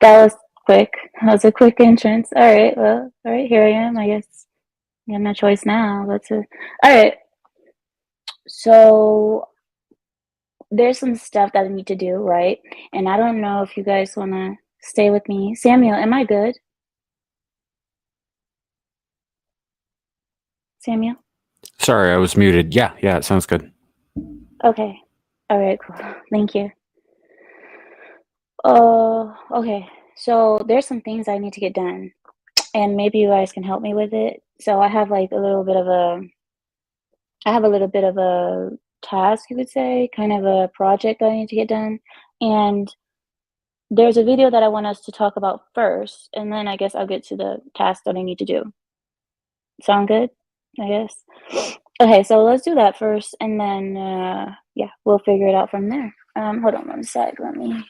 That was quick. That was a quick entrance. All right. Well, all right. Here I am. I guess I have no choice now but to. All right. So there's some stuff that I need to do, right? And I don't know if you guys want to stay with me. Samuel, am I good? Samuel? Sorry, I was muted. Yeah, yeah, it sounds good. Okay. All right. Cool. Thank you. Okay. So there's some things I need to get done, and maybe you guys can help me with it. So I have a little bit of a task, you could say, kind of a project that I need to get done. And there's a video that I want us to talk about first, and then I guess I'll get to the task that I need to do. Sound good? I guess. Okay, so let's do that first, and then yeah, we'll figure it out from there. Hold on one sec. Let me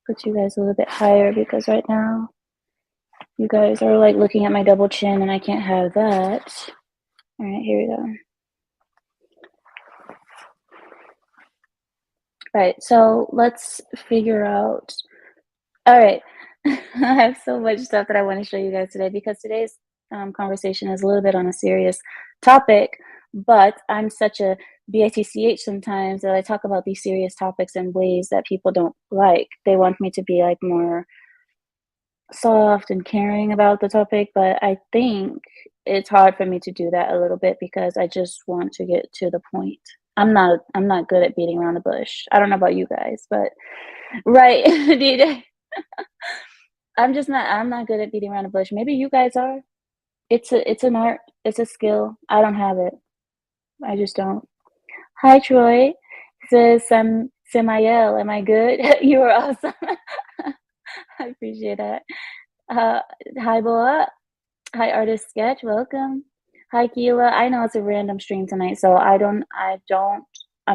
put you guys a little bit higher because right now you guys are like looking at my double chin, and I can't have that. All right, here we go. All right, so let's figure out. All right, I have so much stuff that I want to show you guys today because today's conversation is a little bit on a serious topic, but I'm such a bitch sometimes that I talk about these serious topics in ways that people don't like. They want me to be like more soft and caring about the topic, but I think it's hard for me to do that a little bit because I just want to get to the point. I'm not good at beating around the bush. I don't know about you guys, but right. DJ. I'm not good at beating around the bush. Maybe you guys are. It's an art. It's a skill. I don't have it. I just don't. Hi Troy. Says Samael, am I good? You are awesome. I appreciate that. Uh, hi Boa. Hi Artist Sketch. Welcome. Hi Keela. I know it's a random stream tonight, so I'm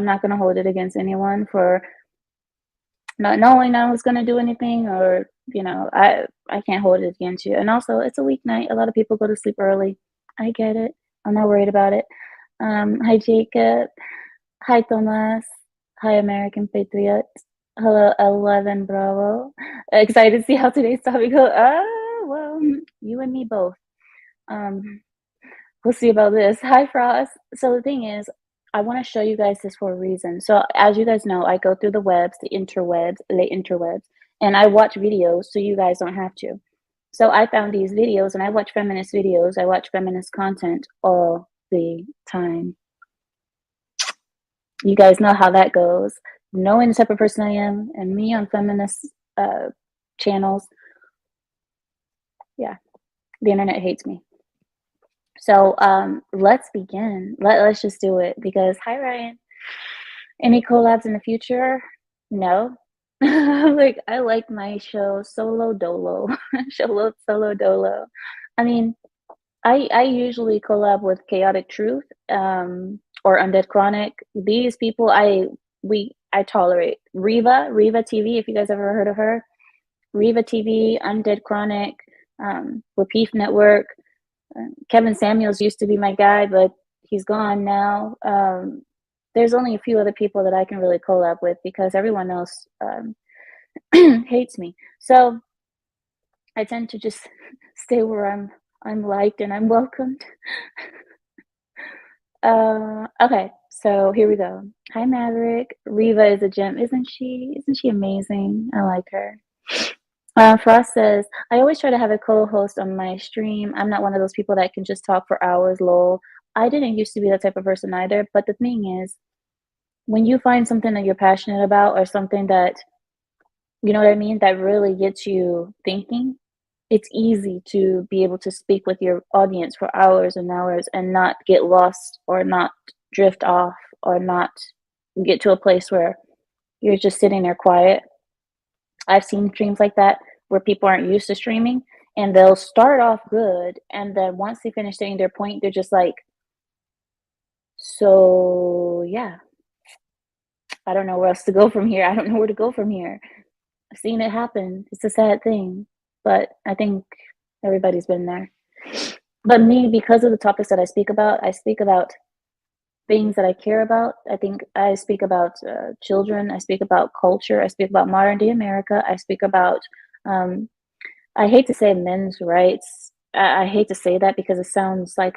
not gonna hold it against anyone for not knowing I was gonna do anything, or I can't hold it against you. And also, it's a weeknight. A lot of people go to sleep early. I get it. I'm not worried about it. Hi Jacob. Hi Thomas. Hi American Patriot. Hello 11 Bravo. Excited to see how today's topic goes. Well, you and me both. Um, we'll see about this. Hi Frost. So the thing is, I want to show you guys this for a reason. So as you guys know, I go through the webs, the interwebs, and I watch videos so you guys don't have to. So I found these videos and I watch feminist videos. I watch feminist content all the time. You guys know how that goes. Knowing the type of person I am and me on feminist channels, yeah, the internet hates me. So let's begin. Let's just do it because hi Ryan. Any collabs in the future? No. Like I like my show solo dolo. Solo dolo. I mean, I usually collab with Chaotic Truth or Undead Chronic. These people I tolerate. Riva TV, if you guys ever heard of her. Riva TV, Undead Chronic, Lapeef Network. Kevin Samuels used to be my guy, but he's gone now. There's only a few other people that I can really collab with because everyone else hates me. So I tend to just stay where I'm liked and I'm welcomed. Okay, so here we go. Hi Maverick. Riva is a gem, isn't she? Isn't she amazing? I like her. Frost says, I always try to have a co-host on my stream. I'm not one of those people that can just talk for hours, lol. I didn't used to be that type of person either, but the thing is, when you find something that you're passionate about or something that, you know what I mean, that really gets you thinking, it's easy to be able to speak with your audience for hours and hours and not get lost or not drift off or not get to a place where you're just sitting there quiet. I've seen streams like that where people aren't used to streaming and they'll start off good and then once they finish saying their point, they're just like, so yeah, I don't know where else to go from here. I don't know where to go from here. I've seen it happen. It's a sad thing, but I think everybody's been there. But me, because of the topics that I speak about things that I care about. I think I speak about children. I speak about culture. I speak about modern day America. I speak about Um, I hate to say men's rights. I hate to say that because it sounds like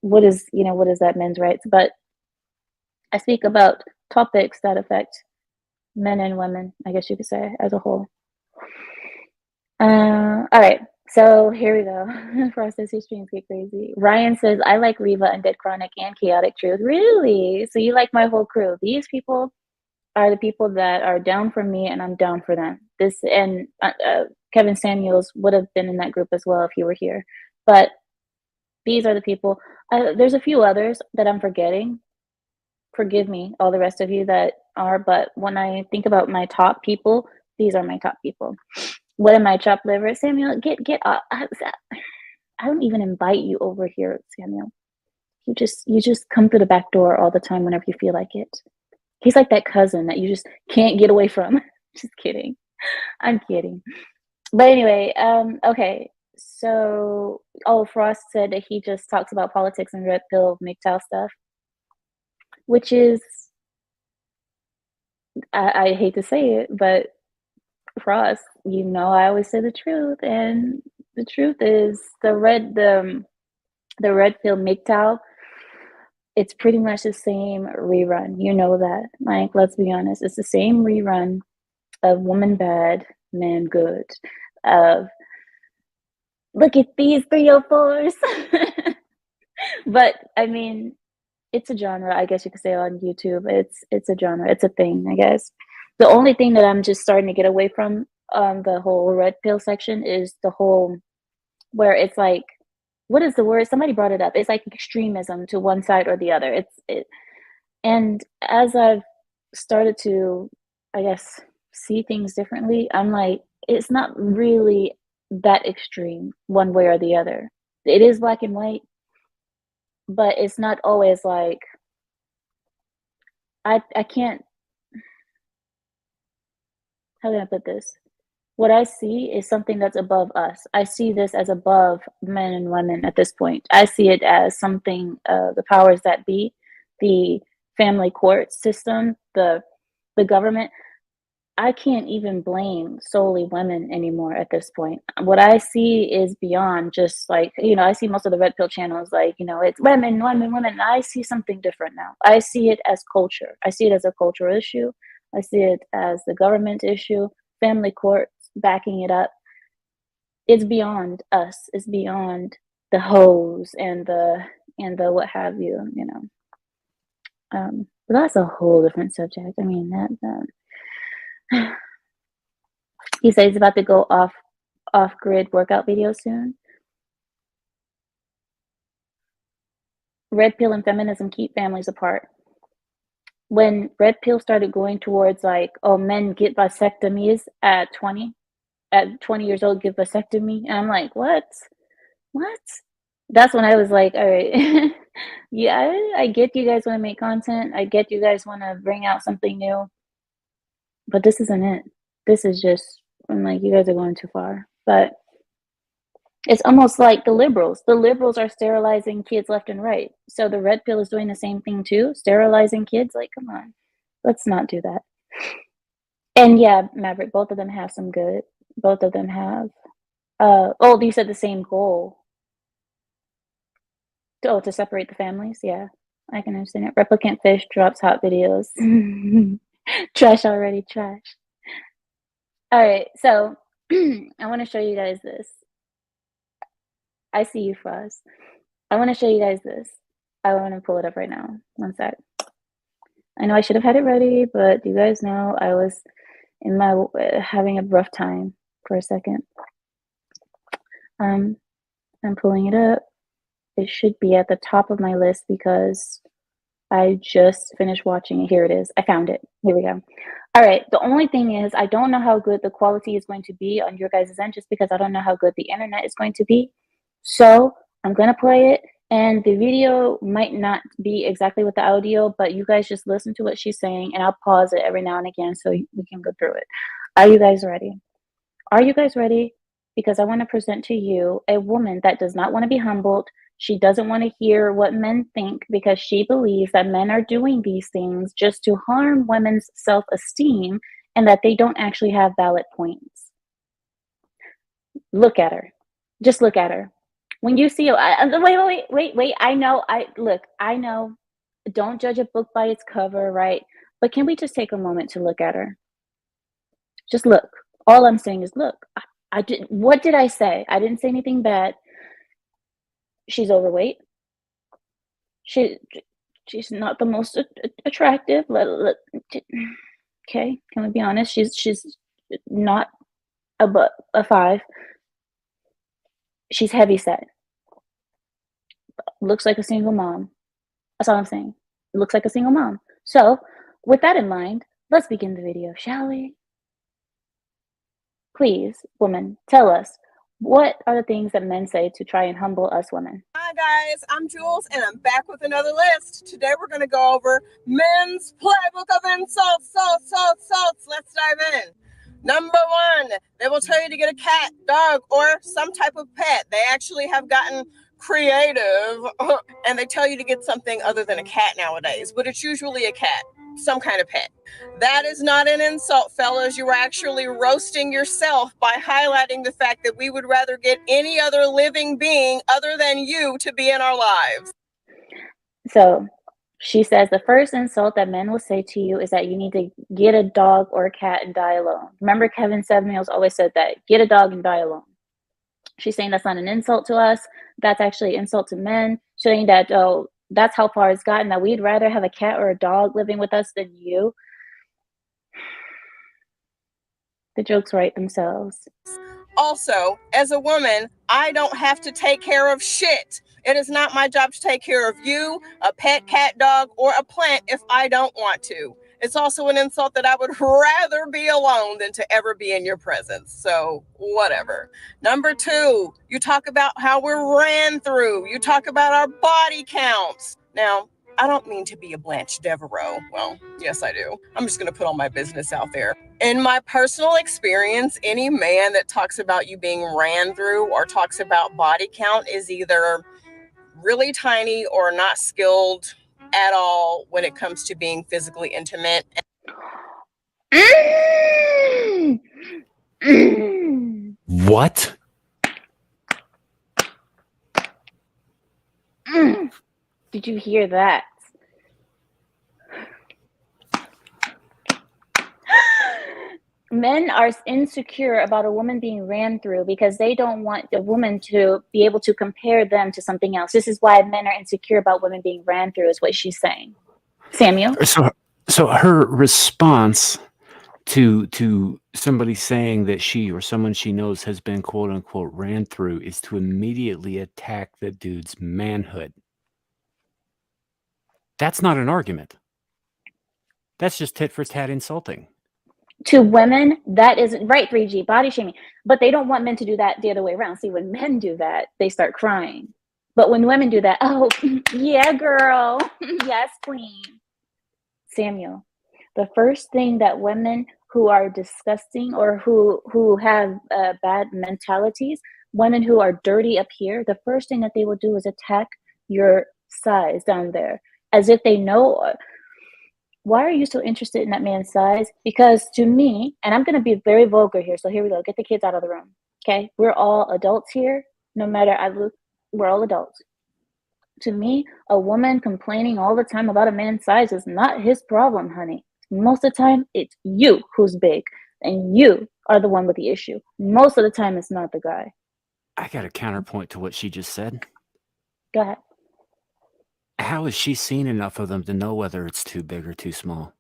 what is that men's rights? But I speak about topics that affect men and women, I guess you could say, as a whole. All right. So here we go. Process your streams get crazy. Ryan says, I like Reva, Undead Chronic, and Chaotic Truth. Really? So you like my whole crew. These people are the people that are down for me, and I'm down for them. This and Kevin Samuels would have been in that group as well if you were here. But these are the people. There's a few others that I'm forgetting. Forgive me, all the rest of you that are. But when I think about my top people, these are my top people. What am I, chopped liver? Samuel, get up. I don't even invite you over here, Samuel. You just come through the back door all the time whenever you feel like it. He's like that cousin that you just can't get away from. Just kidding. I'm kidding. But anyway, okay. So, Frost said that he just talks about politics and red pill MGTOW stuff, which is, I hate to say it, but Frost, I always say the truth, and the truth is the red pill MGTOW. It's pretty much the same rerun. You know that, Mike. Let's be honest. It's the same rerun of woman bad, man good. Of look at these 304s. But I mean, it's a genre, I guess you could say, on YouTube. It's a genre. It's a thing, I guess. The only thing that I'm just starting to get away from the whole red pill section is the whole where it's like, what is the word? Somebody brought it up. It's like extremism to one side or the other. And as I've started to, I guess, see things differently, I'm like, it's not really that extreme one way or the other. It is black and white, but it's not always like I can't, how can I put this? What I see is something that's above us. I see this as above men and women at this point. I see it as something, the powers that be, the family court system, the government. I can't even blame solely women anymore at this point. What I see is beyond just like, I see most of the red pill channels like, it's women, women, women. I see something different now. I see it as culture. I see it as a cultural issue. I see it as the government issue, family courts backing it up. It's beyond us. It's beyond the hoes and the what have you. But that's a whole different subject. I mean, that he says he's about to go off-grid workout video soon. Red pill and feminism keep families apart. When red pill started going towards like, oh, men get vasectomies at 20 years old, get vasectomy, and I'm like, what? That's when I was like, all right. Yeah, I get you guys want to make content. I get you guys want to bring out something new, but this isn't it. This is just, I'm like, you guys are going too far. But it's almost like the liberals. The liberals are sterilizing kids left and right. So the red pill is doing the same thing too, sterilizing kids. Like, come on, let's not do that. And yeah, Maverick, both of them have some good. Both of them have. You said the same goal. To separate the families. Yeah, I can understand it. Replicant fish drops hot videos. Trash already, trash. All right, so I want to show you guys this. I see you, Frost. I want to show you guys this. I want to pull it up right now. One sec. I know I should have had it ready, but you guys know I was in my having a rough time for a second. I'm pulling it up. It should be at the top of my list because I just finished watching it. Here it is. I found it. Here we go. All right. The only thing is I don't know how good the quality is going to be on your guys' end just because I don't know how good the internet is going to be. So I'm going to play it, and the video might not be exactly with the audio, but you guys just listen to what she's saying, and I'll pause it every now and again so we can go through it. Are you guys ready? Are you guys ready? Because I want to present to you a woman that does not want to be humbled. She doesn't want to hear what men think because she believes that men are doing these things just to harm women's self-esteem and that they don't actually have valid points. Look at her. Just look at her. When you see wait, I know, don't judge a book by its cover, right? But can we just take a moment to look at her? Just look. All I'm saying is look. I didn't what did I say? I didn't say anything bad. She's overweight. She she's not the most attractive. Okay, can we be honest? She's not a 5. She's heavy set. Looks like a single mom. That's all I'm saying. Looks like a single mom. So, with that in mind, let's begin the video, shall we? Please, woman, tell us, what are the things that men say to try and humble us women? Hi guys, I'm Jules and I'm back with another list. Today we're going to go over men's playbook of insults. Let's dive in. Number 1, they will tell you to get a cat, dog, or some type of pet. They actually have gotten creative and they tell you to get something other than a cat nowadays, but it's usually a cat, some kind of pet. That is not an insult, fellas. You are actually roasting yourself by highlighting the fact that we would rather get any other living being other than you to be in our lives. So, she says the first insult that men will say to you is that you need to get a dog or a cat and die alone. Remember, Kevin Samuels always said that, get a dog and die alone. She's saying that's not an insult to us. That's actually an insult to men, saying that, oh, that's how far it's gotten, that we'd rather have a cat or a dog living with us than you. The jokes write themselves. Also, as a woman, I don't have to take care of shit. It is not my job to take care of you, a pet, cat, dog, or a plant if I don't want to. It's also an insult that I would rather be alone than to ever be in your presence. So, whatever. Number 2, you talk about how we're ran through. You talk about our body counts. Now, I don't mean to be a Blanche Devereaux. Well, yes, I do. I'm just going to put all my business out there. In my personal experience, any man that talks about you being ran through or talks about body count is either really tiny or not skilled at all when it comes to being physically intimate. What? Did you hear that? Men are insecure about a woman being ran through because they don't want a woman to be able to compare them to something else. This is why men are insecure about women being ran through, is what she's saying. Samuel? So her response to somebody saying that she or someone she knows has been quote unquote ran through is to immediately attack the dude's manhood. That's not an argument. That's just tit for tat insulting. To women, that isn't right, 3G, body shaming. But they don't want men to do that the other way around. See, when men do that, they start crying. But when women do that, oh, yeah, girl. Yes, queen. Samuel, the first thing that women who are disgusting or who have bad mentalities, women who are dirty up here, the first thing that they will do is attack your size down there, as if they know. Why are you so interested in that man's size? Because to me, and I'm going to be very vulgar here, so here we go. Get the kids out of the room, okay? We're all adults here. No matter we're all adults. To me, a woman complaining all the time about a man's size is not his problem, honey. Most of the time, it's you who's big, and you are the one with the issue. Most of the time, it's not the guy. I got a counterpoint to what she just said. Go ahead. How has she seen enough of them to know whether it's too big or too small?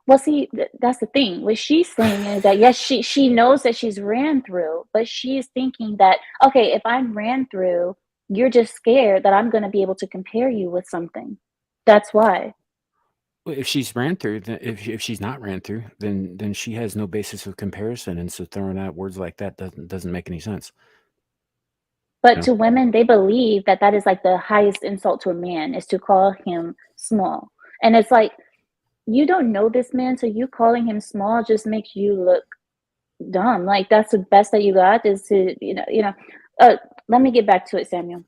Well, see, that's the thing. What she's saying is that, yes, she knows that she's ran through, but she's thinking that, okay, if I'm ran through, you're just scared that I'm going to be able to compare you with something. That's why. Well, if she's ran through, then if she's not ran through, then she has no basis of comparison, and so throwing out words like that doesn't make any sense. But to women, they believe that that is like the highest insult to a man, is to call him small. And it's like, you don't know this man, so you calling him small just makes you look dumb. Like, that's the best that you got, is to, let me get back to it, Samuel.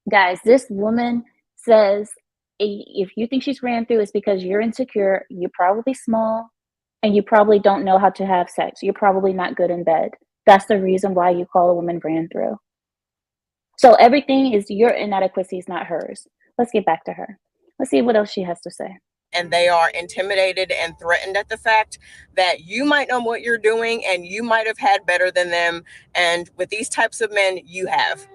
Guys, this woman says, if you think she's ran through, it's because you're insecure, you're probably small, and you probably don't know how to have sex. You're probably not good in bed. That's the reason why you call a woman ran through. So everything is your inadequacies, not hers. Let's get back to her. Let's see what else she has to say. And they are intimidated and threatened at the fact that you might know what you're doing and you might have had better than them. And with these types of men, you have.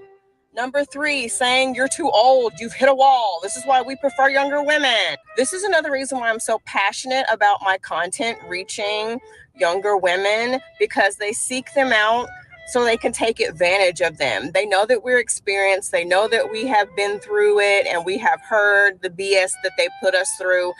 Number 3, saying you're too old, you've hit a wall. This is why we prefer younger women. This is another reason why I'm so passionate about my content reaching younger women, because they seek them out so they can take advantage of them. They know that we're experienced. They know that we have been through it and we have heard the BS that they put us through.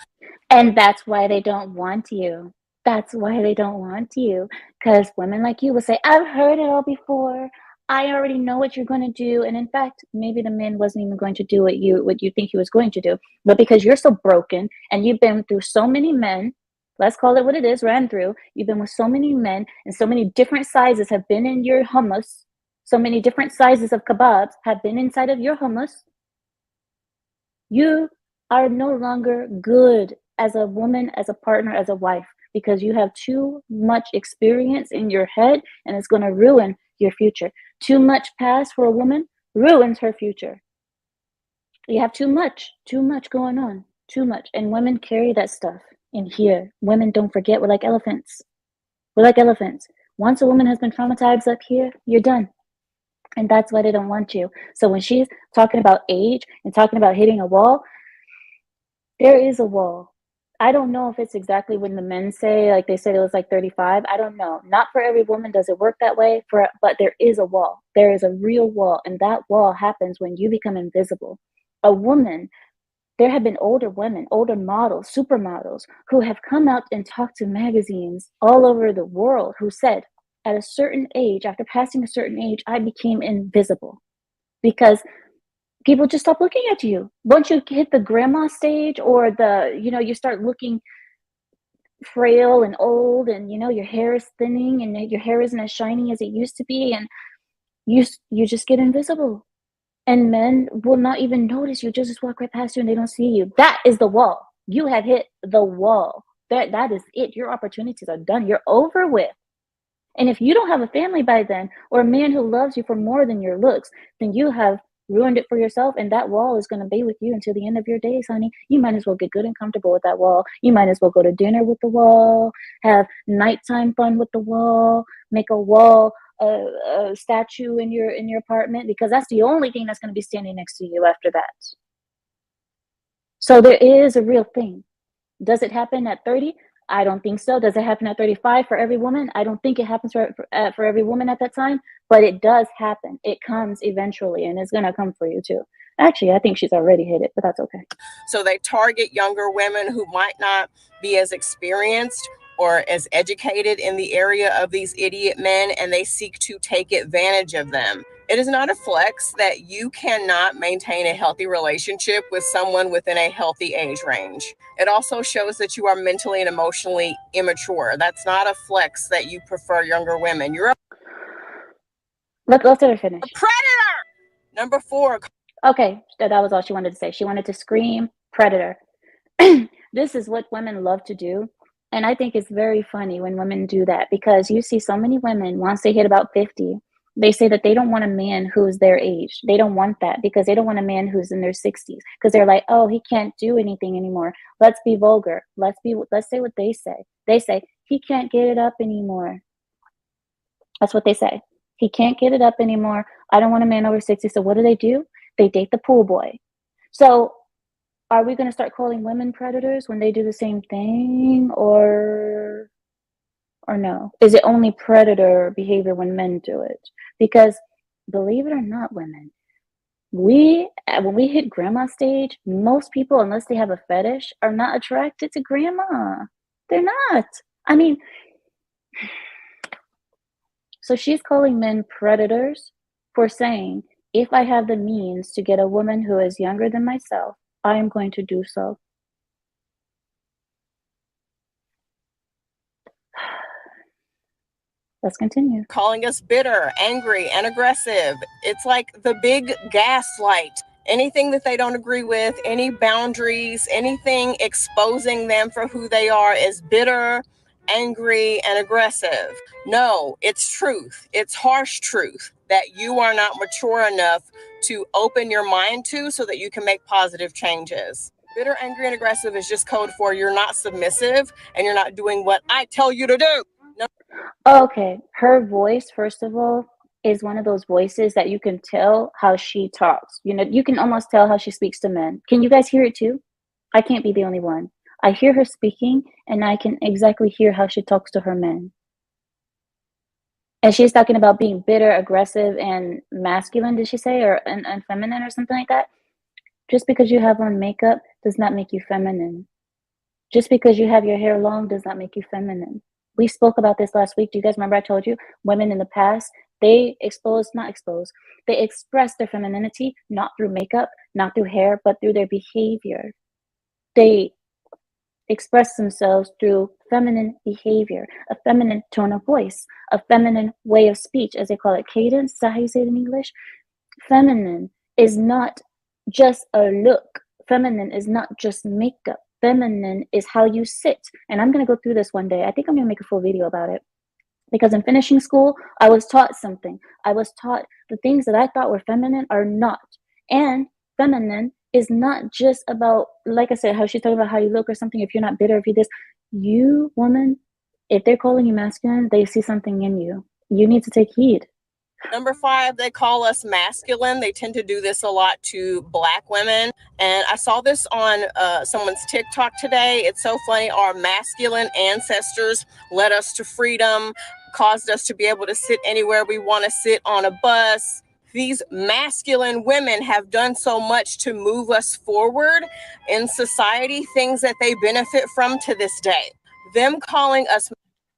And that's why they don't want you. That's why they don't want you. Because women like you will say, I've heard it all before. I already know what you're going to do. And in fact, maybe the man wasn't even going to do what you think he was going to do. But because you're so broken and you've been through so many men, let's call it what it is, ran through. You've been with so many men and so many different sizes have been in your hummus. So many different sizes of kebabs have been inside of your hummus. You are no longer good as a woman, as a partner, as a wife, because you have too much experience in your head and it's going to ruin your future. Too much past for a woman ruins her future. You have too much going on, too much. And women carry that stuff in here. Women, don't forget, we're like elephants. We're like elephants. Once a woman has been traumatized up here, you're done. And that's why they don't want you. So when she's talking about age and talking about hitting a wall, there is a wall. I don't know if it's exactly when the men say, like they said it was like 35. I don't know. Not for every woman does it work that way, but there is a wall. There is a real wall. And that wall happens when you become invisible. A woman, there have been older women, older models, supermodels, who have come out and talked to magazines all over the world who said, at a certain age, after passing a certain age, I became invisible because people just stop looking at you. Once you hit the grandma stage or you start looking frail and old and, your hair is thinning and your hair isn't as shiny as it used to be. And you just get invisible and men will not even notice you. Just walk right past you and they don't see you. That is the wall. You have hit the wall. That is it. Your opportunities are done. You're over with. And if you don't have a family by then, or a man who loves you for more than your looks, then you have ruined it for yourself, and that wall is going to be with you until the end of your days, honey. You might as well get good and comfortable with that wall. You might as well go to dinner with the wall, have nighttime fun with the wall, make a wall a statue in your apartment, because that's the only thing that's going to be standing next to you after that. So there is a real thing. Does it happen at 30? I don't think so. Does it happen at 35 for every woman? I don't think it happens for every woman at that time, but it does happen. It comes eventually, and it's going to come for you too. Actually, I think she's already hit it, but that's okay. So they target younger women who might not be as experienced or as educated in the area of these idiot men, and they seek to take advantage of them. It is not a flex that you cannot maintain a healthy relationship with someone within a healthy age range. It also shows that you are mentally and emotionally immature. That's not a flex that you prefer younger women. You're Let's let her finish. a predator. Number 4. Okay, that was all she wanted to say. She wanted to scream predator. This is what women love to do. And I think it's very funny when women do that, because you see so many women, once they hit about 50, they say that they don't want a man who's their age. They don't want that because they don't want a man who's in their 60s, because they're like, oh, he can't do anything anymore. Let's be vulgar. Let's say what they say. They say, he can't get it up anymore. That's what they say. He can't get it up anymore. I don't want a man over 60. So what do? They date the pool boy. So are we going to start calling women predators when they do the same thing, or no? Is it only predator behavior when men do it? Because believe it or not, women, when we hit grandma stage, most people, unless they have a fetish, are not attracted to grandma. They're not. I mean, so she's calling men predators for saying, if I have the means to get a woman who is younger than myself, I am going to do so. Let's continue. Calling us bitter, angry, and aggressive. It's like the big gaslight. Anything that they don't agree with, any boundaries, anything exposing them for who they are is bitter, angry and aggressive. No, it's truth. It's harsh truth that you are not mature enough to open your mind to so that you can make positive changes. Bitter, angry, and aggressive is just code for you're not submissive and you're not doing what I tell you to do. No. Okay, her voice, first of all, is one of those voices that you can tell how she talks. You know, you can almost tell how she speaks to men. Can you guys hear it too? I can't be the only one. I hear her speaking, and I can exactly hear how she talks to her men. And she's talking about being bitter, aggressive, and masculine, did she say? Or and feminine or something like that? Just because you have on makeup does not make you feminine. Just because you have your hair long does not make you feminine. We spoke about this last week. Do you guys remember I told you women in the past, they they express their femininity not through makeup, not through hair, but through their behavior. They express themselves through feminine behavior, a feminine tone of voice, a feminine way of speech, as they call it, cadence. Is that how you say it in English? Feminine is not just a look. Feminine is not just makeup. Feminine is how you sit. And I'm going to go through this one day. I think I'm going to make a full video about it. Because in finishing school, I was taught something. I was taught the things that I thought were feminine are not. And feminine is not just about, like I said, how she's talking about how you look or something. If you're not bitter, if you this, you woman, if they're calling you masculine, they see something in you. You need to take heed. Number 5, they call us masculine. They tend to do this a lot to Black women. And I saw this on someone's TikTok today. It's so funny. Our masculine ancestors led us to freedom, caused us to be able to sit anywhere we want to sit on a bus. These masculine women have done so much to move us forward in society, things that they benefit from to this day. Them calling us.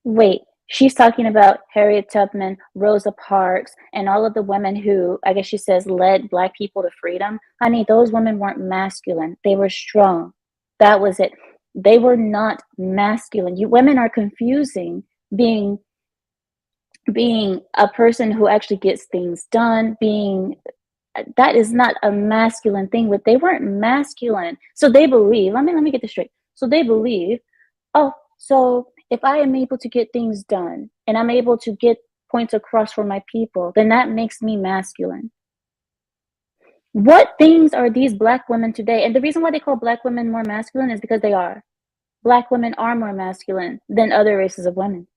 Wait, she's talking about Harriet Tubman, Rosa Parks, and all of the women who, I guess she says, led Black people to freedom. Honey, those women weren't masculine. They were strong. That was it. They were not masculine. You women are confusing being a person who actually gets things done, that is not a masculine thing. But they weren't masculine. So they believe, let me get this straight. So they believe, oh, so if I am able to get things done and I'm able to get points across for my people, then that makes me masculine. What things are these Black women today? And the reason why they call Black women more masculine is because they are. Black women are more masculine than other races of women.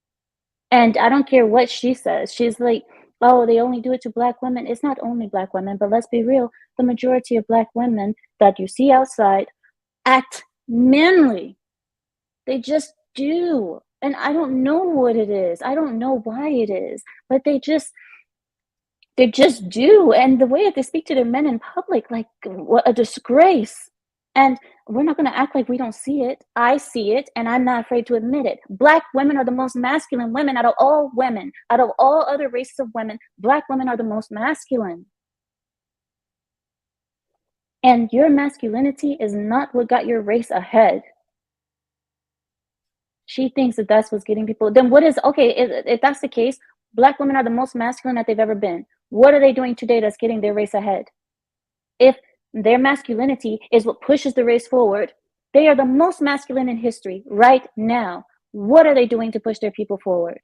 And I don't care what she says. She's like, oh, they only do it to Black women. It's not only Black women, but let's be real. The majority of Black women that you see outside act manly. They just do. And I don't know what it is. I don't know why it is, but they just do. And the way that they speak to their men in public, like, what a disgrace. And we're not going to act like we don't see it. I see it, and I'm not afraid to admit it. Black women are the most masculine women out of all women. Out of all other races of women, Black women are the most masculine. And your masculinity is not what got your race ahead. She thinks that that's what's getting people. Then what is, okay, if that's the case, Black women are the most masculine that they've ever been. What are they doing today that's getting their race ahead? If their masculinity is what pushes the race forward, they are the most masculine in history right now. What are they doing to push their people forward?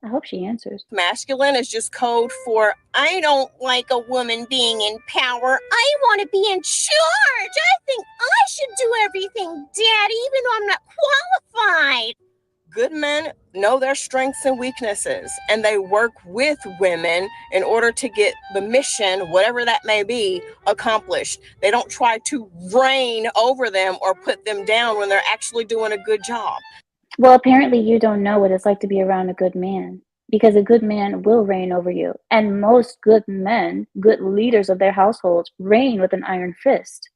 I hope she answers. Masculine is just code for I don't like a woman being in power. I want to be in charge. I think I should do everything, Daddy, even though I'm not qualified. Good men know their strengths and weaknesses, and they work with women in order to get the mission, whatever that may be, accomplished. They don't try to reign over them or put them down when they're actually doing a good job. Well, apparently you don't know what it's like to be around a good man, because a good man will reign over you. And most good men, good leaders of their households, reign with an iron fist.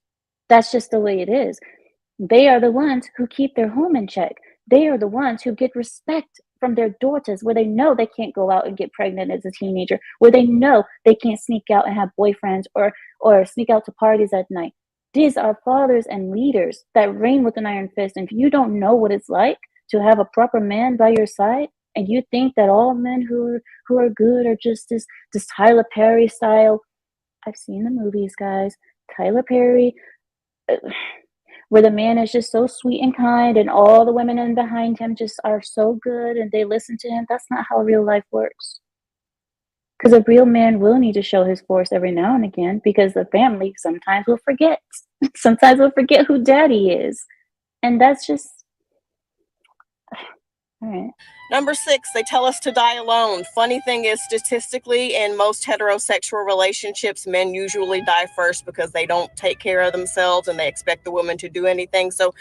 That's just the way it is. They are the ones who keep their home in check. They are the ones who get respect from their daughters, where they know they can't go out and get pregnant as a teenager, where they know they can't sneak out and have boyfriends or sneak out to parties at night. These are fathers and leaders that reign with an iron fist. And if you don't know what it's like to have a proper man by your side, and you think that all men who are good are just this Tyler Perry style, I've seen the movies, guys. Tyler Perry, where the man is just so sweet and kind and all the women in behind him just are so good and they listen to him. That's not how real life works. Because a real man will need to show his force every now and again because the family sometimes will forget. Sometimes will forget who daddy is. And that's just all right. Number 6, they tell us to die alone. Funny thing is, statistically, in most heterosexual relationships, men usually die first because they don't take care of themselves and they expect the woman to do anything. So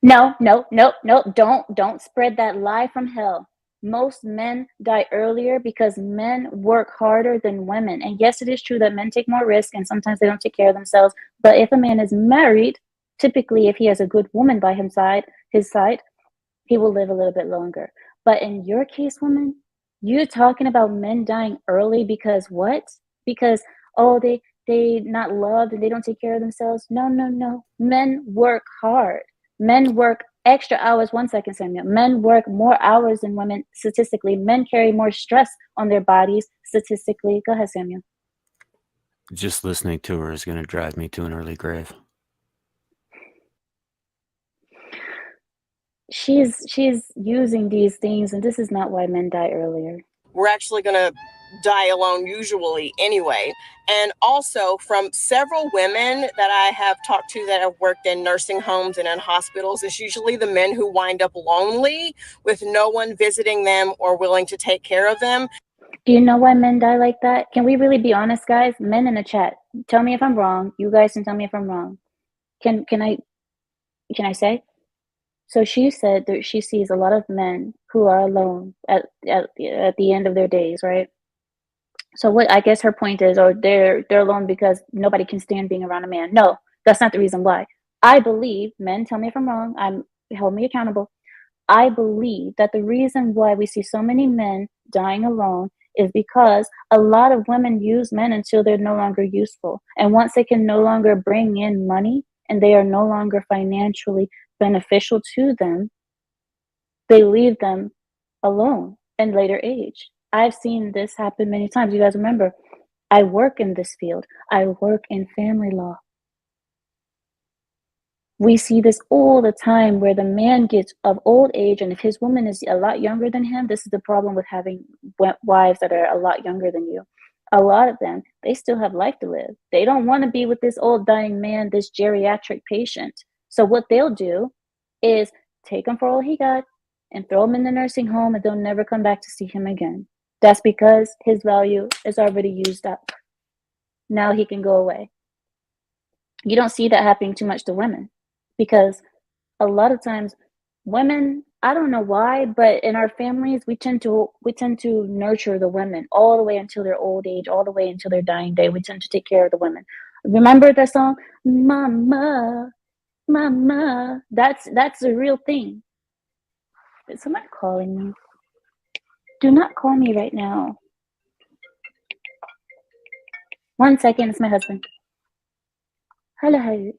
No, don't spread that lie from hell. Most men die earlier because men work harder than women. And yes, it is true that men take more risk and sometimes they don't take care of themselves. But if a man is married, typically if he has a good woman by his side, he will live a little bit longer. But in your case, woman, you're talking about men dying early because what? Because they not loved and they don't take care of themselves. No. Men work hard. Men work extra hours. 1 second, Samuel. Men work more hours than women statistically. Men carry more stress on their bodies statistically. Go ahead, Samuel. Just listening to her is going to drive me to an early grave. She's using these things, and this is not why men die earlier. we're actually going to die alone usually anyway. And also from several women that I have talked to that have worked in nursing homes and in hospitals, it's usually the men who wind up lonely with no one visiting them or willing to take care of them. Do you know why men die like that? Can we really be honest, guys? Men in the chat, tell me if I'm wrong. You guys can tell me if I'm wrong. Can I say? So she said that she sees a lot of men who are alone at the end of their days, right? So what I guess her point is, or they're alone because nobody can stand being around a man. No, that's not the reason why. I believe, men, tell me if I'm wrong. Hold me accountable. I believe that the reason why we see so many men dying alone is because a lot of women use men until they're no longer useful. And once they can no longer bring in money and they are no longer financially beneficial to them, they leave them alone in later age. I've seen this happen many times. You guys remember, I work in this field. I work in family law. We see this all the time where the man gets of old age, and if his woman is a lot younger than him, this is the problem with having wives that are a lot younger than you. A lot of them, they still have life to live. They don't want to be with this old dying man, this geriatric patient. So what they'll do is take him for all he got and throw him in the nursing home, and they'll never come back to see him again. That's because his value is already used up. Now he can go away. You don't see that happening too much to women, because a lot of times women, I don't know why, but in our families we tend to nurture the women all the way until their old age, all the way until their dying day. We tend to take care of the women. Remember that song, Mama, Mama? That's a real thing. Is someone calling me? Do not call me right now. 1 second, it's my husband. Hello.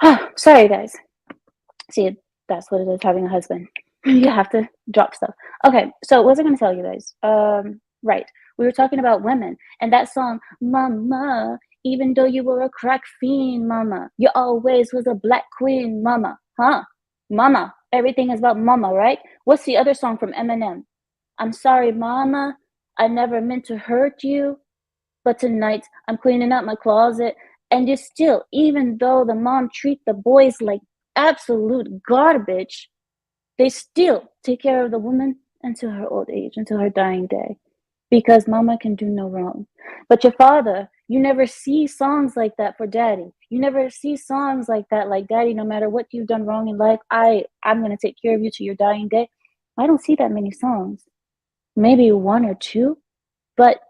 Oh, sorry guys. See, that's what it is having a husband. You have to drop stuff. Okay, so what was I going to tell you guys? Right, we were talking about women, and that song, Mama, even though you were a crack fiend, Mama, you always was a black queen, Mama, huh? Mama, everything is about Mama, right? What's the other song from Eminem? I'm sorry, Mama, I never meant to hurt you, but tonight I'm cleaning up my closet. And you still, even though the mom treat the boys like absolute garbage, they still take care of the woman until her old age, until her dying day, because mama can do no wrong. But your father, you never see songs like that for daddy. You never see songs like that, like, daddy, no matter what you've done wrong in life, I'm going to take care of you to your dying day. I don't see that many songs. Maybe one or two, but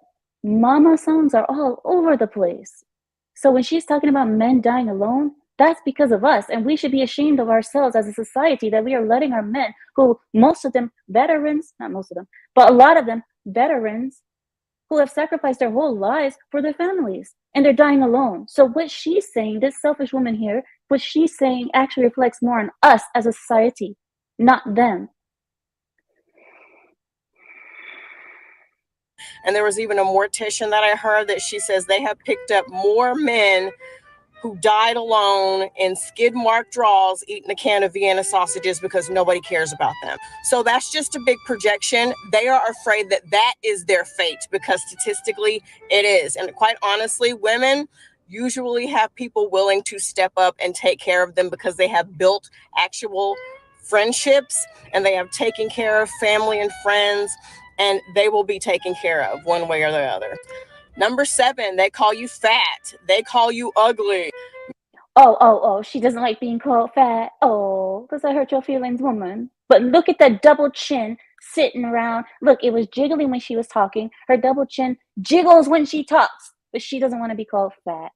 mama songs are all over the place. So when she's talking about men dying alone, That's because of us, and we should be ashamed of ourselves as a society that we are letting our men, who most of them veterans, not most of them, but a lot of them veterans, who have sacrificed their whole lives for their families, and they're dying alone. So what she's saying, this selfish woman here, what she's saying actually reflects more on us as a society, not them. And there was even a mortician that I heard that she says they have picked up more men who died alone in skid mark draws eating a can of Vienna sausages because nobody cares about them. So that's just a big projection. They are afraid that that is their fate because statistically it is. And quite honestly, women usually have people willing to step up and take care of them because they have built actual friendships and they have taken care of family and friends, and they will be taken care of one way or the other. Number 7, they call you fat. They call you ugly. Oh, she doesn't like being called fat. Oh, does that hurt your feelings, woman? But look at that double chin sitting around. Look, it was jiggling when she was talking. Her double chin jiggles when she talks, but she doesn't want to be called fat.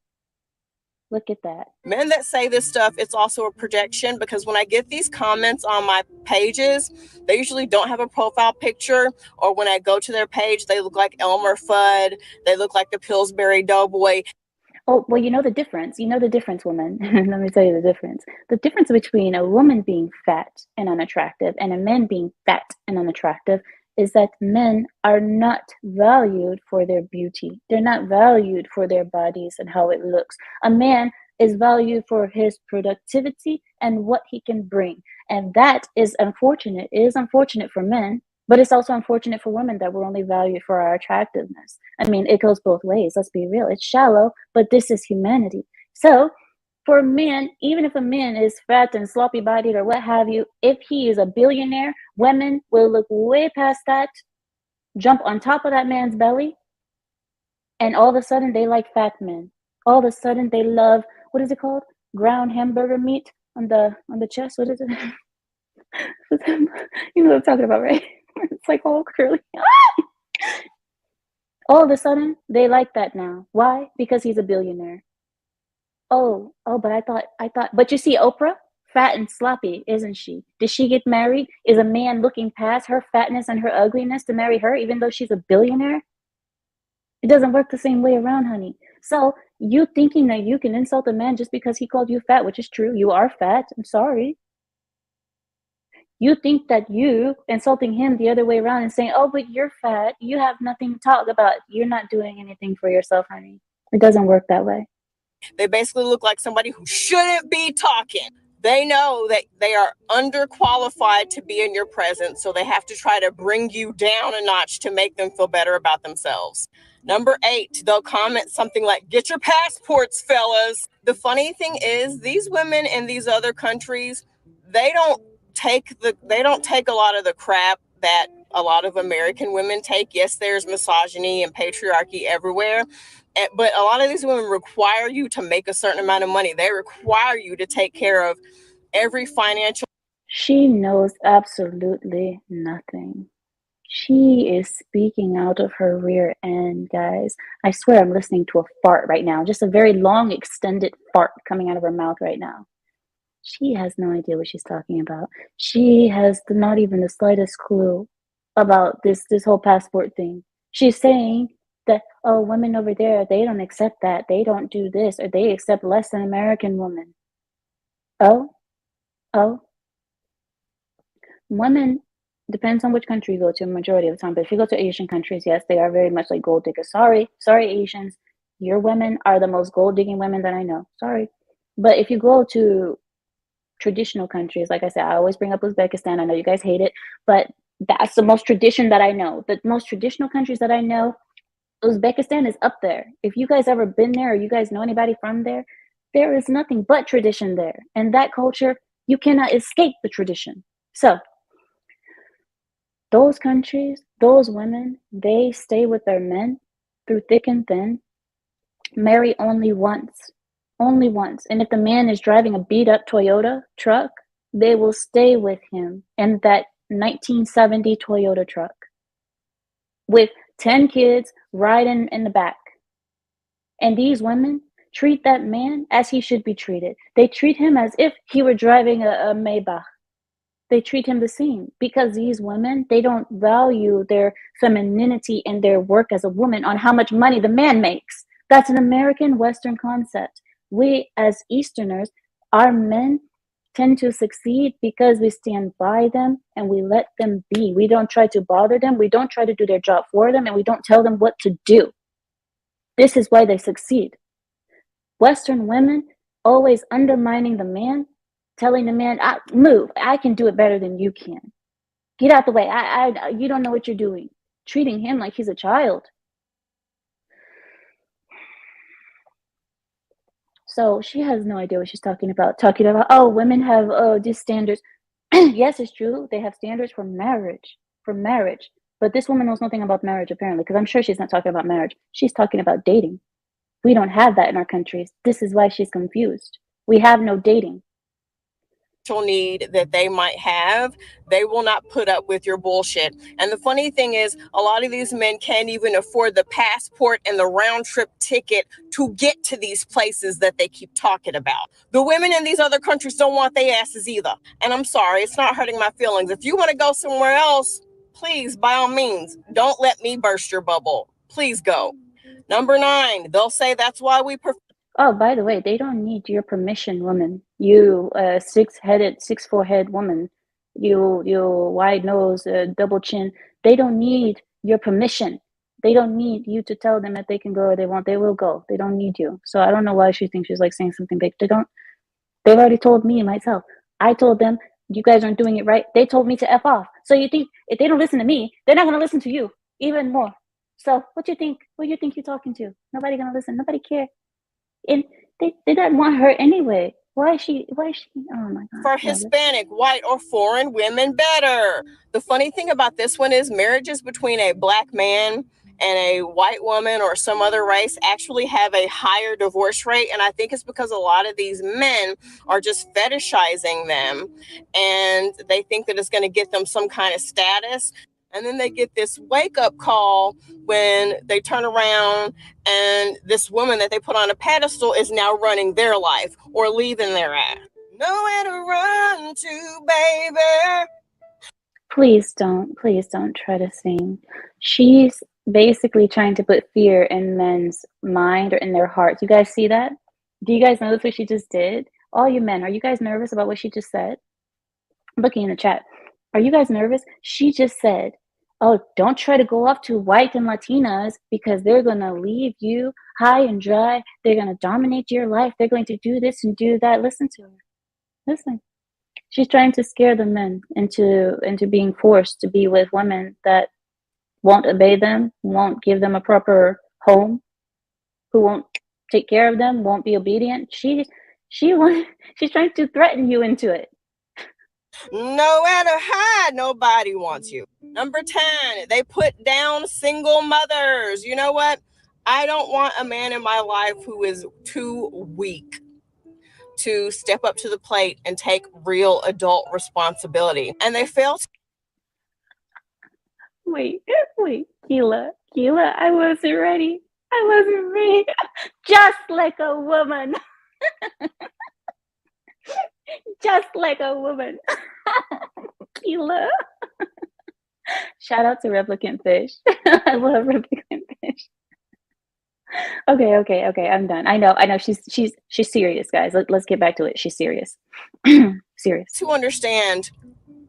Look at that. Men that say this stuff, it's also a projection because when I get these comments on my pages, they usually don't have a profile picture, or when I go to their page, they look like Elmer Fudd. They look like the Pillsbury Doughboy. Oh, well, you know the difference. You know the difference, woman. Let me tell you the difference. The difference between a woman being fat and unattractive and a man being fat and unattractive is that men are not valued for their beauty. They're not valued for their bodies and how it looks. A man is valued for his productivity and what he can bring. And that is unfortunate. It is unfortunate for men, but it's also unfortunate for women that we're only valued for our attractiveness. I mean, it goes both ways. Let's be real. It's shallow, but this is humanity. So for a man, even if a man is fat and sloppy bodied or what have you, if he is a billionaire, women will look way past that, jump on top of that man's belly, and all of a sudden they like fat men. All of a sudden they love, what is it called? Ground hamburger meat on the chest. What is it? You know what I'm talking about, right? It's like all curly. All of a sudden, they like that now. Why? Because he's a billionaire. Oh, but I thought, but you see, Oprah, fat and sloppy, isn't she? Did she get married? Is a man looking past her fatness and her ugliness to marry her, even though she's a billionaire? It doesn't work the same way around, honey. So you thinking that you can insult a man just because he called you fat, which is true. You are fat. I'm sorry. You think that you insulting him the other way around and saying, oh, but you're fat. You have nothing to talk about. You're not doing anything for yourself, honey. It doesn't work that way. They basically look like somebody who shouldn't be talking. They know that they are underqualified to be in your presence, so they have to try to bring you down a notch to make them feel better about themselves. Number 8, they'll comment something like, get your passports, fellas. The funny thing is, these women in these other countries, they don't take a lot of the crap that a lot of American women take. Yes, there's misogyny and patriarchy everywhere, but a lot of these women require you to make a certain amount of money. They require you to take care of every financial. She knows absolutely nothing. She is speaking out of her rear end, guys. I swear I'm listening to a fart right now. Just a very long, extended fart coming out of her mouth right now. She has no idea what she's talking about. She has not even the slightest clue about this whole passport thing. She's saying that, oh, women over there, they don't accept that. They don't do this, or they accept less than American women. Oh. Women, depends on which country you go to, majority of the time. But if you go to Asian countries, yes, they are very much like gold diggers. Sorry, Asians. Your women are the most gold digging women that I know. Sorry. But if you go to traditional countries, like I said, I always bring up Uzbekistan. I know you guys hate it, but that's the most tradition that I know. The most traditional countries that I know, Uzbekistan is up there. If you guys ever been there or you guys know anybody from there, there is nothing but tradition there. And that culture, you cannot escape the tradition. So those countries, those women, they stay with their men through thick and thin, marry only once. Only once. And if the man is driving a beat up Toyota truck, they will stay with him in that 1970 Toyota truck with 10 kids riding in the back. And these women, treat that man as he should be treated. They treat him as if he were driving a Maybach. They treat him the same because these women, they don't value their femininity and their work as a woman on how much money the man makes. That's an American Western concept. We, as Easterners, our men tend to succeed because we stand by them and we let them be. We don't try to bother them. We don't try to do their job for them, and we don't tell them what to do. This is why they succeed. Western women always undermining the man, telling the man, move, I can do it better than you can. Get out the way. You don't know what you're doing. Treating him like he's a child. So she has no idea what she's talking about. Talking about, oh, women have these standards. Yes, it's true. They have standards for marriage. But this woman knows nothing about marriage, apparently, because I'm sure she's not talking about marriage. She's talking about dating. We don't have that in our countries. This is why she's confused. We have no dating. Need that they might have, they will not put up with your bullshit. And the funny thing is, a lot of these men can't even afford the passport and the round trip ticket to get to these places that they keep talking about. The women in these other countries don't want their asses either. And I'm sorry, it's not hurting my feelings. If you want to go somewhere else, please, by all means, don't let me burst your bubble. Please go. Number 9, they'll say that's why we prefer. Oh, by the way, they don't need your permission, woman. You, 6'4" head woman. You wide nose, double chin. They don't need your permission. They don't need you to tell them that they can go or they won't. They will go. They don't need you. So I don't know why she thinks she's like saying something big. They don't. They've already told me myself. I told them you guys aren't doing it right. They told me to F off. So you think if they don't listen to me, they're not gonna listen to you even more. So what you think? Who you think you're talking to? Nobody gonna listen. Nobody care. And they don't want her anyway. Why is she? Oh my God. For Hispanic, white, or foreign women better. The funny thing about this one is marriages between a black man and a white woman or some other race actually have a higher divorce rate. And I think it's because a lot of these men are just fetishizing them and they think that it's going to get them some kind of status. And then they get this wake-up call when they turn around and this woman that they put on a pedestal is now running their life or leaving their ass. Nowhere to run to, baby. Please don't try to sing. She's basically trying to put fear in men's mind or in their hearts. You guys see that? Do you guys notice what she just did? All you men, are you guys nervous about what she just said? I'm looking in the chat. Are you guys nervous? She just said, oh, don't try to go off to white and Latinas because they're going to leave you high and dry. They're going to dominate your life. They're going to do this and do that. Listen to her. Listen. She's trying to scare the men into being forced to be with women that won't obey them, won't give them a proper home, who won't take care of them, won't be obedient. She's trying to threaten you into it. Nowhere to hide, nobody wants you. Number 10, they put down single mothers. You know what? I don't want a man in my life who is too weak to step up to the plate and take real adult responsibility. And they fail to. Wait, Keela, I wasn't ready. Just like a woman. Just like a woman. Keela. Shout out to Replicant Fish. I love Replicant Fish. Okay, I'm done. I know. She's serious, guys. Let's get back to it. She's serious. Serious. To understand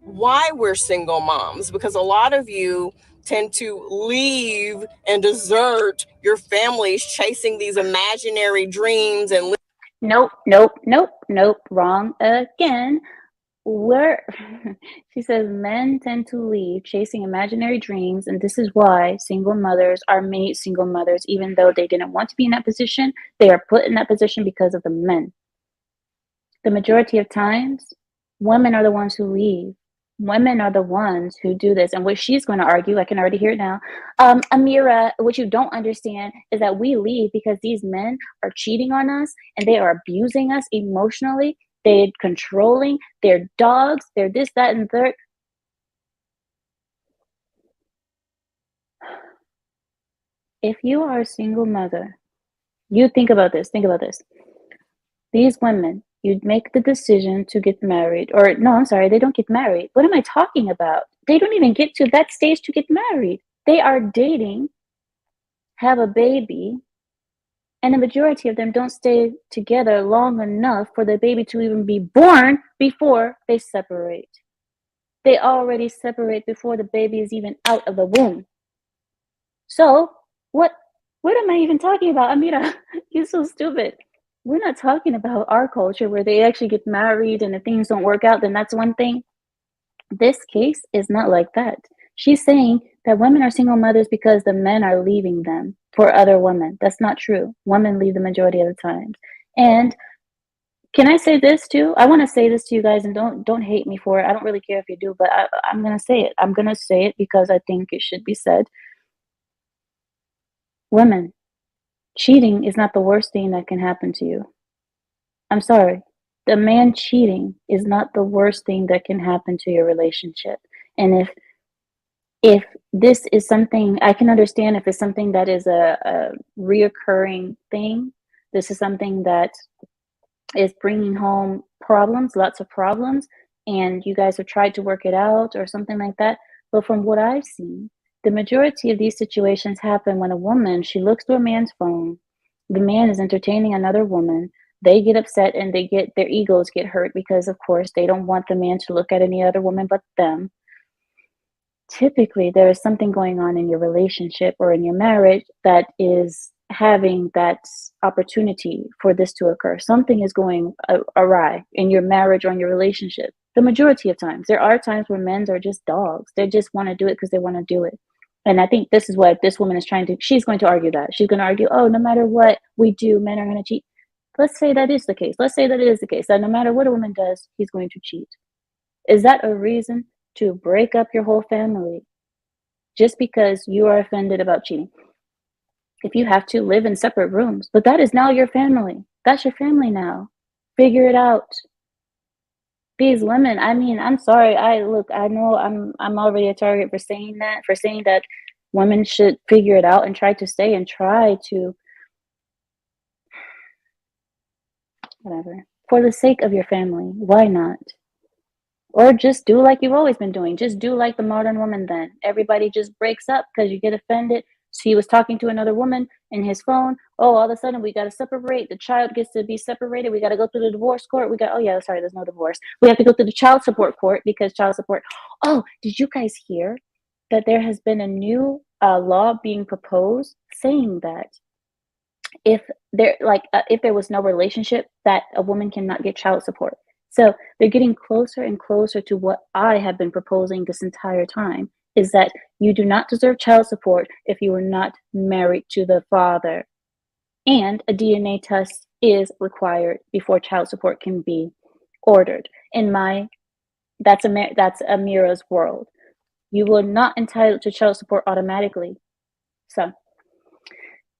why we're single moms, because a lot of you tend to leave and desert your families chasing these imaginary dreams and Nope. Wrong again. She says men tend to leave chasing imaginary dreams, and this is why single mothers are made single mothers, even though they didn't want to be in that position. They are put in that position because of the men. The majority of times, women are the ones who leave. Women are the ones who do this. And what she's going to argue, I can already hear it now. Amira, what you don't understand is that we leave because these men are cheating on us and they are abusing us emotionally. They're controlling, they're dogs, they're this, that, and third. If you are a single mother, You think about this. Think about this. These women, you make the decision to get married, or no, I'm sorry, they don't get married. What am I talking about? They don't even get to that stage to get married. They are dating, have a baby, and the majority of them don't stay together long enough for the baby to even be born before they separate. They already separate before the baby is even out of the womb. So, what am I even talking about? Amira, you're so stupid. We're not talking about our culture where they actually get married and if things don't work out, then that's one thing. This case is not like that. She's saying that women are single mothers because the men are leaving them for other women. That's not true. Women leave the majority of the times. And can I say this too? I want to say this to you guys, and don't hate me for it. I don't really care if you do, but I'm gonna say it. I'm gonna say it because I think it should be said. Women, cheating is not the worst thing that can happen to you. I'm sorry. The man cheating is not the worst thing that can happen to your relationship. And if this is something, I can understand if it's something that is a reoccurring thing. This is something that is bringing home problems, lots of problems, and you guys have tried to work it out or something like that. But from what I've seen, the majority of these situations happen when a woman, she looks through a man's phone, the man is entertaining another woman, they get upset and their egos get hurt because of course they don't want the man to look at any other woman but them. Typically there is something going on in your relationship or in your marriage that is having that opportunity for this to occur. Something is going awry in your marriage or in your relationship. The majority of times, there are times where men are just dogs. They just want to do it because they want to do it. And I think this is what this woman is trying to, she's going to argue that. She's going to argue, oh, no matter what we do, men are going to cheat. Let's say that is the case. Let's say that it is the case, that no matter what a woman does, he's going to cheat. Is that a reason to break up your whole family just because you are offended about cheating? If you have to live in separate rooms, but that is now your family. That's your family now. Figure it out. These women, I mean, I'm sorry. I know I'm already a target for saying that women should figure it out and try to stay and try to whatever. For the sake of your family, why not? Or just do like you've always been doing. Just do like the modern woman then. Everybody just breaks up because you get offended. So he was talking to another woman in his phone. Oh, all of a sudden we got to separate. The child gets to be separated. We got to go through the divorce court. Oh yeah, sorry, there's no divorce. We have to go through the child support court because child support. Oh, did you guys hear that there has been a new law being proposed saying that if there was no relationship, that a woman cannot get child support. So they're getting closer and closer to what I have been proposing this entire time, is that you do not deserve child support if you are not married to the father. And a DNA test is required before child support can be ordered. That's Amira's world. You will not entitled to child support automatically. So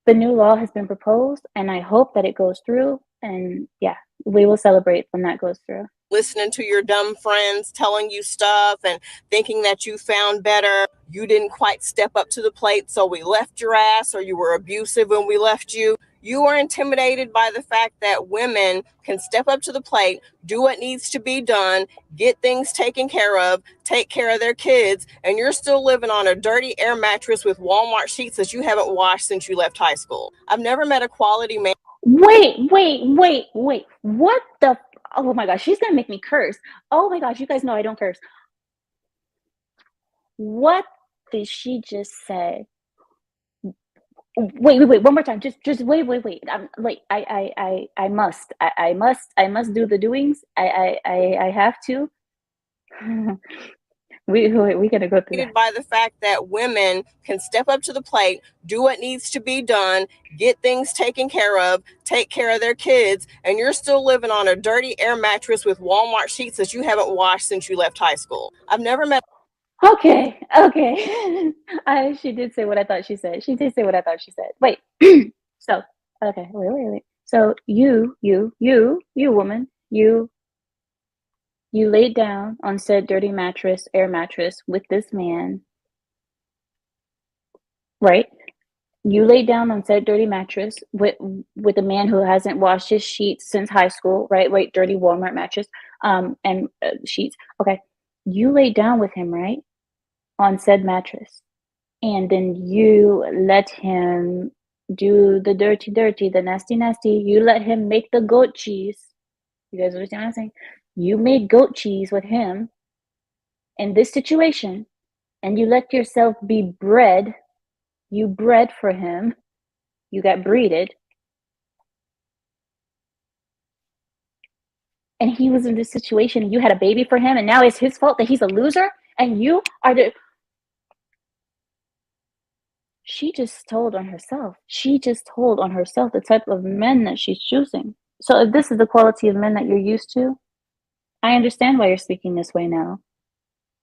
the new law has been proposed, and I hope that it goes through. And yeah, we will celebrate when that goes through. Listening to your dumb friends telling you stuff and thinking that you found better. You didn't quite step up to the plate, so we left your ass, or you were abusive when we left you. You are intimidated by the fact that women can step up to the plate, do what needs to be done, get things taken care of, take care of their kids, and you're still living on a dirty air mattress with Walmart sheets that you haven't washed since you left high school. I've never met a quality man. Wait. What the? Oh my gosh, she's going to make me curse. Oh my gosh, you guys know I don't curse. What did she just say? Wait, one more time. Just wait. I must do the doings. I have to. we gotta go through that. By the fact that women can step up to the plate, do what needs to be done, get things taken care of, take care of their kids, and you're still living on a dirty air mattress with Walmart sheets that you haven't washed since you left high school. I've never met. Okay. She did say what I thought she said. She did say what I thought she said. Wait. So, okay, wait. So you woman, you laid down on said dirty air mattress with this man, right? You laid down on said dirty mattress with a man who hasn't washed his sheets since high school, right? Right, dirty Walmart mattress, and sheets. Okay, you laid down with him, right, on said mattress, and then you let him do the dirty, dirty, the nasty, nasty. You let him make the goat cheese. You guys understand what I'm saying? You made goat cheese with him in this situation, and you let yourself be bred. You bred for him. You got breeded. And he was in this situation, and you had a baby for him, and now it's his fault that he's a loser, and you are the. She just told on herself. She just told on herself the type of men that she's choosing. So if this is the quality of men that you're used to, I understand why you're speaking this way now.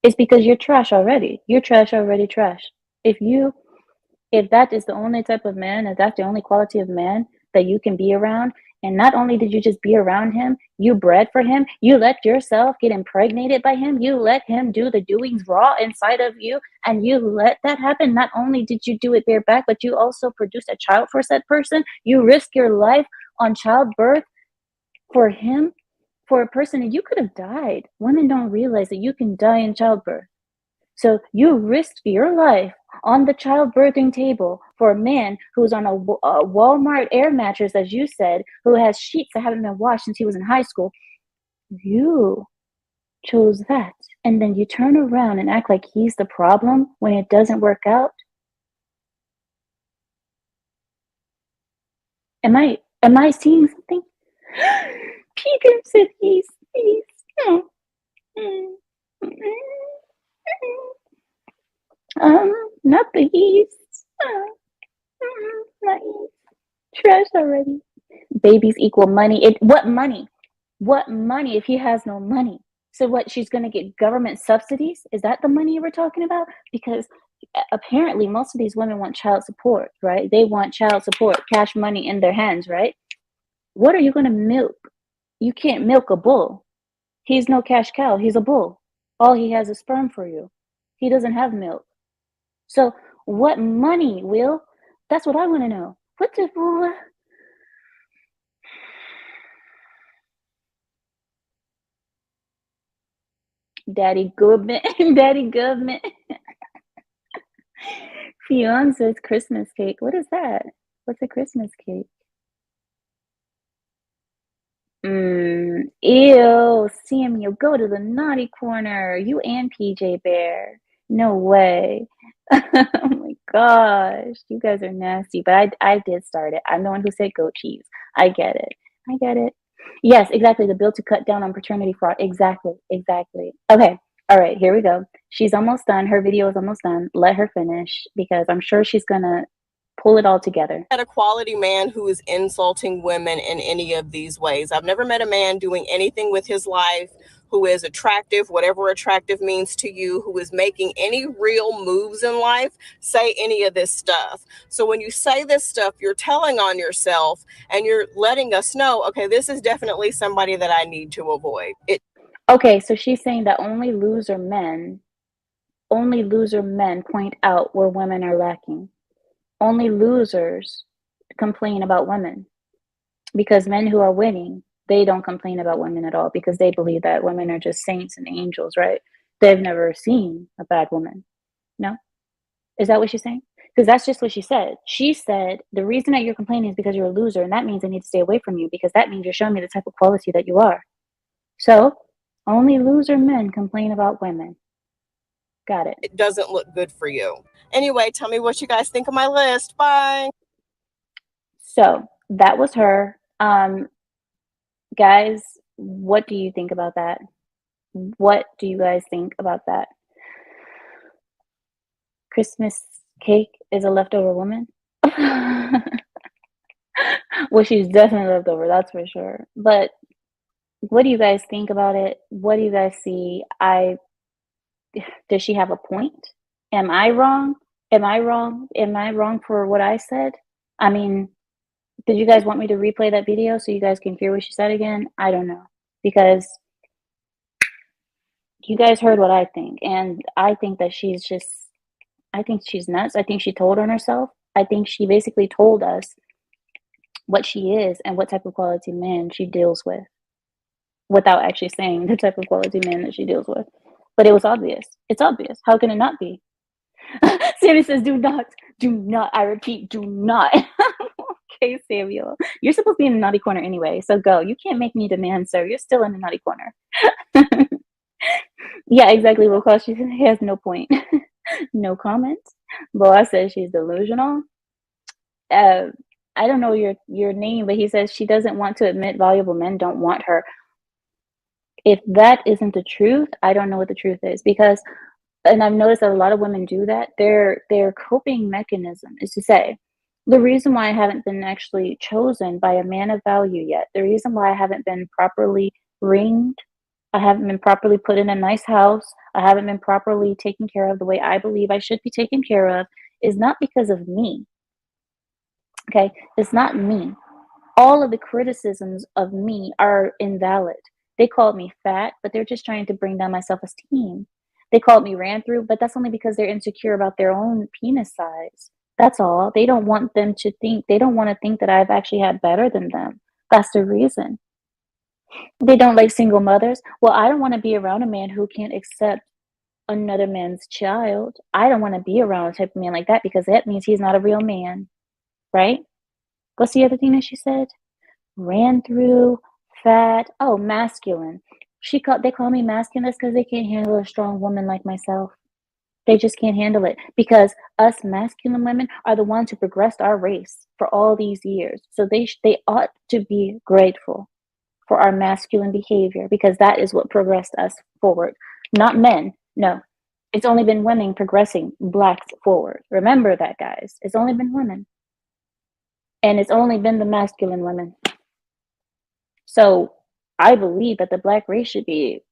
It's because you're trash already. You're trash already, trash. If that is the only type of man, if that's the only quality of man that you can be around, and not only did you just be around him, you bred for him, you let yourself get impregnated by him, you let him do the doings raw inside of you, and you let that happen. Not only did you do it bareback, but you also produced a child for said person. You risk your life on childbirth for him, for a person, and you could have died. Women don't realize that you can die in childbirth. So you risked your life on the childbirthing table for a man who's on a Walmart air mattress, as you said, who has sheets that haven't been washed since he was in high school. You chose that. And then you turn around and act like he's the problem when it doesn't work out. Am I seeing something? Peter said he's not the East. Not East. Trash already. Babies equal money. What money? What money if he has no money? So what, she's going to get government subsidies? Is that the money you were talking about? Because apparently most of these women want child support, right? They want child support, cash money in their hands, right? What are you going to milk? You can't milk a bull. He's no cash cow. He's a bull. All he has is sperm for you. He doesn't have milk. So what money, Will? That's what I want to know. What the... Daddy Goodman. Daddy Goodman. Fiance's Christmas cake. What is that? What's a Christmas cake? Ew, Samuel, go to the naughty corner. You and PJ Bear. No way. Oh my gosh, you guys are nasty. But I did start it. I'm the one who said goat cheese. I get it. I get it. Yes, exactly. The bill to cut down on paternity fraud. Exactly. Exactly. Okay. All right, here we go. She's almost done. Her video is almost done. Let her finish because I'm sure she's gonna pull it all together. Met a quality man who is insulting women in any of these ways. I've never met a man doing anything with his life who is attractive, whatever attractive means to you, who is making any real moves in life, say any of this stuff. So when you say this stuff, you're telling on yourself and you're letting us know, okay, this is definitely somebody that I need to avoid. Okay, so she's saying that only loser men point out where women are lacking. Only losers complain about women, because men who are winning, they don't complain about women at all because they believe that women are just saints and angels, right? They've never seen a bad woman. No? Is that what she's saying? Because that's just what she said. She said, the reason that you're complaining is because you're a loser, and that means I need to stay away from you because that means you're showing me the type of quality that you are. So, only loser men complain about women. Got it. It doesn't look good for you. Anyway, tell me what you guys think of my list. Bye. So, that was her. Guys, what do you think about that? What do you guys think about that? Christmas cake is a leftover woman? Well, she's definitely leftover, that's for sure. But what do you guys think about it? What do you guys see? Does she have a point? Am I wrong? Am I wrong? Am I wrong for what I said? I mean, did you guys want me to replay that video so you guys can hear what she said again? I don't know. Because you guys heard what I think. And I think that I think she's nuts. I think she told on herself. I think she basically told us what she is and what type of quality man she deals with without actually saying the type of quality man that she deals with. But it was obvious. It's obvious. How can it not be? Sammy says, do not, I repeat, do not. Okay, Samuel. You're supposed to be in the naughty corner anyway, so go. You can't make me demand, sir. You're still in the naughty corner. Yeah, exactly. Because she has no point. No comment. Boa says she's delusional. I don't know your name, but he says she doesn't want to admit valuable men don't want her. If that isn't the truth, I don't know what the truth is, because, and I've noticed that a lot of women do that. Their coping mechanism is to say, the reason why I haven't been actually chosen by a man of value yet, the reason why I haven't been properly ringed, I haven't been properly put in a nice house, I haven't been properly taken care of the way I believe I should be taken care of, is not because of me. Okay, it's not me. All of the criticisms of me are invalid. They called me fat, but they're just trying to bring down my self-esteem. They called me ran through, but that's only because they're insecure about their own penis size. That's all. They don't want them to think, they don't want to think that I've actually had better than them. That's the reason. They don't like single mothers. Well, I don't want to be around a man who can't accept another man's child. I don't want to be around a type of man like that, because that means he's not a real man, right? What's the other thing that she said? Ran through, fat, oh, masculine. They call me masculine because they can't handle a strong woman like myself. They just can't handle it, because us masculine women are the ones who progressed our race for all these years. So they ought to be grateful for our masculine behavior, because that is what progressed us forward. Not men. No. It's only been women progressing blacks forward. Remember that, guys. It's only been women. And it's only been the masculine women. So I believe that the black race should be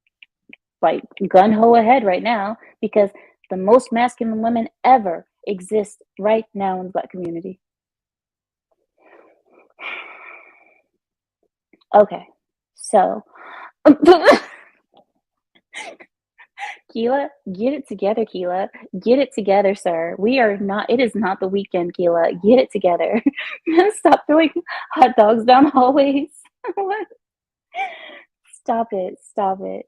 like gun-ho ahead right now, because the most masculine women ever exist right now in the black community. Okay, so Keela, get it together, Keela. Get it together, sir. It is not the weekend, Keela. Get it together. Stop throwing hot dogs down hallways. Stop it.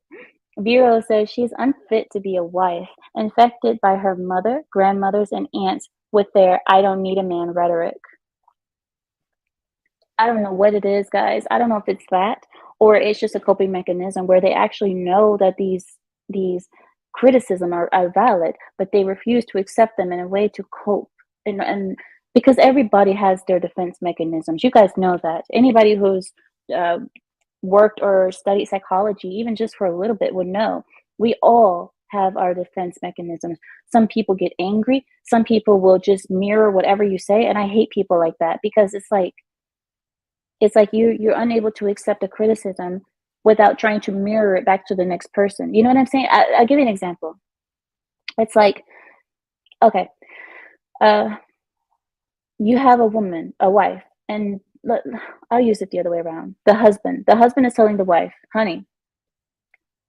Vero says she's unfit to be a wife, infected by her mother, grandmothers, and aunts with their "I don't need a man" rhetoric. I don't know what it is, guys. I don't know if it's that, or it's just a coping mechanism where they actually know that these criticism are valid, but they refuse to accept them in a way to cope. And because everybody has their defense mechanisms. You guys know that. Anybody who's worked or studied psychology, even just for a little bit, would know we all have our defense mechanisms. Some people get angry. Some people will just mirror whatever you say. And I hate people like that, because it's like you're unable to accept a criticism without trying to mirror it back to the next person. You know what I'm saying? I'll give you an example. It's like, okay, you have a woman, a wife, and I'll use it the other way around. The husband is telling the wife, honey,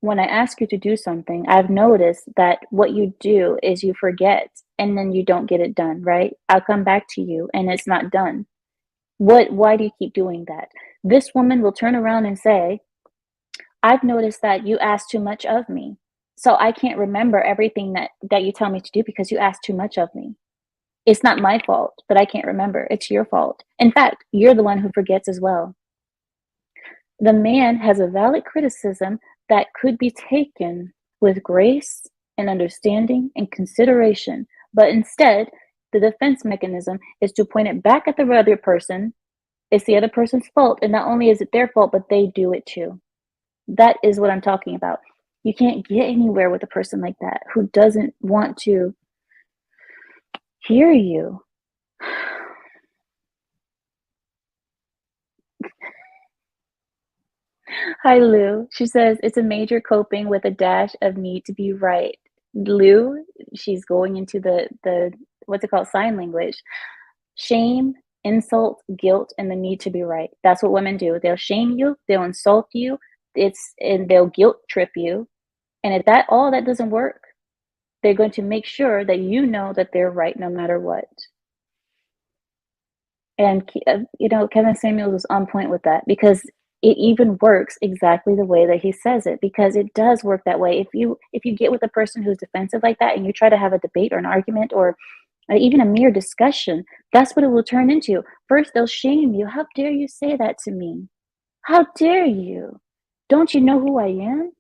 when I ask you to do something, I've noticed that what you do is you forget, and then you don't get it done, right? I'll come back to you and it's not done. Why do you keep doing that? This woman will turn around and say, I've noticed that you ask too much of me. So I can't remember everything that you tell me to do because you ask too much of me. It's not my fault that I can't remember. It's your fault. In fact, you're the one who forgets as well. The man has a valid criticism that could be taken with grace and understanding and consideration. But instead, the defense mechanism is to point it back at the other person. It's the other person's fault. And not only is it their fault, but they do it too. That is what I'm talking about. You can't get anywhere with a person like that who doesn't want to hear you. Hi, Lou. She says it's a major coping with a dash of need to be right. Lou, she's going into the what's it called, sign language. Shame, insult, guilt, and the need to be right. That's what women do. They'll shame you, they'll insult you, and they'll guilt trip you. And if all that doesn't work, they're going to make sure that you know that they're right no matter what. And Kevin Samuels was on point with that, because it even works exactly the way that he says it, because it does work that way. If you get with a person who's defensive like that and you try to have a debate or an argument or even a mere discussion, that's what it will turn into. First, they'll shame you. How dare you say that to me? How dare you? Don't you know who I am?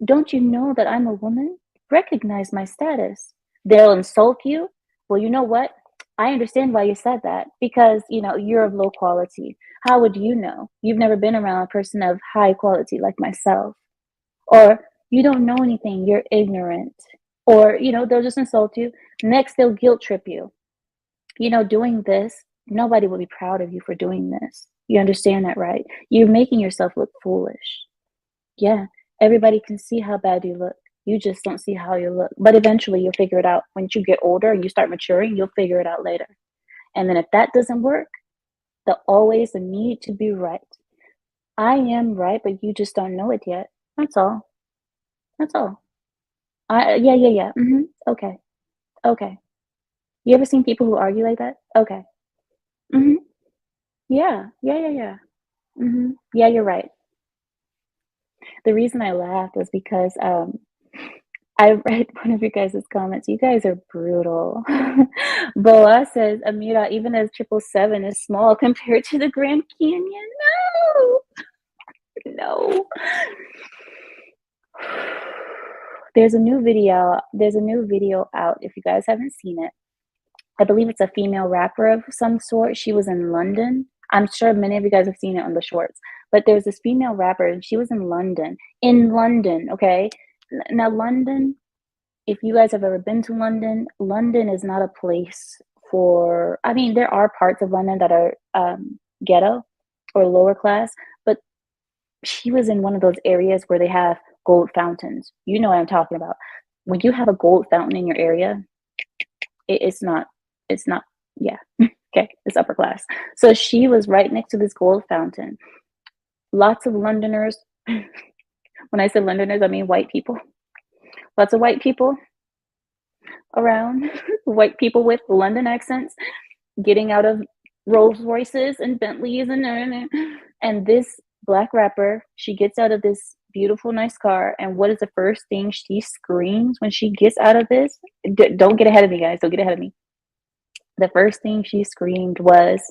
Don't you know that I'm a woman? Recognize my status. They'll insult you. Well, you know what? I understand why you said that, because you're of low quality. How would you know? You've never been around a person of high quality like myself. Or you don't know anything, you're ignorant. Or they'll just insult you. Next, they'll guilt trip you. Doing this, nobody will be proud of you for doing this. You understand that, right? You're making yourself look foolish. Yeah, everybody can see how bad you look. You just don't see how you look. But eventually you'll figure it out. When you get older and you start maturing, you'll figure it out later. And then if that doesn't work, always the need to be right. I am right, but you just don't know it yet. That's all. That's all. Yeah. Okay. Okay. You ever seen people who argue like that? Okay. Yeah. Yeah. Yeah, you're right. The reason I laughed was because I read one of your guys' comments. You guys are brutal. Boa says, Amira, even as 777 is small compared to the Grand Canyon. No. No. There's a new video out if you guys haven't seen it. I believe it's a female rapper of some sort. She was in London. I'm sure many of you guys have seen it on the shorts. But there's this female rapper, and she was in London. In London, okay? Now, London, if you guys have ever been to London, London is not a place for... I mean, there are parts of London that are ghetto or lower class, but she was in one of those areas where they have gold fountains. You know what I'm talking about. When you have a gold fountain in your area, it's not, yeah. Okay, it's upper class. So she was right next to this gold fountain. Lots of Londoners, when I say Londoners, I mean white people. Lots of white people around, white people with London accents, getting out of Rolls Royces and Bentleys and this black rapper, she gets out of this beautiful, nice car, and what is the first thing she screams when she gets out of this? Don't get ahead of me, guys. Don't get ahead of me. The first thing she screamed was,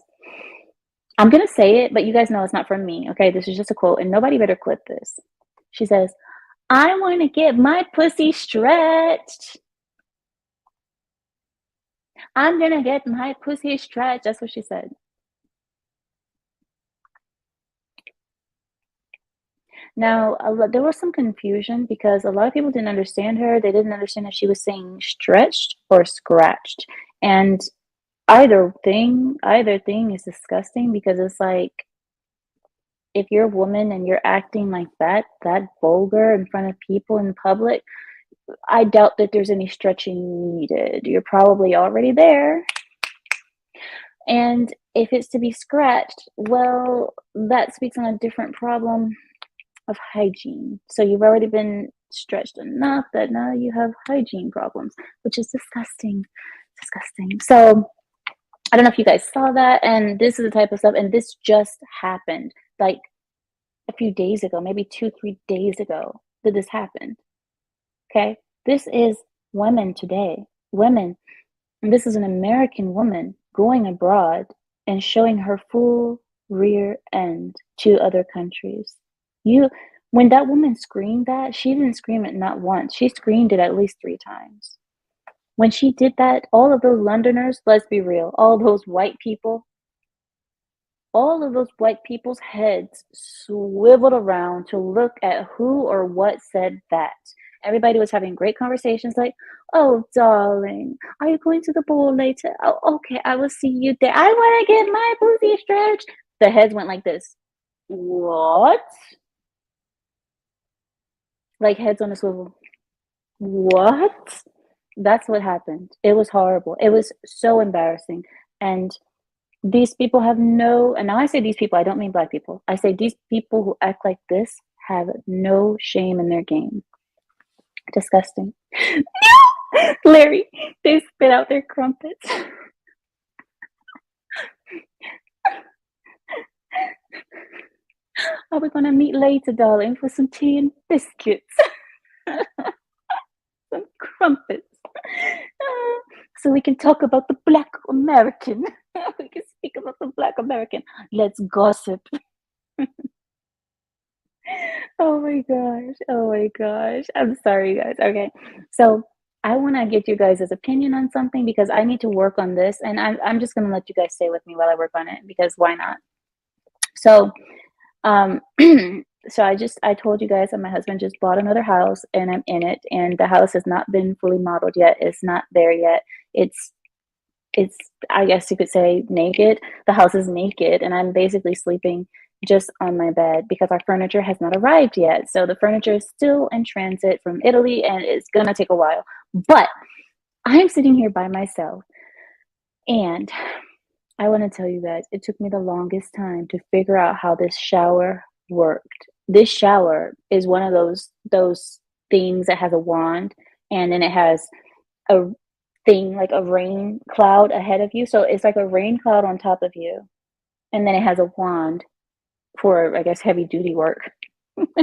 I'm going to say it, but you guys know it's not from me, okay? This is just a quote, and nobody better clip this. She says, I want to get my pussy stretched. I'm going to get my pussy stretched. That's what she said. Now, there was some confusion because a lot of people didn't understand her. They didn't understand if she was saying stretched or scratched. And either thing is disgusting, because it's like, if you're a woman and you're acting like that vulgar in front of people in public, I doubt that there's any stretching needed. You're probably already there. And if it's to be scratched, well, that speaks on a different problem of hygiene. So you've already been stretched enough that now you have hygiene problems, which is disgusting. So I don't know if you guys saw that, and this is the type of stuff, and this just happened like a few days ago, maybe 2-3 days ago that this happened. Okay, this is women today. Women, and this is an American woman going abroad and showing her full rear end to other countries. When that woman screamed that, she didn't scream it not once. She screamed it at least 3 times. When she did that, all of those Londoners, let's be real, all those white people's heads swiveled around to look at who or what said that. Everybody was having great conversations like, oh, darling, are you going to the ball later? Oh, okay, I will see you there. I want to get my pussy stretched. The heads went like this. What? Like heads on a swivel. What? That's what happened. It was horrible. It was so embarrassing. And these people have no, and now I say these people, I don't mean black people. I say these people who act like this have no shame in their game. Disgusting. Larry, they spit out their crumpets. Are we gonna meet later, darling, for some tea and biscuits? Some crumpets. So we can talk about the Black American. We can speak about the Black American. Let's gossip. Oh my gosh. Oh my gosh. I'm sorry, guys. Okay. So I want to get you guys' opinion on something because I need to work on this, and I'm just gonna let you guys stay with me while I work on it because why not? So um so I told you guys that my husband just bought another house and I'm in it, and the house has not been fully modeled yet. It's not there yet. It's I guess you could say naked. The house is naked and I'm basically sleeping just on my bed because our furniture has not arrived yet. So the furniture is still in transit from Italy and it's gonna take a while. But I'm sitting here by myself and I want to tell you guys, it took me the longest time to figure out how this shower worked. This shower is one of those things that has a wand and then it has a thing like a rain cloud ahead of you. So it's like a rain cloud on top of you. And then it has a wand for I guess heavy duty work.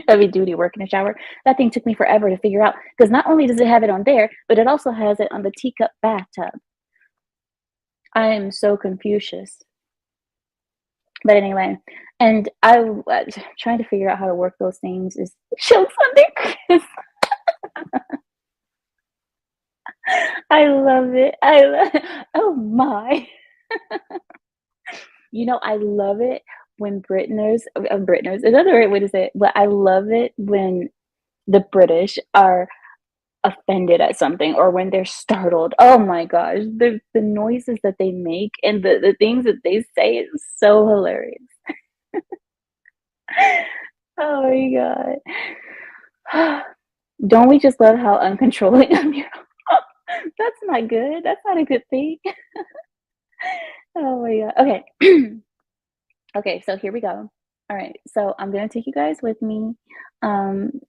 Heavy duty work in the shower. That thing took me forever to figure out because not only does it have it on there, but it also has it on the teacup bathtub. I am so Confucius. But anyway, and I was trying to figure out how to work those things is show Sunday Chris. I love it. Oh my. You know, I love it when Britners, is that the right way to say it? But I love it when the British are offended at something or when they're startled. Oh my gosh, the noises that they make and the things that they say is so hilarious. Oh my god. Don't we just love how uncontrolling I'm here? That's not good. That's not a good thing. Oh my god. Okay. Okay, so here we go. All right. So I'm gonna take you guys with me.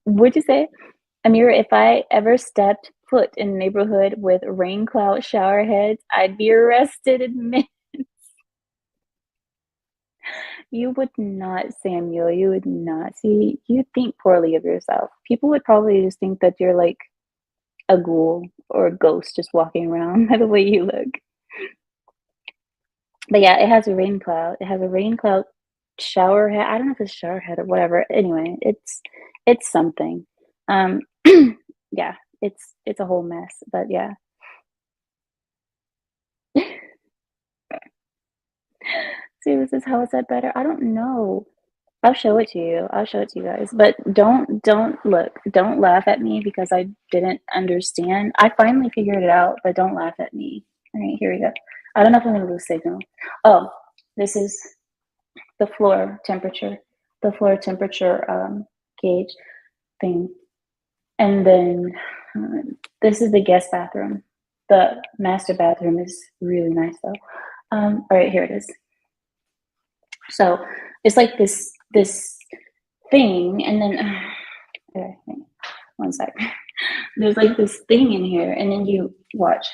Would you say, Amira, if I ever stepped foot in a neighborhood with rain cloud shower heads, I'd be arrested in minutes. You would not, Samuel. You would not. See, you think poorly of yourself. People would probably just think that you're like a ghoul or a ghost just walking around by the way you look. But yeah, it has a rain cloud. It has a rain cloud shower head. I don't know if it's shower head or whatever. Anyway, it's something. Um, yeah, it's a whole mess. But yeah. See, this is how is that better? I don't know. I'll show it to you. I'll show it to you guys. But don't look. Don't laugh at me because I didn't understand. I finally figured it out, but don't laugh at me. All right, here we go. I don't know if I'm gonna lose signal. Oh, this is the floor temperature. The floor temperature gauge thing. And then this is the guest bathroom. The master bathroom is really nice though. All right, here it is. So it's like this thing, and then okay, one sec. There's like this thing in here, and then you watch.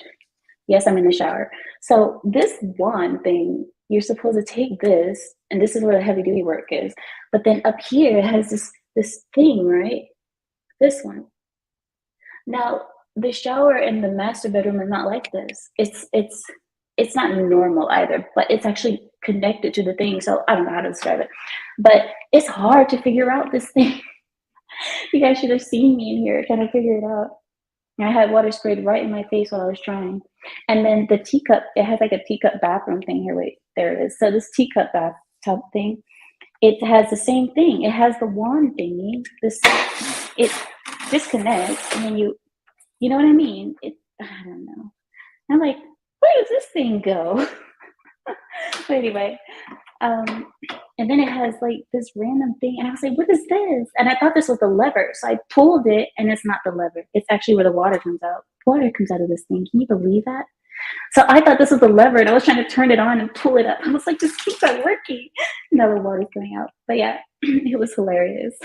Yes, I'm in the shower. So this wand thing, you're supposed to take this, and this is where the heavy duty work is. But then up here it has this thing, right? This one. Now the shower in the master bedroom is not like this. It's not normal either, but it's actually connected to the thing. So I don't know how to describe it, but it's hard to figure out this thing. You guys should have seen me in here trying to figure it out. I had water sprayed right in my face while I was trying. And then the teacup, it has like a teacup bathroom thing here. Wait, there it is. So this teacup bathtub thing, it has the same thing. It has the wand thingy. It disconnects, and then you know what I mean? I don't know. I'm like, where does this thing go? But anyway, and then it has like this random thing, and I was like, what is this? And I thought this was the lever, so I pulled it, and it's not the lever. It's actually where the water comes out. Water comes out of this thing. Can you believe that? So I thought this was the lever, and I was trying to turn it on and pull it up. I was like, just keep that working. Now the water's coming out. But yeah, it was hilarious.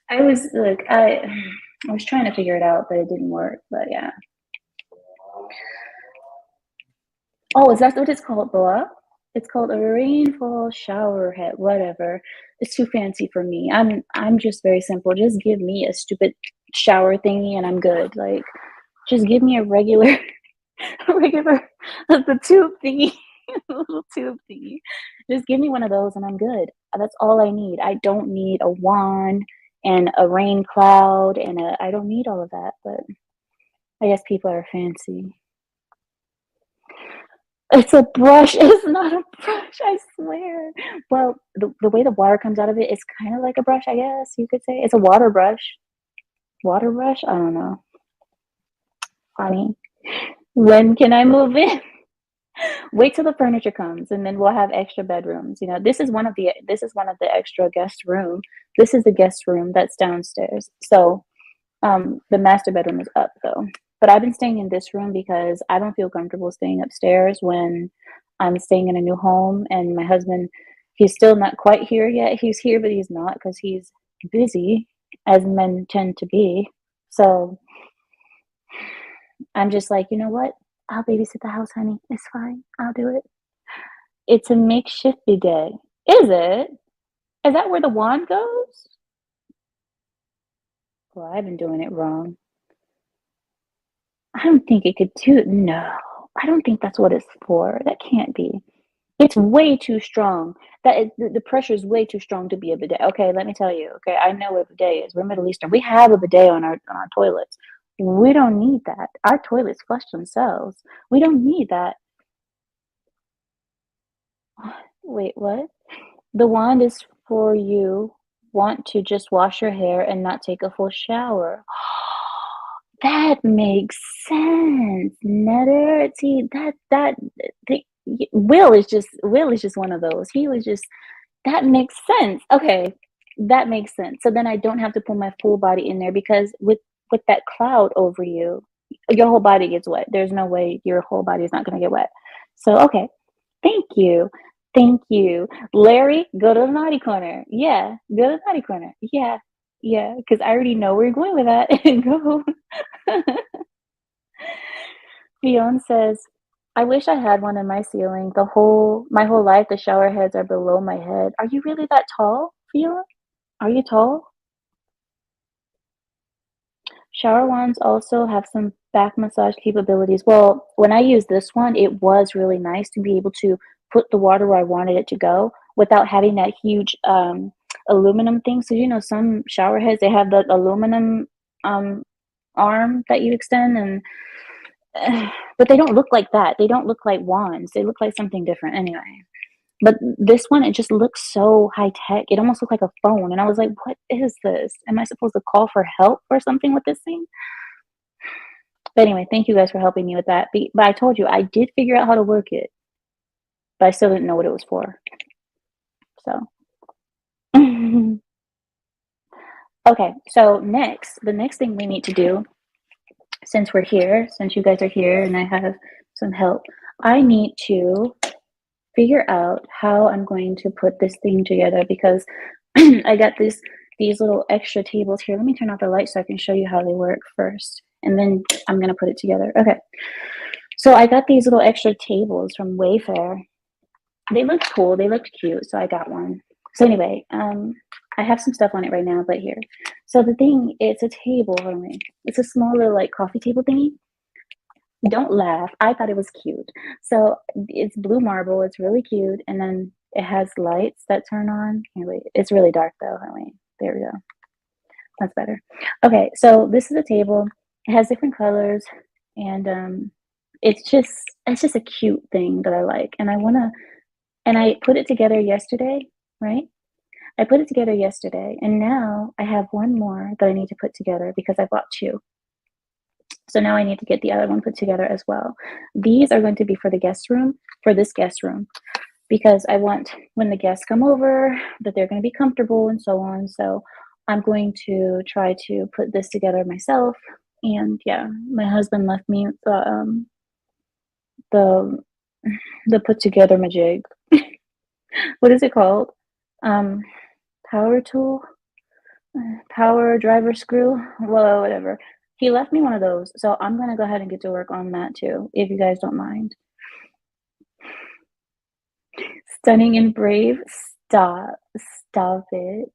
I was like, I was trying to figure it out, but it didn't work. But yeah. Oh, is that what it's called, Boa? It's called a rainfall shower head, whatever. It's too fancy for me. I'm just very simple. Just give me a stupid shower thingy and I'm good. Like, just give me a regular, a regular, the tube thingy, little tube thingy. Just give me one of those and I'm good. That's all I need. I don't need a wand and a rain cloud and I don't need all of that. But I guess people are fancy. It's a brush. It's not a brush, I swear. Well, the way the water comes out of it is kind of like a brush, I guess you could say. It's a water brush. Water brush? I don't know. Honey, when can I move in? Wait till the furniture comes and then we'll have extra bedrooms. You know, this is one of the extra guest room. This is the guest room that's downstairs. So the master bedroom is up though. But I've been staying in this room because I don't feel comfortable staying upstairs when I'm staying in a new home. And my husband, he's still not quite here yet. He's here, but he's not because he's busy, as men tend to be. So I'm just like, you know what? I'll babysit the house, honey. It's fine. I'll do it. It's a makeshift bidet. Is it? Is that where the wand goes? Well, I've been doing it wrong. I don't think it could do it. No, I don't think that's what it's for. That can't be. It's way too strong. The pressure is way too strong to be a bidet. Okay, let me tell you. Okay, I know what a bidet is. We're Middle Eastern. We have a bidet on our toilets. We don't need that. Our toilets flush themselves. We don't need that. Wait, what? The wand is for you want to just wash your hair and not take a full shower. That makes sense. Netter. See, Will is just one of those. He was just that makes sense. Okay. That makes sense. So then I don't have to put my full body in there because with that cloud over you, your whole body gets wet. There's no way your whole body is not going to get wet. So okay. Thank you. Thank you. Larry, go to the naughty corner. Yeah, go to the naughty corner. Yeah, yeah, because I already know where you're going with that. Go. Fionn says, I wish I had one in my ceiling. My whole life, the shower heads are below my head. Are you really that tall, Fionn? Are you tall? Shower wands also have some back massage capabilities. Well, when I used this one, it was really nice to be able to put the water where I wanted it to go without having that huge aluminum thing. So, you know, some shower heads, they have the aluminum arm that you extend and but they don't look like that. They don't look like wands. They look like something different anyway. But this one, it just looks so high tech. It almost looked like a phone. And I was like, what is this? Am I supposed to call for help or something with this thing? But anyway, thank you guys for helping me with that. But I told you, I did figure out how to work it. But I still didn't know what it was for. So. Okay, so the next thing we need to do, since we're here, since you guys are here and I have some help, I need to figure out how I'm going to put this thing together because I got these little extra tables here. Let me turn off the light so I can show you how they work first. And then I'm going to put it together. Okay. So I got these little extra tables from Wayfair. They looked cool. They looked cute. So I got one. So anyway, I have some stuff on it right now, but here. So the thing, it's a table. It's a small little like coffee table thingy. Don't laugh. I thought it was cute. So it's blue marble. It's really cute. And then it has lights that turn on. Here, wait. It's really dark though. Wait. There we go. That's better. Okay. So this is a table. It has different colors. And it's just a cute thing that I like. And I put it together yesterday, right? I put it together yesterday. And now I have one more that I need to put together because I bought two. So now I need to get the other one put together as well. These are going to be for the guest room, for this guest room, because I want when the guests come over that they're going to be comfortable and so on. So I'm going to try to put this together myself. And yeah, my husband left me the put together majig. What is it called? Power tool, power driver screw. Well, whatever. He left me one of those, so I'm going to go ahead and get to work on that too, if you guys don't mind. Stunning and brave. Stop it.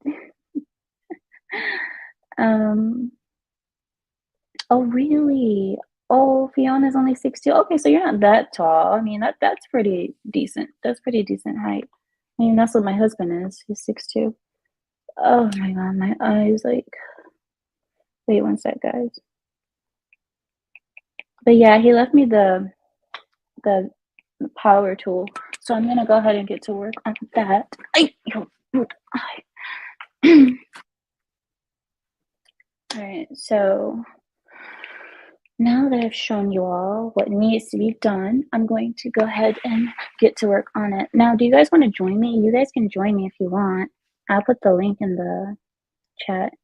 Oh really? Oh, Fiona's only 6'2". Okay, so you're not that tall. I mean, that's pretty decent. That's pretty decent height. I mean, that's what my husband is. He's 6'2". Oh my god, my eyes like. Wait one sec, guys. But yeah, he left me the power tool, so I'm gonna go ahead and get to work on that. All right, so now that I've shown you all what needs to be done, I'm going to go ahead and get to work on it. Now, do you guys want to join me? You guys can join me if you want. I'll put the link in the chat.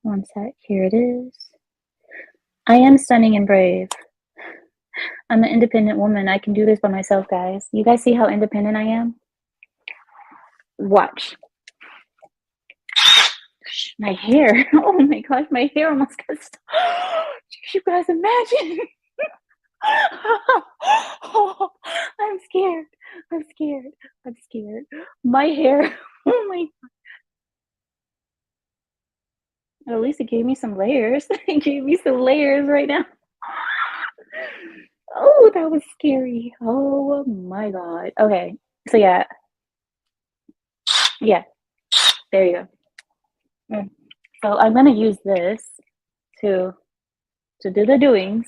One sec, here it is. I am stunning and brave. I'm an independent woman. I can do this by myself, guys. You guys see how independent I am? Watch. My hair. Oh my gosh, my hair almost got stuck. You guys imagine. Oh, I'm scared. I'm scared. I'm scared. My hair. Oh my God. At least it gave me some layers. It gave me some layers right now. Oh, that was scary. Oh my God. Okay. So yeah. Yeah. There you go. So I'm gonna use this to do the doings.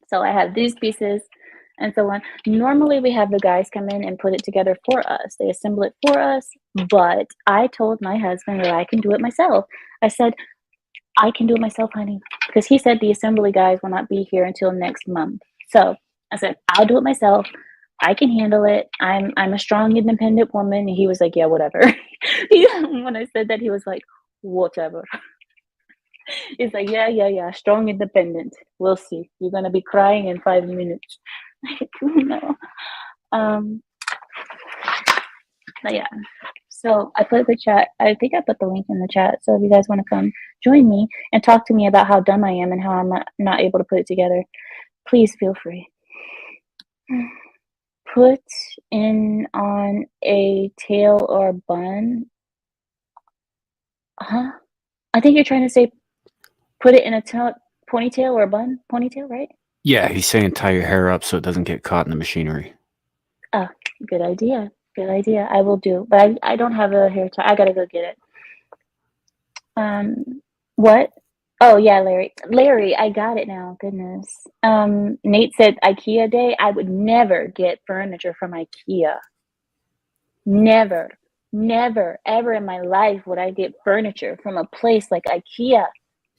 So I have these pieces and so on. Normally we have the guys come in and put it together for us. They assemble it for us, but I told my husband that I can do it myself. I said, I can do it myself, honey, because he said the assembly guys will not be here until next month. So I said, I'll do it myself. I can handle it. I'm a strong, independent woman. And he was like, yeah, whatever. When I said that, he was like, whatever. He's like, yeah, strong, independent. We'll see. You're gonna be crying in 5 minutes. No. But yeah. So I put the chat. I think I put the link in the chat. So if you guys want to come join me and talk to me about how dumb I am and how I'm not able to put it together, please feel free. Put in on a tail or bun. Huh? I think you're trying to say put it in a ponytail or a bun. Ponytail, right? Yeah, he's saying tie your hair up so it doesn't get caught in the machinery. Oh, good idea. Good idea. I will do. But I don't have a hair tie. I gotta go get it. What? Oh yeah, Larry. Larry, I got it now. Goodness. Nate said IKEA day. I would never get furniture from IKEA. Never, ever in my life would I get furniture from a place like IKEA.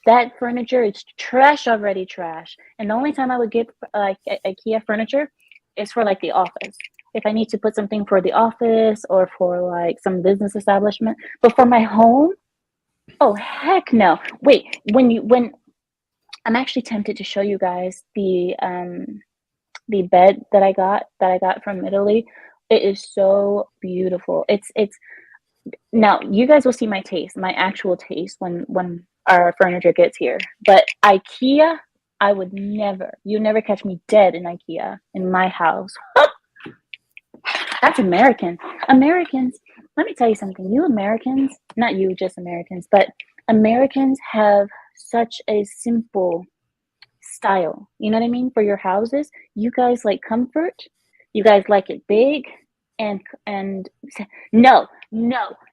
That furniture is trash already, trash. And the only time I would get like IKEA furniture is for like the office. If I need to put something for the office or for like some business establishment, but for my home, oh heck no. Wait, when I'm actually tempted to show you guys the bed that I got from Italy. It is so beautiful. It's now you guys will see my taste, my actual taste when our furniture gets here. But IKEA, I would never. You never catch me dead in IKEA in my house. That's American. Americans, let me tell you something. You Americans, not you, just Americans, but Americans have such a simple style. You know what I mean? For your houses, you guys like comfort. You guys like it big, and no, Will.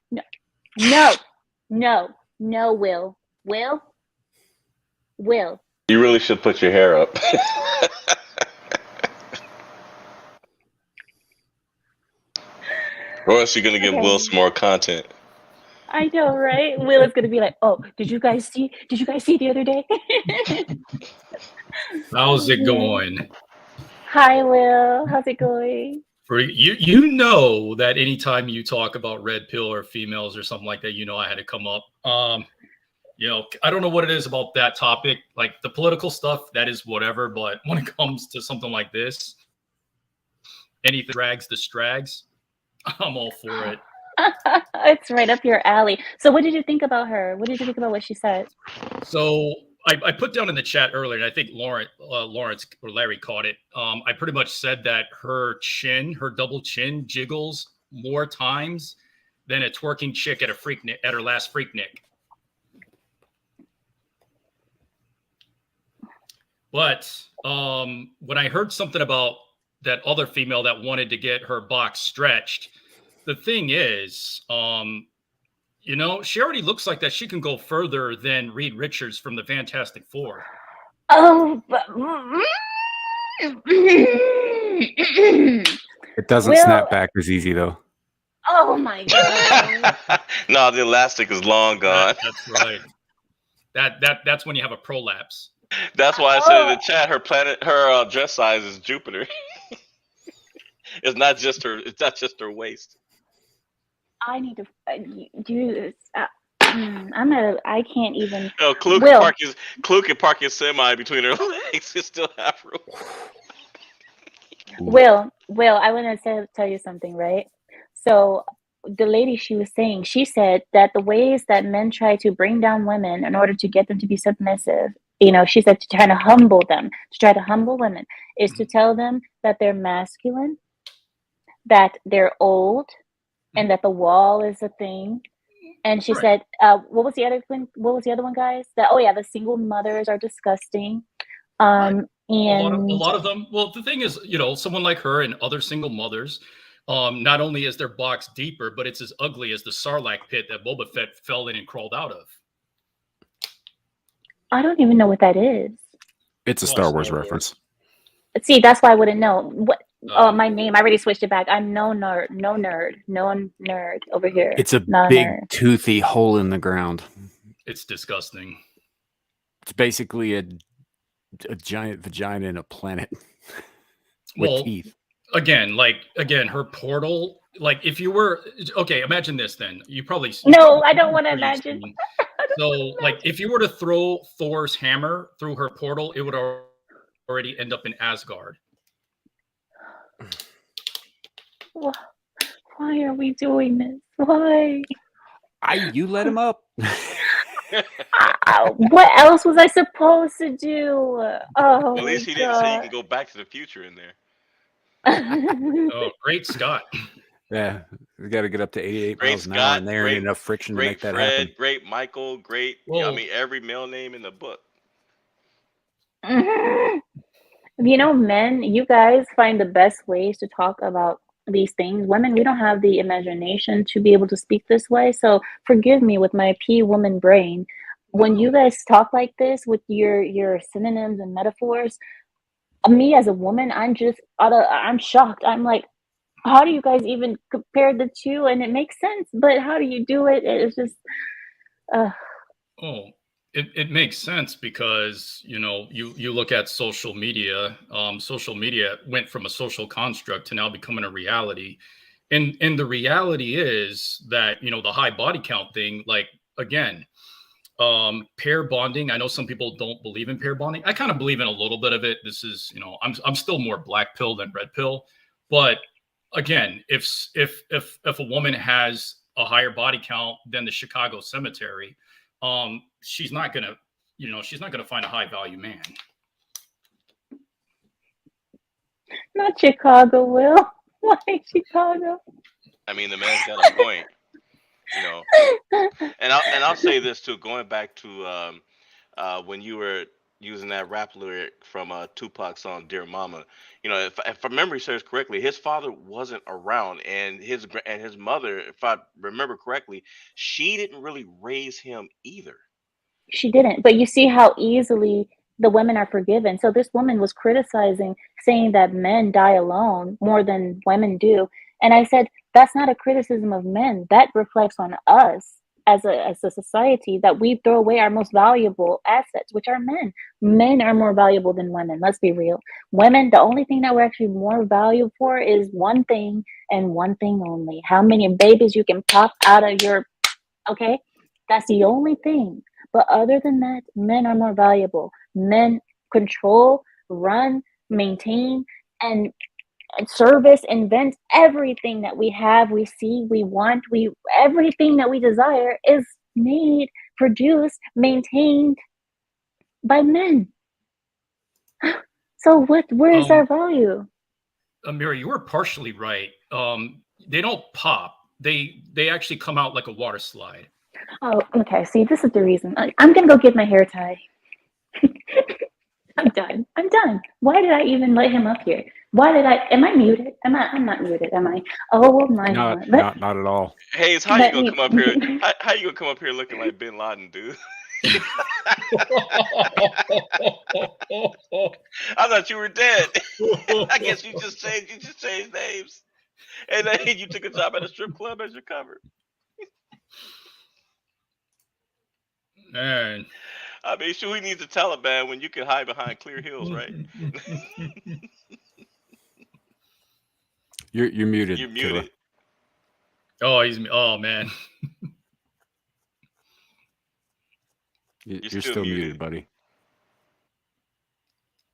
You really should put your hair up. Or else you're gonna give Will some more content. I know, right? Will is gonna be like, "Oh, did you guys see the other day?" How's it going? Hi, Will. How's it going? You know that anytime you talk about red pill or females or something like that, you know I had to come up. I don't know what it is about that topic. Like the political stuff, that is whatever. But when it comes to something like this, anything drags the strags, I'm all for it. It's right up your alley. So what did you think about her? What did you think about what she said? So I put down in the chat earlier, and I think Lawrence or Larry caught it. I pretty much said that her double chin, jiggles more times than a twerking chick at at her last Freaknik. But when I heard something about that other female that wanted to get her box stretched, the thing is, you know, she already looks like that she can go further than Reed Richards from the Fantastic Four. Oh, but It doesn't snap back as easy though. Oh my god! No, the elastic is long gone. That's right. That's when you have a prolapse. That's why I said in the chat, her dress size is Jupiter. It's not just her waist. I need to do this. I can't even. No, Clue can park his semi between her legs and still have room. Will, I want to tell you something, right? So the lady she said that the ways that men try to bring down women in order to get them to be submissive, you know, she said to try to humble women, is to tell them that they're masculine, that they're old, and that the wall is a thing. And she said, what was the other one, guys? The single mothers are disgusting. And a lot of them. Well, the thing is, you know, someone like her and other single mothers, not only is their box deeper, but it's as ugly as the Sarlacc pit that Boba Fett fell in and crawled out of. I don't even know what that is. It's a Star Wars reference. See, that's why I wouldn't know. What? My name. I already switched it back. I'm no nerd over here. It's a big, toothy hole in the ground. It's disgusting. It's basically a giant vagina in a planet with teeth. Again, her portal. Like, if you were imagine this. Then you probably I don't want to imagine. So, like, if you were to throw Thor's hammer through her portal, it would already end up in Asgard. Why are we doing this? Why? You let him up. What else was I supposed to do? Oh, at least he didn't say you can go back to the future in there. Oh, great Scott. Yeah, we got to get up to 88 miles an hour, and there ain't enough friction to make that happen. Great Michael, great. I mean, every male name in the book. You know, men, you guys find the best ways to talk about these things. Women, we don't have the imagination to be able to speak this way. So forgive me with my woman brain. When you guys talk like this with your synonyms and metaphors, me as a woman, I'm shocked. I'm like, how do you guys even compare the two? And it makes sense, but how do you do it? It's just, It makes sense because, you know, you look at social media. Social media went from a social construct to now becoming a reality. And the reality is that, you know, the high body count thing, like, again, pair bonding. I know some people don't believe in pair bonding. I kind of believe in a little bit of it. This is, you know, I'm still more black pill than red pill. But again, if a woman has a higher body count than the Chicago cemetery, she's not gonna find a high value man. Not Chicago, Will. Why Chicago? I mean, the man's got a point, you know. And I'll say this too, going back to when you were using that rap lyric from Tupac's song "Dear Mama," you know, if memory serves correctly, his father wasn't around, and his mother, if I remember correctly, she didn't really raise him either. She didn't, but you see how easily the women are forgiven. So this woman was criticizing, saying that men die alone more than women do, and I said that's not a criticism of men. That reflects on us as a society, that we throw away our most valuable assets, which are men. Men are more valuable than women. Let's be real. Women, the only thing that we're actually more valuable for is one thing and one thing only: how many babies you can pop out of your. Okay, that's the only thing. But other than that, men are more valuable. Men control, run, maintain, and service, invent everything that we have, we see, we want, everything that we desire is made, produced, maintained by men. So where is our value? Amira, you were partially right. They don't pop. They actually come out like a water slide. Oh, okay. See, this is the reason. I'm gonna go get my hair tied. I'm done. I'm done. Why did I even let him up here? Why did I? Am I muted? I'm not muted, am I? Oh my God. Not at all. Hayes, how you Let gonna me. come up here? How you gonna come up here looking like Bin Laden, dude? I thought you were dead. I guess you just changed names, and then you took a job at a strip club as your cover. Man. I mean, sure, he needs a Taliban when you can hide behind clear hills, right? You're muted. You're Killer. muted. Oh man. You're still muted, buddy.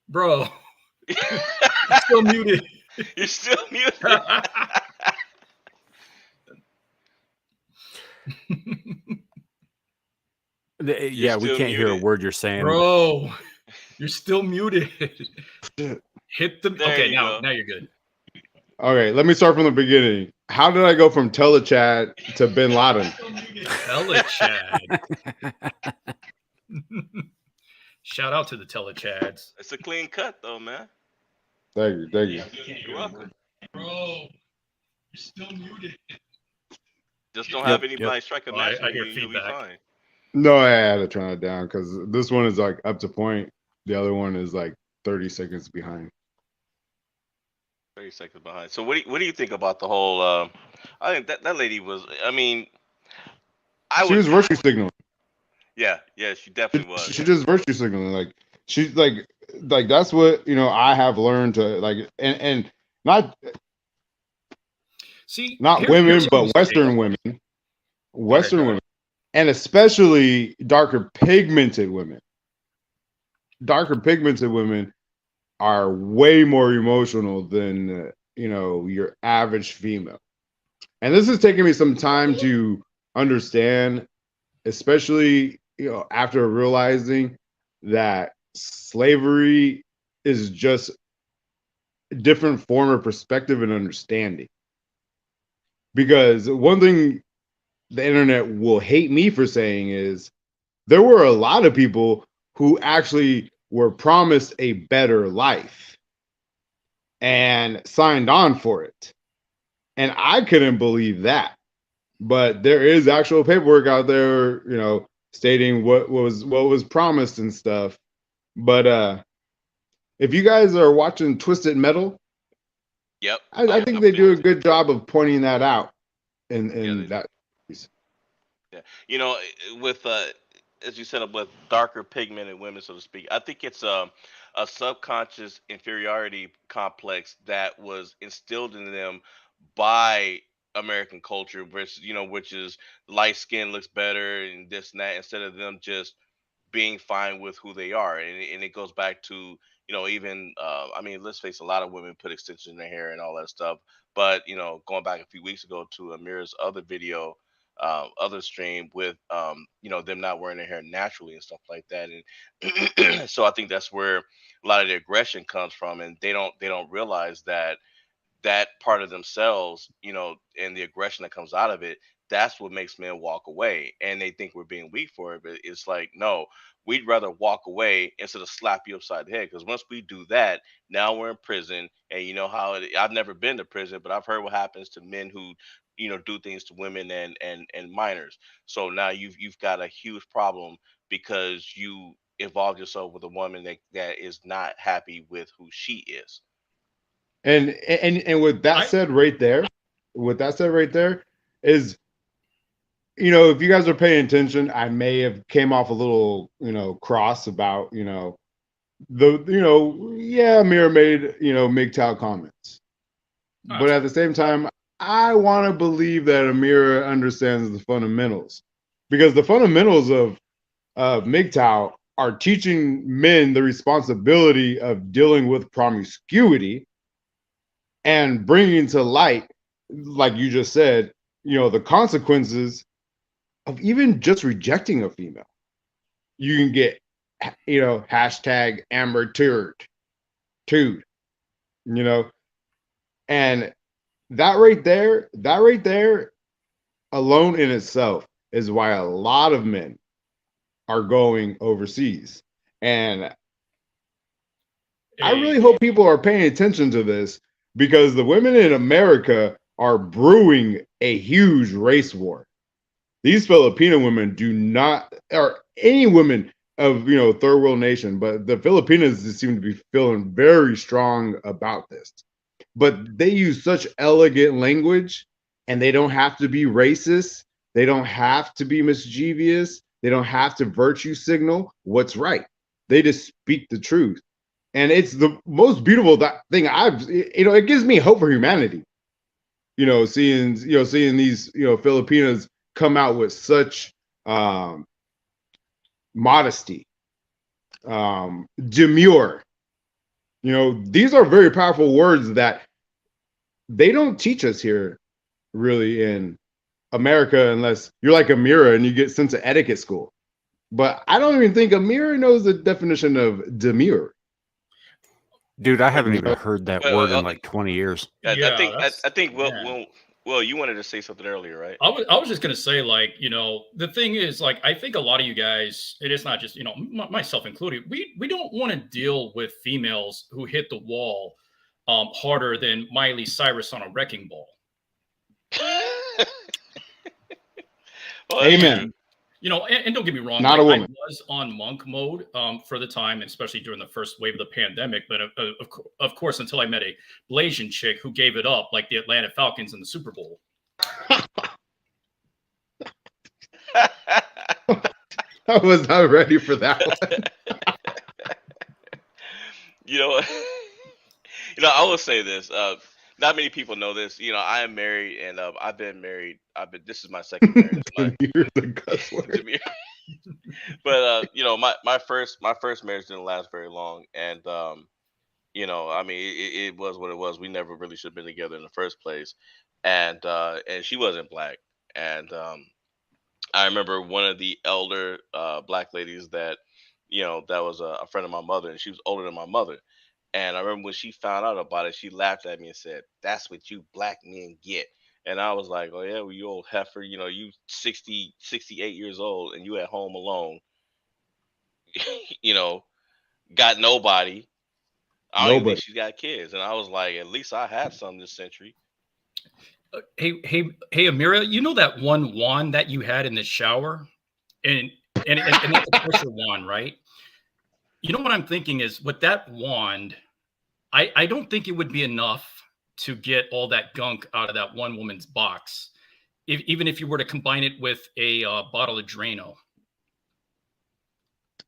Bro. You're still muted. You're still muted. Yeah, we can't hear a word you're saying. Bro, you're still muted. Hit the. There Okay, you now go. you're good. Okay, let me start from the beginning. How did I go from Telechad to Bin Laden? Telechad. Shout out to the Telechads. It's a clean cut, though, man. Thank you. You're welcome. Bro, you're still muted. Just don't have anybody strike a match. I hear you'll be feedback. fine. No, I had to turn it down because this one is like up to point. The other one is like 30 seconds behind. 30 seconds behind. So what do you think about the whole? I think that lady was. I mean, She was virtue signaling. Yeah, she definitely was. She just virtue signaling. Like she's like that's what I have learned to like and not see not women but Western women, women, and especially darker pigmented women. Darker pigmented women are way more emotional than your average female, and this is taking me some time to understand, especially after realizing that slavery is just a different form of perspective and understanding. Because one thing the internet will hate me for saying is there were a lot of people who actually were promised a better life and signed on for it. And I couldn't believe that. But there is actual paperwork out there, stating what was promised and stuff. But if you guys are watching Twisted Metal, yep, I think they do a good job of pointing that out in that piece. Yeah, with as you said, with darker pigmented women, so to speak, I think it's a subconscious inferiority complex that was instilled in them by American culture, which is light skin looks better and this and that, instead of them just being fine with who they are. And it goes back to, even I mean, let's face it, a lot of women put extensions in their hair and all that stuff. But going back a few weeks ago to Amira's other video, other stream with them not wearing their hair naturally and stuff like that. And so I think that's where a lot of the aggression comes from, and they don't realize that part of themselves, and the aggression that comes out of it, that's what makes men walk away. And they think we're being weak for it, but it's like, no, we'd rather walk away instead of slap you upside the head. Because once we do that, now we're in prison. And you know how I've never been to prison, but I've heard what happens to men who, do things to women and minors. So now you've got a huge problem because you involved yourself with a woman that is not happy with who she is. And with that said right there, is, if you guys are paying attention, I may have came off a little, cross about, Amir made, MGTOW comments. But at the same time, I want to believe that Amira understands the fundamentals, because the fundamentals of MGTOW are teaching men the responsibility of dealing with promiscuity and bringing to light, like you just said, the consequences of even just rejecting a female. You can get hashtag Amber Tude, and that right there alone in itself is why a lot of men are going overseas. And I really hope people are paying attention to this, because the women in America are brewing a huge race war. These Filipino women do not, or any women of third world nation, but the Filipinos just seem to be feeling very strong about this. But they use such elegant language, and they don't have to be racist. They don't have to be mischievous. They don't have to virtue signal what's right. They just speak the truth. And it's the most beautiful thing it gives me hope for humanity. Seeing these, Filipinas come out with such modesty, demure. These are very powerful words that they don't teach us here really in America, unless you're like Amira and you get sent to etiquette school. But I don't even think Amira knows the definition of demure. Dude, I haven't even heard that word in like 20 years. I think Will, you wanted to say something earlier, right? I was just gonna say, the thing is, I think a lot of you guys, it is not just myself included. We don't want to deal with females who hit the wall harder than Miley Cyrus on a wrecking ball. Well, amen. And don't get me wrong, not a woman. I was on monk mode for the time, and especially during the first wave of the pandemic. But of course, until I met a Blasian chick who gave it up, like the Atlanta Falcons in the Super Bowl. I was not ready for that one. I will say this. Not many people know this. I am married, and I've been married. This is my second marriage. You're the cuss word. But my first marriage didn't last very long, and it was what it was. We never really should have been together in the first place, and she wasn't black, and I remember one of the elder black ladies that that was a friend of my mother, and she was older than my mother. And I remember when she found out about it, she laughed at me and said, "That's what you black men get." And I was like, "Oh yeah, well, you old heifer, you 60, 68 years old, and you at home alone, got nobody. I don't even think she's got kids." And I was like, "At least I have some this century." Hey, Amira, you know that one wand that you had in the shower, and it's a pressure wand, right? You know what I'm thinking is, with that wand, I don't think it would be enough to get all that gunk out of that one woman's box, even if you were to combine it with a bottle of Drano.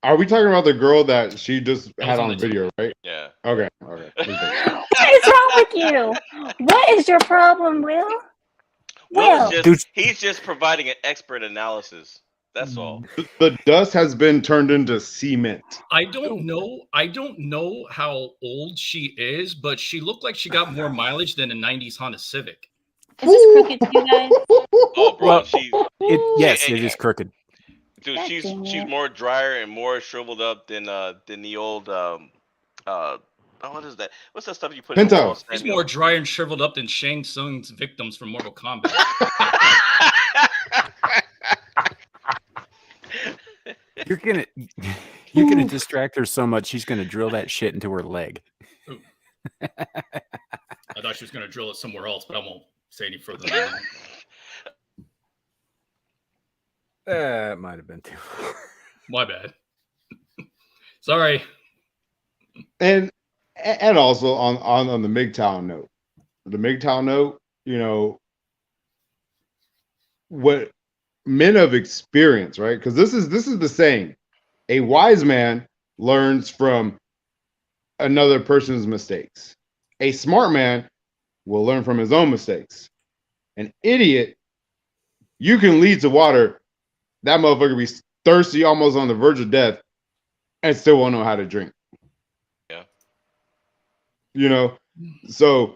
Are we talking about the girl that she just had on the video, right? Yeah. Okay. What is wrong with you? What is your problem, Will? He's just providing an expert analysis. That's all. The dust has been turned into cement. I don't know how old she is, but she looked like she got more mileage than a 90s Honda Civic. Is this crooked to you guys? Oh, bro, yes, it is crooked. Dude, she's more drier and more shriveled up than the old what is that? What's that stuff you put in the wall? She's more dry and shriveled up than Shang Tsung's victims from Mortal Kombat. You're gonna distract her so much, she's gonna drill that shit into her leg. I thought she was gonna drill it somewhere else, but I won't say any further than that. It might have been too far. My bad. Sorry. And also on the MGTOW note, what men of experience, right? Because this is the saying: a wise man learns from another person's mistakes. A smart man will learn from his own mistakes. An idiot, you can lead to water. That motherfucker be thirsty, almost on the verge of death, and still won't know how to drink. Yeah. So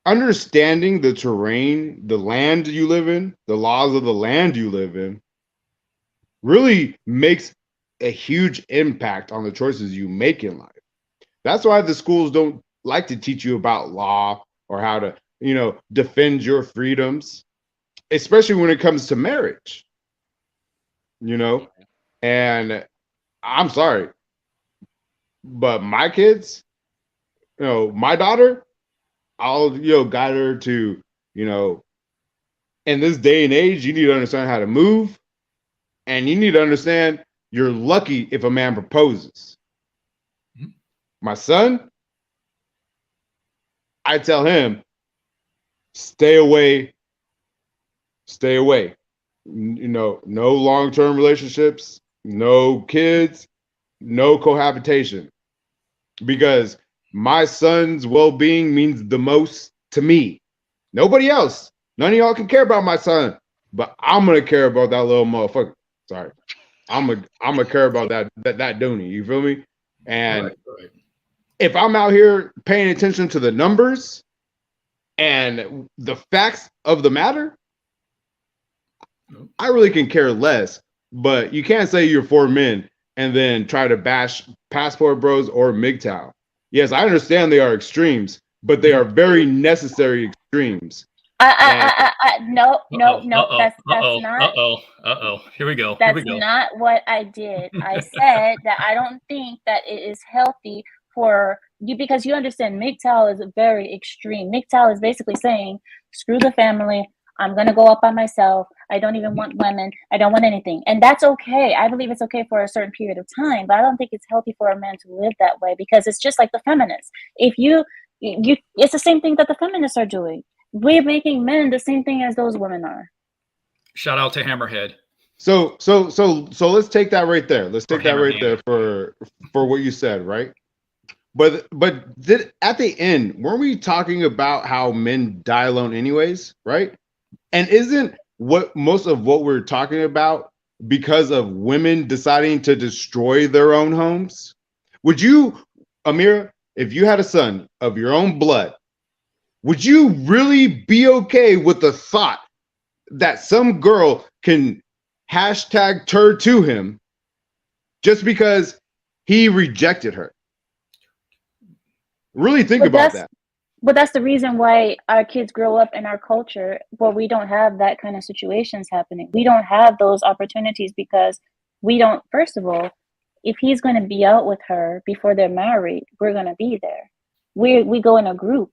understanding the terrain, the land you live in, the laws of the land you live in, really makes a huge impact on the choices you make in life. That's why the schools don't like to teach you about law or how to, defend your freedoms, especially when it comes to marriage, and I'm sorry, but my kids, my daughter, I'll, guide her to, in this day and age, you need to understand how to move, and you need to understand you're lucky if a man proposes. My son, I tell him, stay away. No long-term relationships, no kids, no cohabitation, because my son's well-being means the most to me. Nobody else. None of y'all can care about my son, but I'm gonna care about that little motherfucker. Sorry, I'm gonna care about that Dooney. You feel me? And Right. if I'm out here paying attention to the numbers and the facts of the matter, I really can care less. But you can't say you're for men and then try to bash Passport Bros or MGTOW. Yes, I understand they are extremes, but they are very necessary extremes. No, Uh-oh. that's not. Here we go. That's not what I did. I said that I don't think that it is healthy for you, because you understand MGTOW is very extreme. MGTOW is basically saying, screw the family. I'm going to go up by myself. I don't even want women. I don't want anything. And that's okay. I believe it's okay for a certain period of time, but I don't think it's healthy for a man to live that way, because it's just like the feminists. If you it's the same thing that the feminists are doing. We're making men the same thing as those women are. Shout out to Hammerhead. So let's take that right there. Let's take that right there for what you said, right? But at the end, weren't we talking about how men die alone anyways, right? And isn't what most of what we're talking about because of women deciding to destroy their own homes? Would you, Amira, if you had a son of your own blood, would you really be okay with the thought that some girl can hashtag turd to him just because he rejected her? Really think about that. But that's the reason why our kids grow up in our culture where we don't have that kind of situations happening. We don't have those opportunities because we don't, first of all, if he's going to be out with her before they're married, we're going to be there. We go in a group.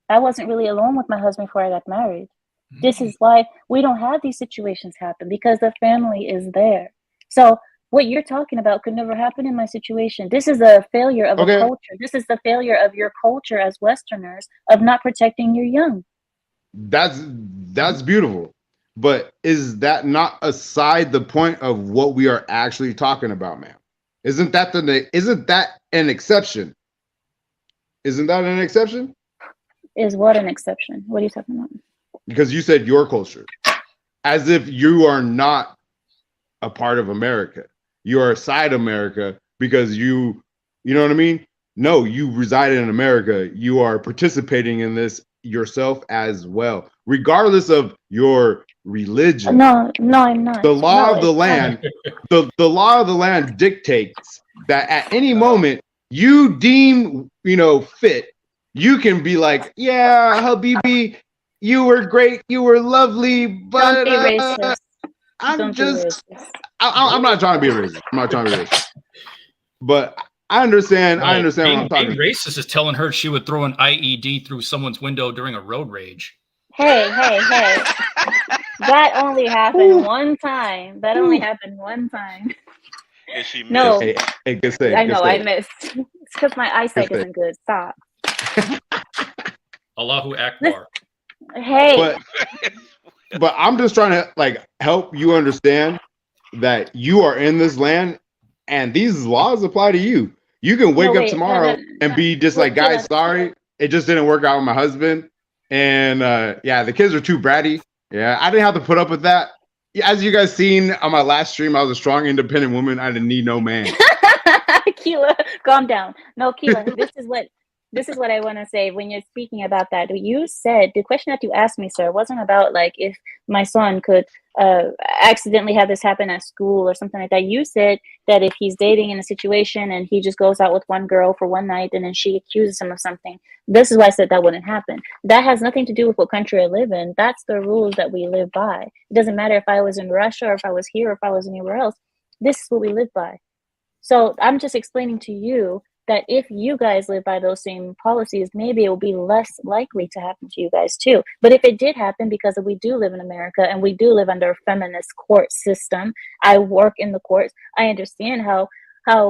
I wasn't really alone with my husband before I got married. This is why we don't have these situations happen, because the family is there. So what you're talking about could never happen in my situation. This is a failure of a culture. This is the failure of your culture as Westerners of not protecting your young. That's beautiful. But is that not aside the point of what we are actually talking about, ma'am? Isn't that an exception? Isn't that an exception? Is what an exception? What are you talking about? Because you said your culture, as if you are not a part of America. You are aside America because you know what I mean? No, you reside in America. You are participating in this yourself as well, regardless of your religion. No, I'm not. The law of the land, the law of the land dictates that at any moment you deem, fit, you can be like, yeah, Habibi, you were great, you were lovely, but don't be racist. I'm not trying to be racist. I'm not trying to be racist. But I understand. I understand what I'm talking about. Being racist is telling her she would throw an IED through someone's window during a road rage. Hey. That only happened one time. And she missed. No. Hey, good save. I know, I missed. It's because my eyesight isn't good. Stop. Allahu Akbar. Hey. But I'm just trying to help you understand that you are in this land and these laws apply to you. You can wake up tomorrow and be just like, guys, sorry, it just didn't work out with my husband. And the kids are too bratty. Yeah, I didn't have to put up with that. As you guys seen on my last stream, I was a strong, independent woman. I didn't need no man. Keela, calm down. No, Keela, this is what I want to say when you're speaking about that. You said the question that you asked me, sir, wasn't about like if my son could accidentally have this happen at school or something like that. You said that if he's dating in a situation and he just goes out with one girl for one night and then she accuses him of something, this is why I said that wouldn't happen. That has nothing to do with what country I live in. That's the rules that we live by. It doesn't matter if I was in Russia or if I was here or if I was anywhere else. This is what we live by. So I'm just explaining to you that if you guys live by those same policies, maybe it will be less likely to happen to you guys too. But if it did happen, because we do live in America and we do live under a feminist court system, I work in the courts, I understand how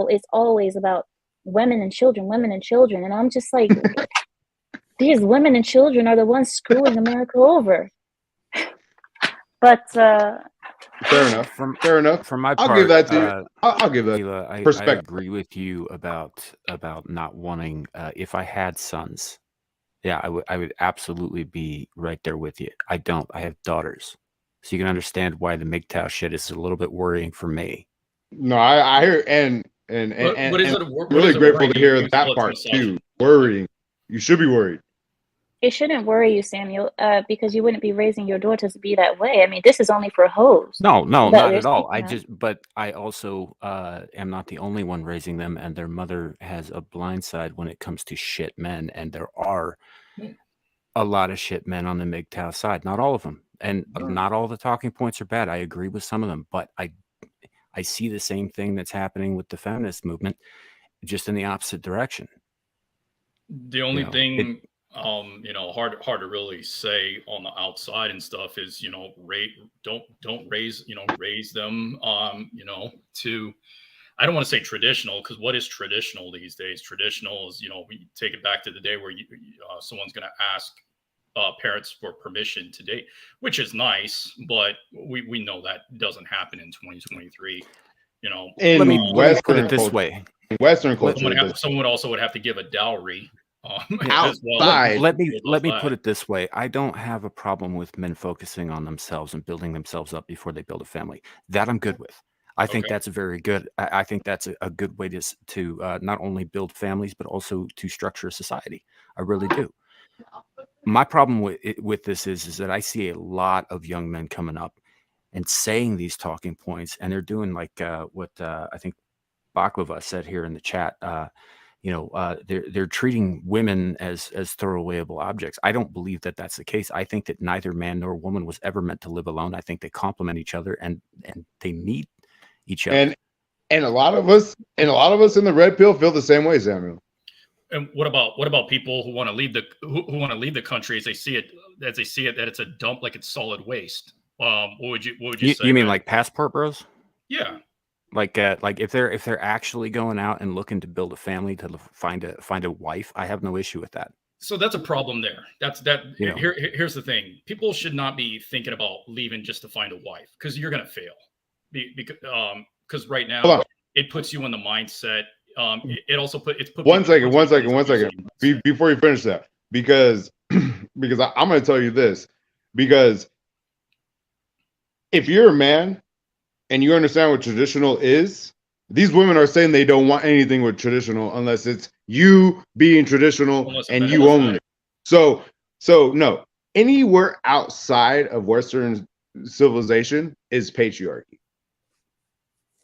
it's always about women and children. And I'm just like, these women and children are the ones screwing America over. But fair enough. Fair enough. From my I'll part, give that to you. I'll give that Hila, I perspective. agree with you about not wanting. If I had sons, yeah, I would absolutely be right there with you. I don't. I have daughters, so you can understand why the MGTOW shit is a little bit worrying for me. No, I hear and really grateful to hear that part too. Worrying. You should be worried. It shouldn't worry you, Samuel, because you wouldn't be raising your daughter to be that way. I mean, this is only for hoes. No, not at all. But I also am not the only one raising them, and their mother has a blind side when it comes to shit men, and there are a lot of shit men on the MGTOW side. Not all of them, and not all the talking points are bad. I agree with some of them, but I see the same thing that's happening with the feminist movement, just in the opposite direction. The only thing, hard to really say on the outside and stuff is, don't raise them, to, I don't want to say traditional, because what is traditional these days? Traditional is, we take it back to the day where someone's going to ask parents for permission to date, which is nice, but we know that doesn't happen in 2023. Let me put it this way. In Western culture, someone also would have to give a dowry. Outside. Let me put it this way. I don't have a problem with men focusing on themselves and building themselves up before they build a family. That I'm good with. I think that's very good. I think that's a good way to not only build families, but also to structure a society. I really do. My problem with this is that I see a lot of young men coming up and saying these talking points, and they're doing like what I think Baklava said here in the chat. They're treating women as throwawayable objects. I don't believe that that's the case. I think that neither man nor woman was ever meant to live alone. I think they complement each other and they need each other. And a lot of us in the red pill feel the same way, Samuel. And what about people who want to leave the country as they see it that it's a dump, like it's solid waste? What would you say? You mean like passport bros? Yeah. Like if they're actually going out and looking to build a family, to find a wife, I have no issue with that. So that's a problem there. Here's the thing: people should not be thinking about leaving just to find a wife, because you're gonna fail. Because right now it puts you in the mindset. It also put one second. Before you finish that, because I'm going to tell you this, because if you're a man and you understand what traditional is, these women are saying they don't want anything with traditional unless it's you being traditional and you only. So no, anywhere outside of Western civilization is patriarchy.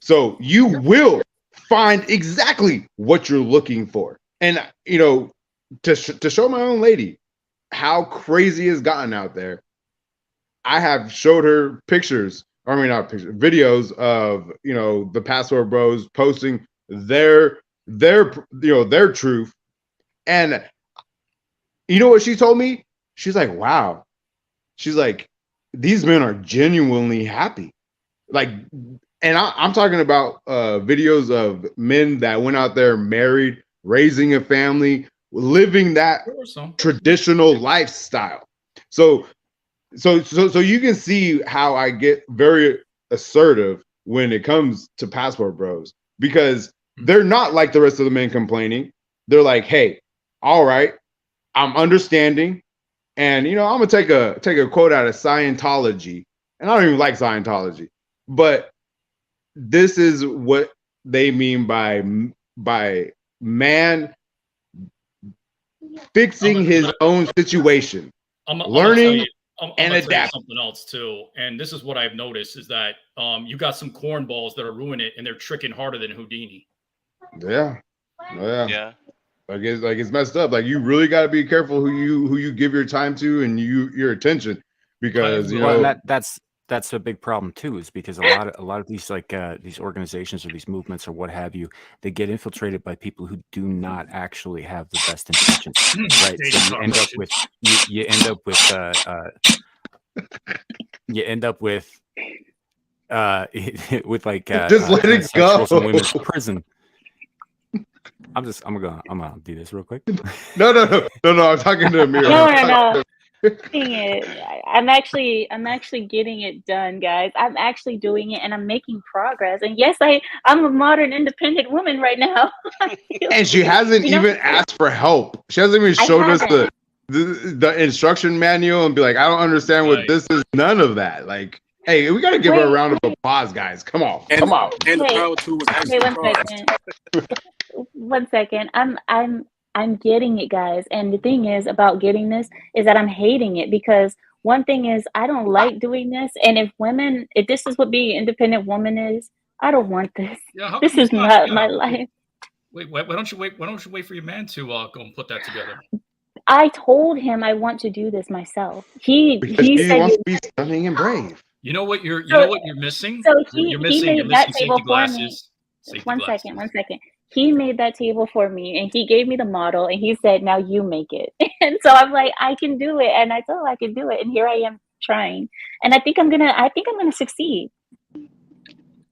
So you will find exactly what you're looking for. And, to show my own lady how crazy it's gotten out there, I have showed her videos of, the passport bros posting their truth. And you know what she told me? She's like, wow. She's like, these men are genuinely happy. Like, and I'm talking about videos of men that went out there married, raising a family, living that traditional lifestyle. So you can see how I get very assertive when it comes to passport bros, because they're not like the rest of the men complaining. They're like, hey, all right, I'm understanding. And, I'm going to take a quote out of Scientology. And I don't even like Scientology, but this is what they mean by man fixing his own situation, learning and adapting. Something else too, and this is what I've noticed is that you got some cornballs that are ruining it, and they're tricking harder than Houdini. Yeah. Like it's messed up. Like you really got to be careful who you give your time to and your attention, because that's a big problem too, is because a lot of these these organizations or these movements or what have you, they get infiltrated by people who do not actually have the best intentions, right? So you end up with with like just let it go. In women's prison. I'm gonna do this real quick. No. I'm talking to Amir. No. Doing it. I'm actually getting it done, guys. I'm actually doing it, and I'm making progress. And yes, I'm a modern, independent woman right now. And she hasn't even asked for help. She hasn't even showed us the instruction manual and be like, I don't understand what this is. None of that. Like, hey, we got to give her a round of applause, guys. Come on. And the power tool was actually one second. I'm getting it, guys. And the thing is about getting this is that I'm hating it, because one thing is I don't like doing this. And if this is what being an independent woman is, I don't want this. Yeah, this is not my life. Wait, why don't you wait for your man to go and put that together? I told him I want to do this myself. He said wants to be stunning and brave. You know what you're missing? So you're missing safety glasses. One second. He made that table for me, and he gave me the model, and he said, now you make it. And so I'm like, I can do it. And I thought I could do it. And here I am trying. And I think I'm gonna succeed.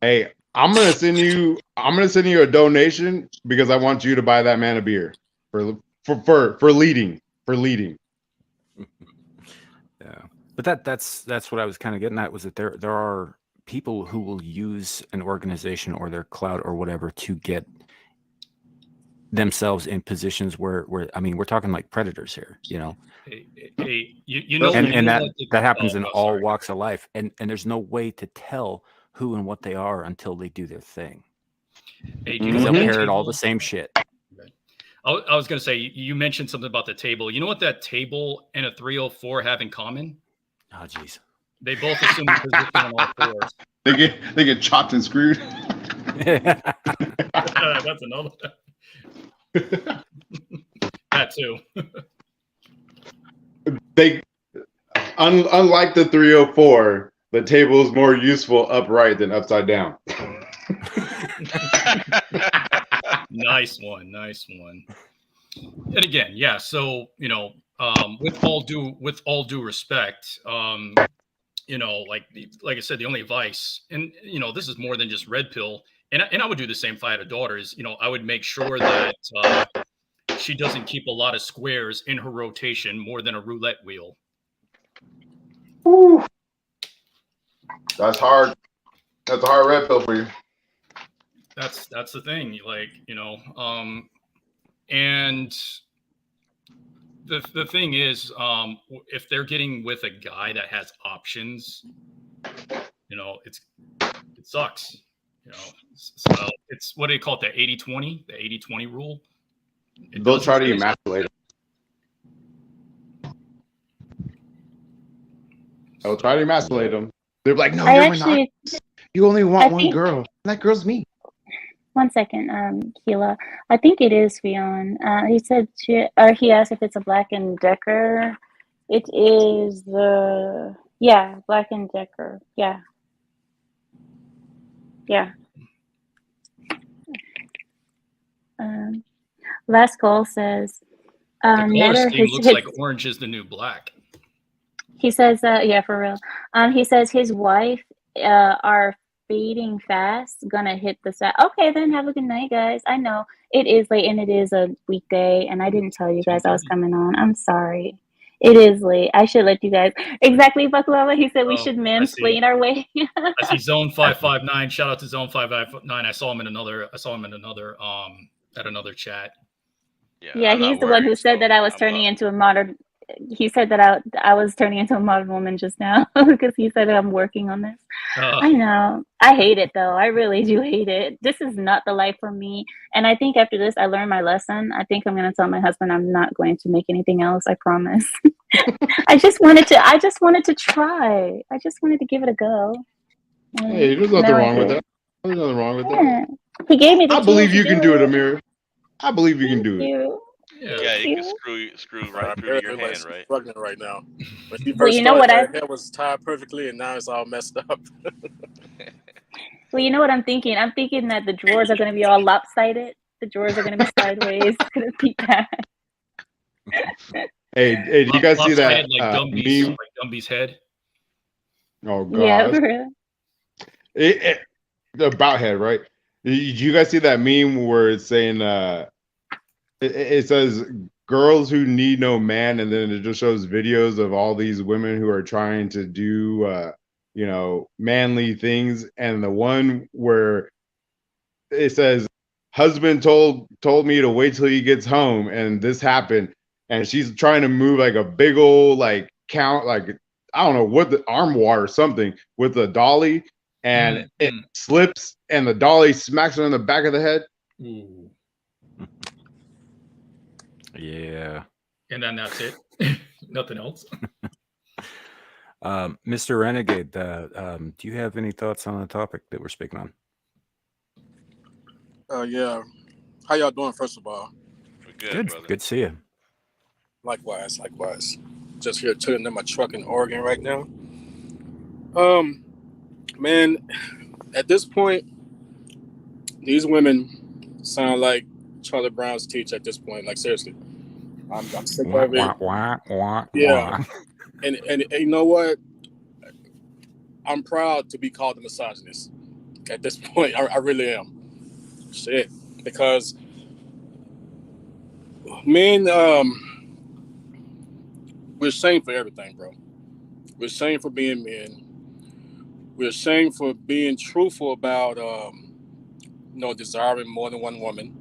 Hey, I'm gonna send you a donation because I want you to buy that man a beer for leading. Yeah. But that's what I was kind of getting at, was that there are people who will use an organization or their clout or whatever to get themselves in positions where I mean, we're talking like predators here, you know. That happens in all walks of life, and there's no way to tell who and what they are until they do their thing. Hey, they'll parrot all the same shit. I was going to say, you mentioned something about the table. You know what that table and a 304 have in common? Oh, jeez. They both assume position on all fours. They get chopped and screwed. That's another. That too. Unlike the 304, the table is more useful upright than upside down. Nice one. And again, yeah. So with all due respect, like I said, the only advice, and this is more than just red pill, and I would do the same if I had a daughter. Is I would make sure that she doesn't keep a lot of squares in her rotation more than a roulette wheel. Ooh. That's hard. That's a hard red pill for you. That's the thing, and the thing is, if they're getting with a guy that has options, it sucks. So it's, what do you call it? The 80-20, the 80-20 rule. They'll try to emasculate him. They'll try to emasculate him. They're like, no, you're not. You only want one girl. That girl's me. One second, Keela. I think it is Fionn. He said he asked if it's a Black and Decker. It is Black and Decker. Yeah. Last call says the color scheme looks like orange is the new black. He says for real. He says his wife are fading fast, gonna hit the set. Okay, then have a good night, guys. I know it is late and it is a weekday, and I didn't tell you guys I was coming on. I'm sorry. It is late. I should let you guys. Exactly, Baklava. He said we should mansplain our way. I see Zone 559. Shout out to Zone 559. I saw him in another at another chat. Yeah, he's the one who said that I was turning into a modern he said that I was turning into a modern woman just now because he said that I'm working on this. I know. I hate it though. I really do hate it. This is not the life for me. And I think after this, I learned my lesson. I think I'm going to tell my husband I'm not going to make anything else. I promise. I just wanted to try. I just wanted to give it a go. Hey, there's nothing wrong with that. There's nothing wrong with that. Yeah. He gave me the I tools believe to you can do it, it. Amir. I believe you can do it. You. Yeah, you can screw right through your hand, right? Struggling right now. When she Well, first you know started, what her hair was tied perfectly, and now it's all messed up. Well, you know what I'm thinking? I'm thinking that the drawers are going to be all lopsided. The drawers are going to be sideways. It's going to be bad. Hey, do you guys see that like meme? like Gumby's head? Oh god. Yeah, for real. The about head, right? Did you guys see that meme where it's saying it says girls who need no man, and then it just shows videos of all these women who are trying to do manly things, and the one where it says husband told me to wait till he gets home, and this happened, and she's trying to move like a big old like count, like I don't know what, the armoire or something with the dolly, and it slips and the dolly smacks her in the back of the head. Ooh. Yeah. And then that's it. Nothing else. Mr. Renegade, do you have any thoughts on the topic that we're speaking on? Yeah. How y'all doing, first of all? We're good, brother. Good to see you. Likewise. Just here chilling in my truck in Oregon right now. Man, at this point, these women sound like Charlie Brown's teacher at this point. Like, seriously. I'm sick of it. Yeah. And you know what? I'm proud to be called a misogynist at this point. I really am. Shit. Because men, we're ashamed for everything, bro. We're ashamed for being men. We're ashamed for being truthful about, desiring more than one woman.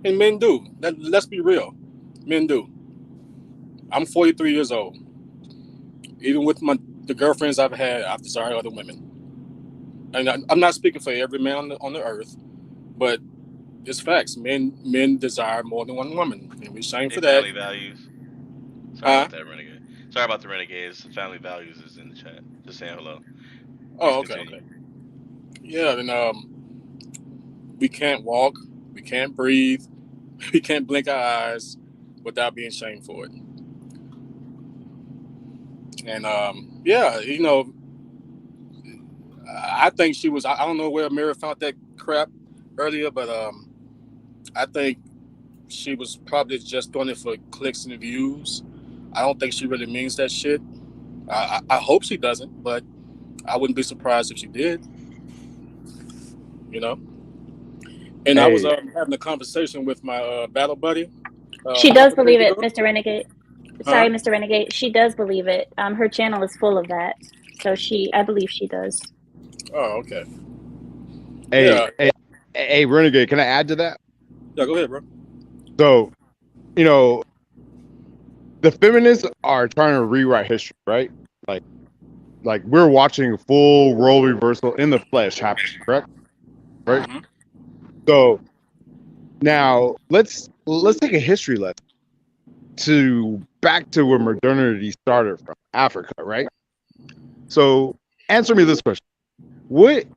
And men do. Let's be real. Men do. I'm 43 years old. Even with the girlfriends I've had, I've desired other women. And I'm not speaking for every man on the earth, but it's facts. Men desire more than one woman, and we're ashamed for that. Family values. Sorry about that, Renegade. Sorry about the Renegades. Family values is in the chat. Just saying hello. Oh, okay. Yeah, and we can't walk, we can't breathe, we can't blink our eyes without being shamed for it. And I think she was. I don't know where Amira found that crap earlier, but I think she was probably just doing it for clicks and views. I don't think she really means that shit. I hope she doesn't, but I wouldn't be surprised if she did. And I was having a conversation with my battle buddy. She does believe it, Mr. Renegade. Sorry, Mr. Renegade. She does believe it. Her channel is full of that. So I believe she does. Oh, okay. Hey, Renegade, can I add to that? Yeah, go ahead, bro. So, the feminists are trying to rewrite history, right? Like we're watching full role reversal in the flesh happen, correct? Right? Mm-hmm. So now let's take a history lesson back to where modernity started from, Africa, right? So answer me this question. What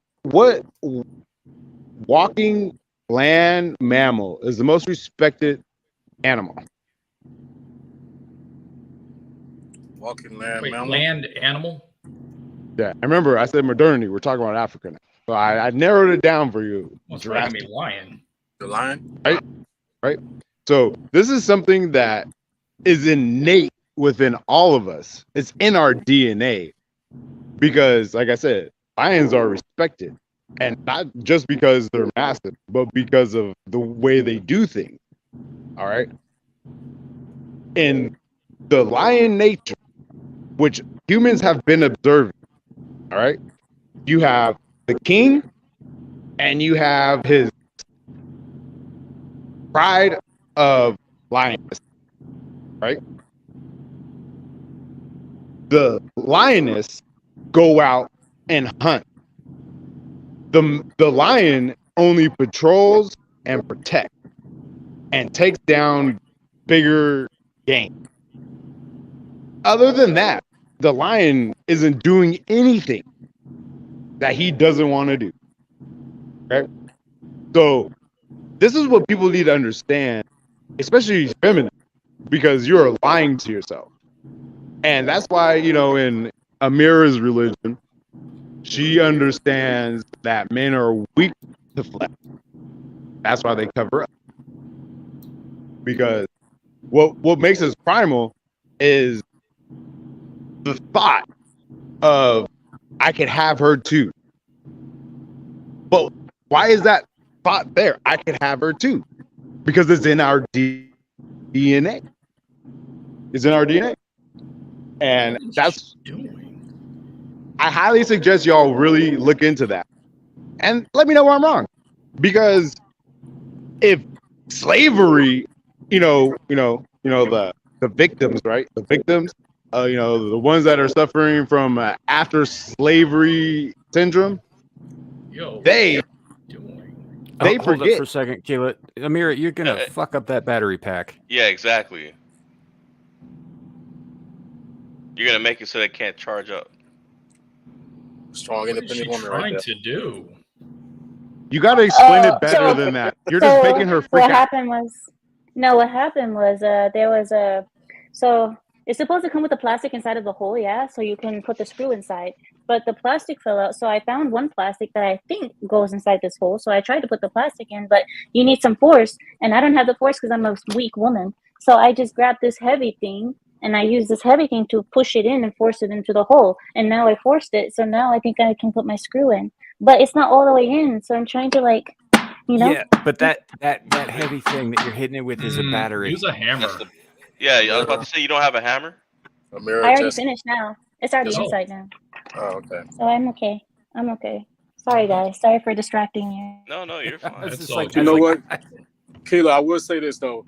walking land mammal is the most respected animal? Walking land mammal? Land animal? Yeah, I remember I said modernity. We're talking about Africa now. So I narrowed it down for you. What's like me, lion? The lion? Right. So this is something that is innate within all of us. It's in our DNA. Because, like I said, lions are respected. And not just because they're massive, but because of the way they do things. All right. In the lion nature, which humans have been observing, all right, you have the king and you have his pride of lioness, right? The lioness go out and hunt. The lion only patrols and protects and takes down bigger game. Other than that, the lion isn't doing anything that he doesn't want to do. Okay? So this is what people need to understand, especially feminine, because you're lying to yourself. And that's why, in Amira's religion, she understands that men are weak to flesh. That's why they cover up. Because what makes us primal is the thought of I could have her too. But why is that thought there? I could have her too. Because it's in our DNA. It's in our DNA. And that's I highly suggest y'all really look into that. And let me know where I'm wrong. Because if slavery, the victims, right? The victims, the ones that are suffering from after slavery syndrome, they Hold forget. it for a second, Keela. Amira, you're gonna fuck up that battery pack. Yeah, exactly. You're gonna make it so they can't charge up. Strong, independent woman, right there. To do? You got to explain it better than that. You're just making her freak out. What happened was there was so it's supposed to come with the plastic inside of the hole, yeah, so you can put the screw inside. But the plastic fell out, so I found one plastic that I think goes inside this hole. So I tried to put the plastic in, but you need some force, and I don't have the force because I'm a weak woman. So I just grabbed this heavy thing, and I used this heavy thing to push it in and force it into the hole. And now I forced it, so now I think I can put my screw in. But it's not all the way in, so I'm trying to Yeah, but that heavy thing that you're hitting it with is a battery. Use a hammer. Yeah, I was about to say you don't have a hammer. I already finished now. It's already inside now. Oh, okay. So I'm okay. Sorry, guys. Sorry for distracting you. No, you're fine. You know what, Kayla? I will say this though,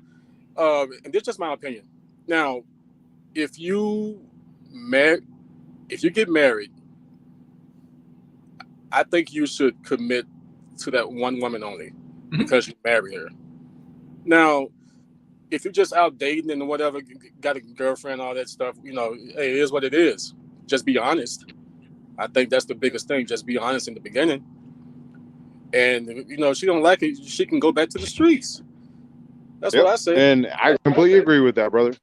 and this is just my opinion. Now, if you get married, I think you should commit to that one woman only because you marry her. Now, if you're just out dating and whatever, got a girlfriend, all that stuff, hey, it is what it is. Just be honest. I think that's the biggest thing. Just be honest in the beginning. And, she don't like it, she can go back to the streets. That's what I say. And I completely agree with that, brother.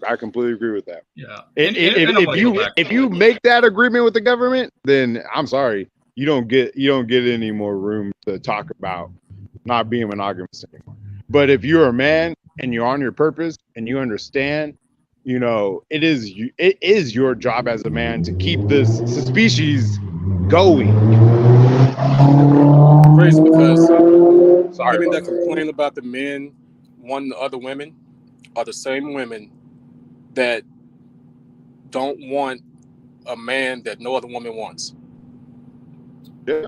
I completely agree with that. Yeah. If you make that agreement with the government, then I'm sorry. You don't get any more room to talk about not being monogamous anymore. But if you're a man and you're on your purpose and you understand, it is your job as a man to keep this species going. Crazy because women that complain about the men wanting other women are the same women that don't want a man that no other woman wants. Yeah.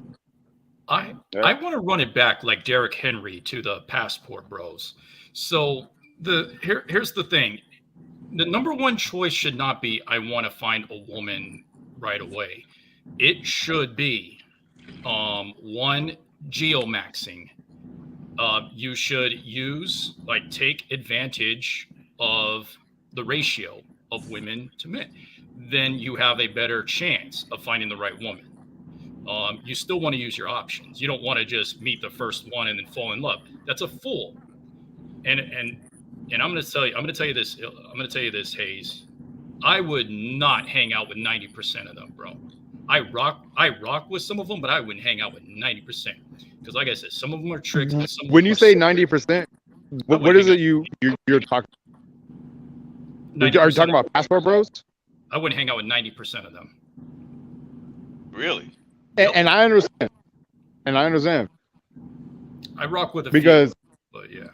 I want to run it back like Derrick Henry to the passport bros. So here's the thing. The number one choice should not be I want to find a woman right away. It should be one, geomaxing. You should take advantage of the ratio of women to men. Then you have a better chance of finding the right woman. You still want to use your options. You don't want to just meet the first one and then fall in love. That's a fool. And I'm going to tell you this, Hayes. I would not hang out with 90% of them, bro. I rock with some of them, but I wouldn't hang out with 90%. Because like I said, some of them are tricks. When you say 90%, what is it you're talking? Are you talking about passport bros? I wouldn't hang out with 90% of them. Really? And I understand. I rock with a because, few, but yeah.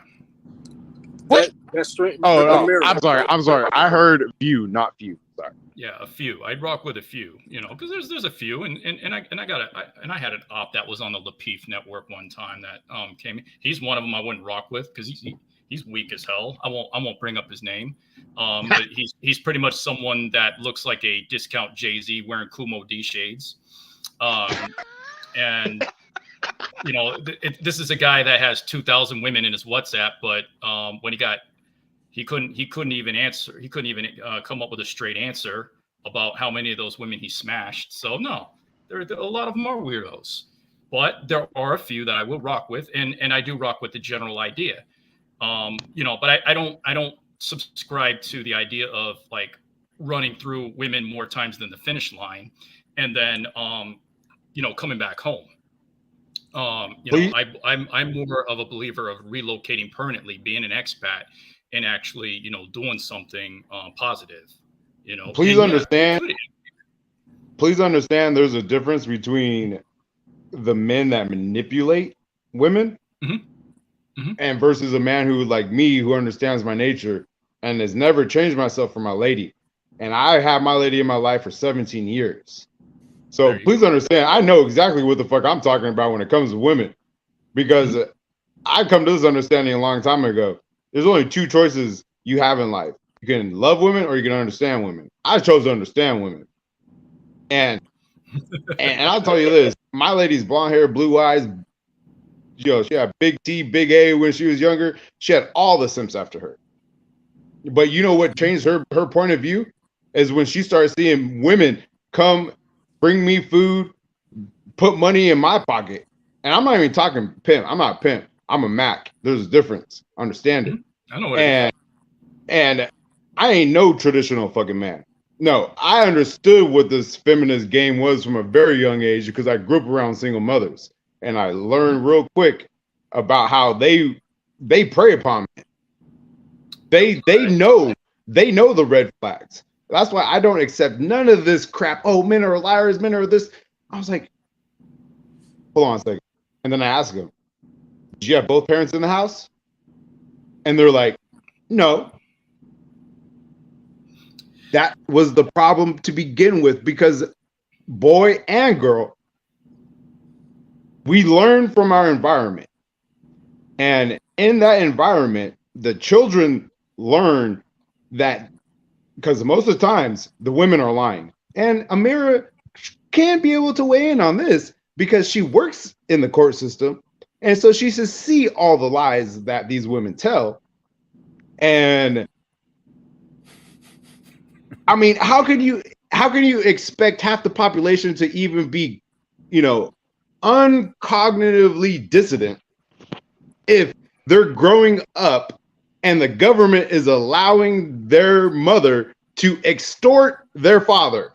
That's straight. Oh, I'm sorry. I heard few, not few. Sorry. Yeah, a few. I'd rock with a few, because there's a few, and I had an op that was on the Lapeef network one time that came. He's one of them I wouldn't rock with because he's weak as hell. I won't bring up his name. But he's pretty much someone that looks like a discount Jay-Z wearing Kumo D shades. And you know, this is a guy that has 2,000 women in his WhatsApp, but when he couldn't even answer. He couldn't even come up with a straight answer about how many of those women he smashed. So no, there a lot of them are weirdos, but there are a few that I will rock with, and I do rock with the general idea. You know, but I don't subscribe to the idea of like running through women more times than the finish line, and then you know, coming back home. You know, I'm more of a believer of relocating permanently, being an expat, and actually, you know, doing something positive. You know, please understand. Please understand. There's a difference between the men that manipulate women, and versus a man who, like me, who understands my nature and has never changed myself for my lady. And I have my lady in my life for 17 years. So please understand, I know exactly what the fuck I'm talking about when it comes to women, because I come to this understanding a long time ago. There's only two choices you have in life. You can love women or you can understand women. I chose to understand women. And I'll tell you this, my lady's blonde hair, blue eyes, you know, she had big T, big A when she was younger. She had all the simps after her. But you know what changed her point of view is when she started seeing women come bring me food, put money in my pocket. And I'm not even talking pimp. I'm not pimp. I'm a Mac. There's a difference. Understand it. I know what it is. And I ain't no traditional fucking man. No, I understood what this feminist game was from a very young age because I grew up around single mothers. And I learned real quick about how they prey upon me. They know the red flags. That's why I don't accept none of this crap. Oh, men are liars, men are this. I was like, hold on a second. And then I asked them, did you have both parents in the house? And they're like, no. That was the problem to begin with, because boy and girl, we learn from our environment. And in that environment, the children learn that, because most of the times the women are lying. And Amira can be able to weigh in on this because she works in the court system. And so she should see all the lies that these women tell. And I mean, how can you expect half the population to even be, you know, uncognitively dissident if they're growing up and the government is allowing their mother to extort their father?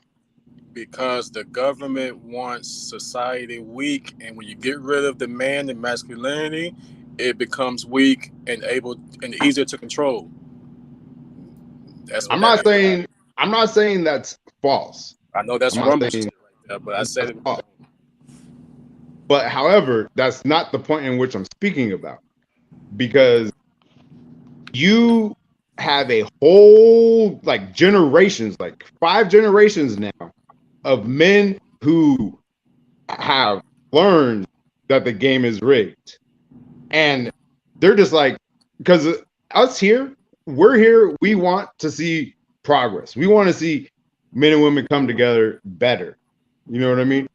Because the government wants society weak, and when you get rid of the man and masculinity, it becomes weak and able and easier to control. That's what I'm not saying that's false. I know that's rumble shit right there, but I said it. But however, that's not the point in which I'm speaking about, because you have a whole like generations, like 5 generations now of men who have learned that the game is rigged. And they're just like, because us here, we're here, we want to see progress. We want to see men and women come together better. You know what I mean?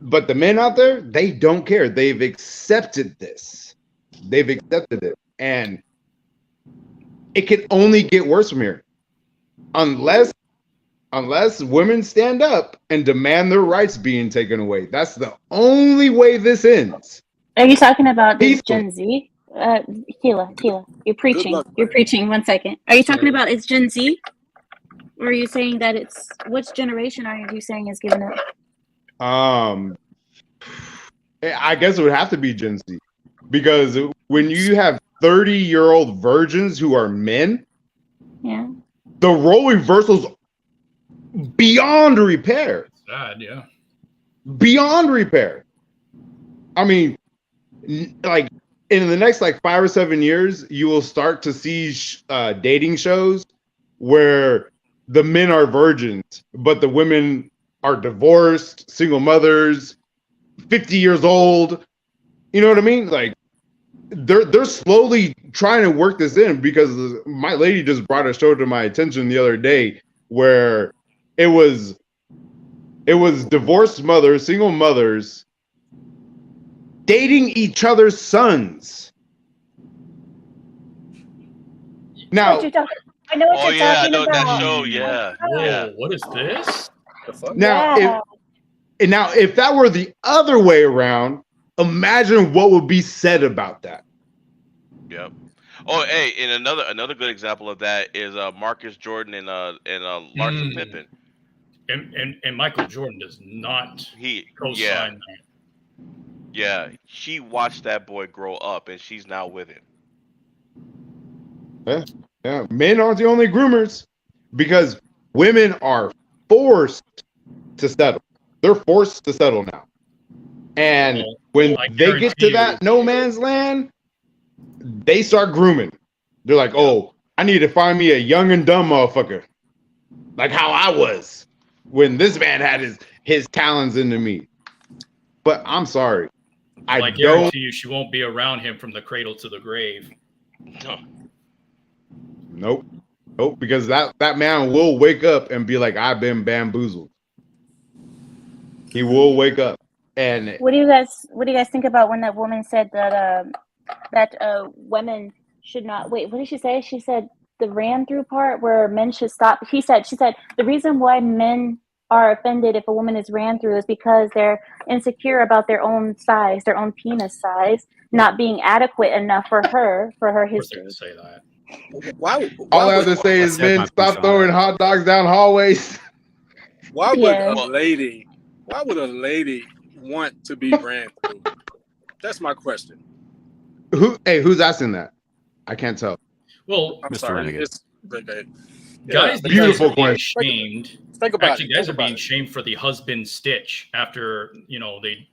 But the men out there, they don't care. They've accepted this. They've accepted it. And it can only get worse from here. Unless women stand up and demand their rights being taken away. That's the only way this ends. Are you talking about this Gen Z? Keela, you're preaching. You're preaching. 1 second. Are you talking about it's Gen Z? Or are you saying that it's, which generation are you saying is giving up? I guess it would have to be Gen Z, because when you have 30-year-old virgins who are men, yeah, the role reversal's beyond repair. Sad, yeah. Beyond repair. I mean, like in the next like 5 or 7 years, you will start to see dating shows where the men are virgins, but the women are divorced, single mothers, 50 years old. You know what I mean? Like, they're slowly trying to work this in, because my lady just brought a show to my attention the other day where it was divorced mothers, single mothers dating each other's sons. Now, What you talking? I know what Oh you're yeah, I talking know that about. show. Yeah, Whoa, yeah. what is this? The fuck? now, Yeah. if that were the other way around, imagine what would be said about that. Yep. Oh, hey, and another good example of that is Marcus Jordan and Larsa Pippen. And Michael Jordan does not Yeah, co-sign that. yeah. She watched that boy grow up, and she's now with him. Yeah, men aren't the only groomers, because women are forced to settle. They're forced to settle now. And Well, when I they get guarantee to that no man's land, they start grooming. They're like, oh, I need to find me a young and dumb motherfucker. Like how I was when this man had his talons into me. But I'm sorry. I guarantee you she won't be around him from the cradle to the grave. Nope, because that man will wake up and be like, I've been bamboozled. He will wake up. And What do you guys think about when that woman said that women should not wait? What did she say? She said the ran through part where men should stop. She said the reason why men are offended if a woman is ran through is because they're insecure about their own size, their own penis size, not being adequate enough for her history. To say that. Why all I have to say is, men, stop throwing hot dogs down hallways. Why would Yeah. a lady want to be ran through? That's my question. Who's asking that? I can't tell. Well, I'm Mr. sorry. Renegade. It's Renegade. guys, Yeah, beautiful you guys are being question. shamed. Think about Actually, it. guys Think are being about it. shamed for the husband stitch after they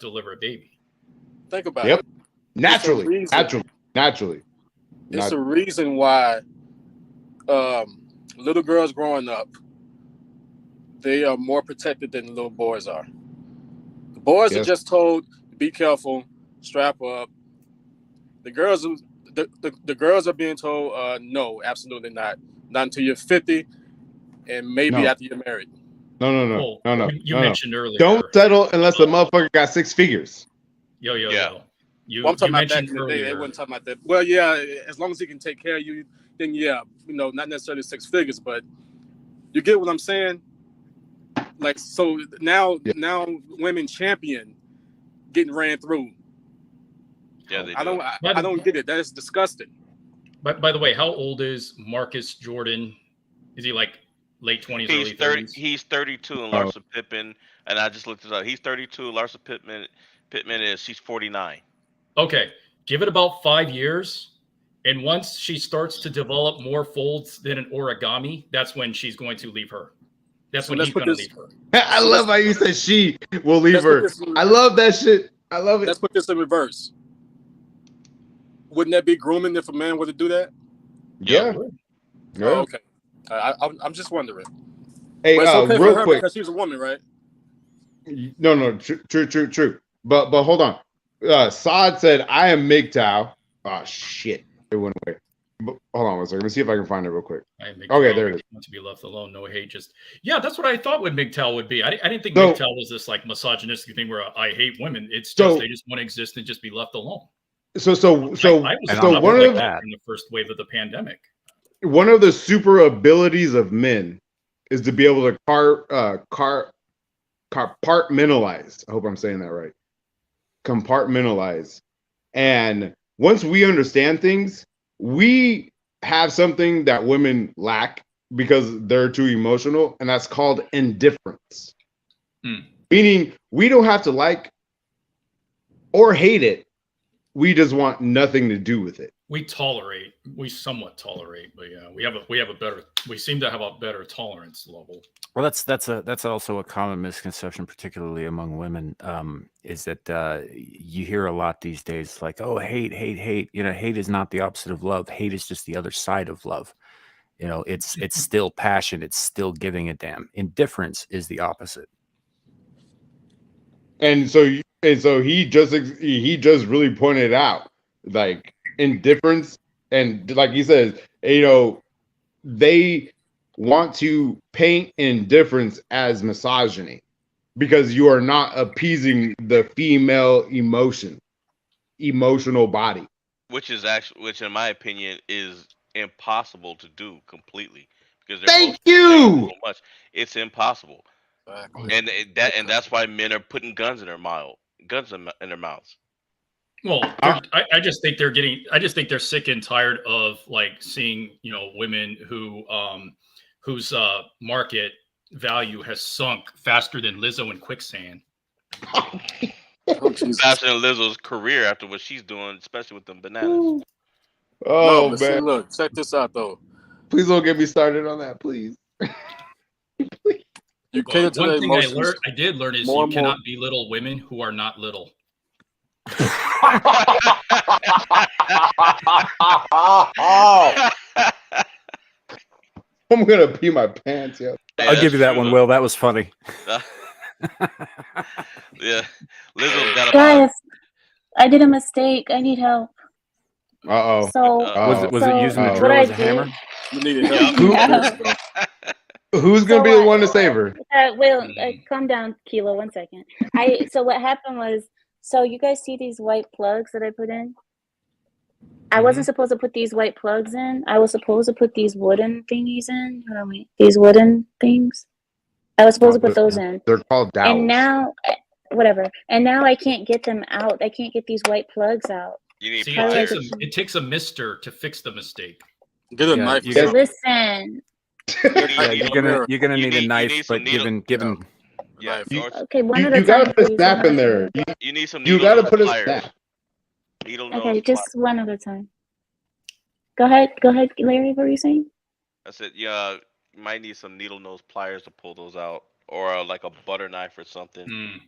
deliver a baby. Think about Yep. it. Naturally. It's a reason why little girls growing up, they are more protected than little boys are. The boys are just told, be careful, strap up. The girls are being told, no, absolutely not. Not until you're 50 and maybe after you're married. No. You mentioned earlier. Don't settle unless the motherfucker got 6 figures. Yo. I'm talking about back mentioned in the day. They earlier. weren't talking about that. Well, yeah, as long as he can take care of you, then yeah, not necessarily 6 figures, but you get what I'm saying? Like, so now women champion getting ran through. Yeah, they do. I don't get it. That is disgusting. But by the way, how old is Marcus Jordan? Is he like late 20s, early 30s? He's 32, and Larsa Pippen, and I just looked it up. He's 32. Larsa Pittman she's 49. Okay, give it about 5 years, and once she starts to develop more folds than an origami, that's when she's going to leave her. That's when he's going to leave her. I love how you said she will leave her. I love that shit. I love it. Let's put this in reverse. Wouldn't that be grooming if a man were to do that? Yeah. Oh, okay. I'm just wondering. Hey, but it's okay real for her quick, because she's a woman, right? No, true. But hold on. Saad said, I am MGTOW. Oh, shit. It went away. But, hold on one second. Let me see if I can find it real quick. Okay, there it is. Want to be left alone, no hate. That's what I thought what MGTOW would be. I didn't think MGTOW was this like misogynistic thing where I hate women. It's just they just want to exist and just be left alone. So one of the first wave of the pandemic. One of the super abilities of men is to be able to compartmentalize. I hope I'm saying that right. Compartmentalize. And once we understand things, we have something that women lack because they're too emotional, and that's called indifference. Meaning we don't have to like or hate it. We just want nothing to do with it. We somewhat tolerate, but yeah, we seem to have a better tolerance level. Well, that's also a common misconception, particularly among women, is that you hear a lot these days, like, oh, hate. Hate is not the opposite of love. Hate is just the other side of love. It's still passion. It's still giving a damn. Indifference is the opposite. And so he just really pointed out like indifference, and like he says, you know, they want to paint indifference as misogyny because you are not appeasing the female emotional body. Which in my opinion is impossible to do completely because their Thank emotions change you. so much. It's impossible, and that's why men are putting guns in their mouths. Well, I just think they're getting. I just think they're sick and tired of like seeing women whose market value has sunk faster than Lizzo in quicksand. Faster than Lizzo's career after what she's doing, especially with them bananas. Oh but man! see, look, check this out though. Please don't get me started on that, please. You cater to One the thing emotions. I did learn is more you and cannot belittle women who are not little. I'm gonna pee my pants, yo. Yeah, I'll give you that true, one, though. Will. That was funny. Yeah, Lizzo's got Guys, I did a mistake. I need help. Uh-oh. So Was it using a what drill I as a hammer? did- You need help. No. Who's gonna be the one to save her? Will, calm down, Kilo, 1 second. So what happened was, so you guys see these white plugs that I put in? I wasn't supposed to put these white plugs in. I was supposed to put these wooden thingies in. Hold on, wait. These wooden things. I was supposed to put those in. They're called dowels. And now, whatever. And now I can't get them out. I can't get these white plugs out. You need See, pliers. it takes a mister to fix the mistake. Get a knife. Listen. Yeah, you're gonna need a knife, but given Yeah. Okay, one at a you time. gotta put a please. snap in there. You need some. You gotta put a pliers. snap. Needle nose. Okay, just one at a time. Go ahead, Larry. What were you saying? I said, yeah, you might need some needle nose pliers to pull those out, or like a butter knife or something.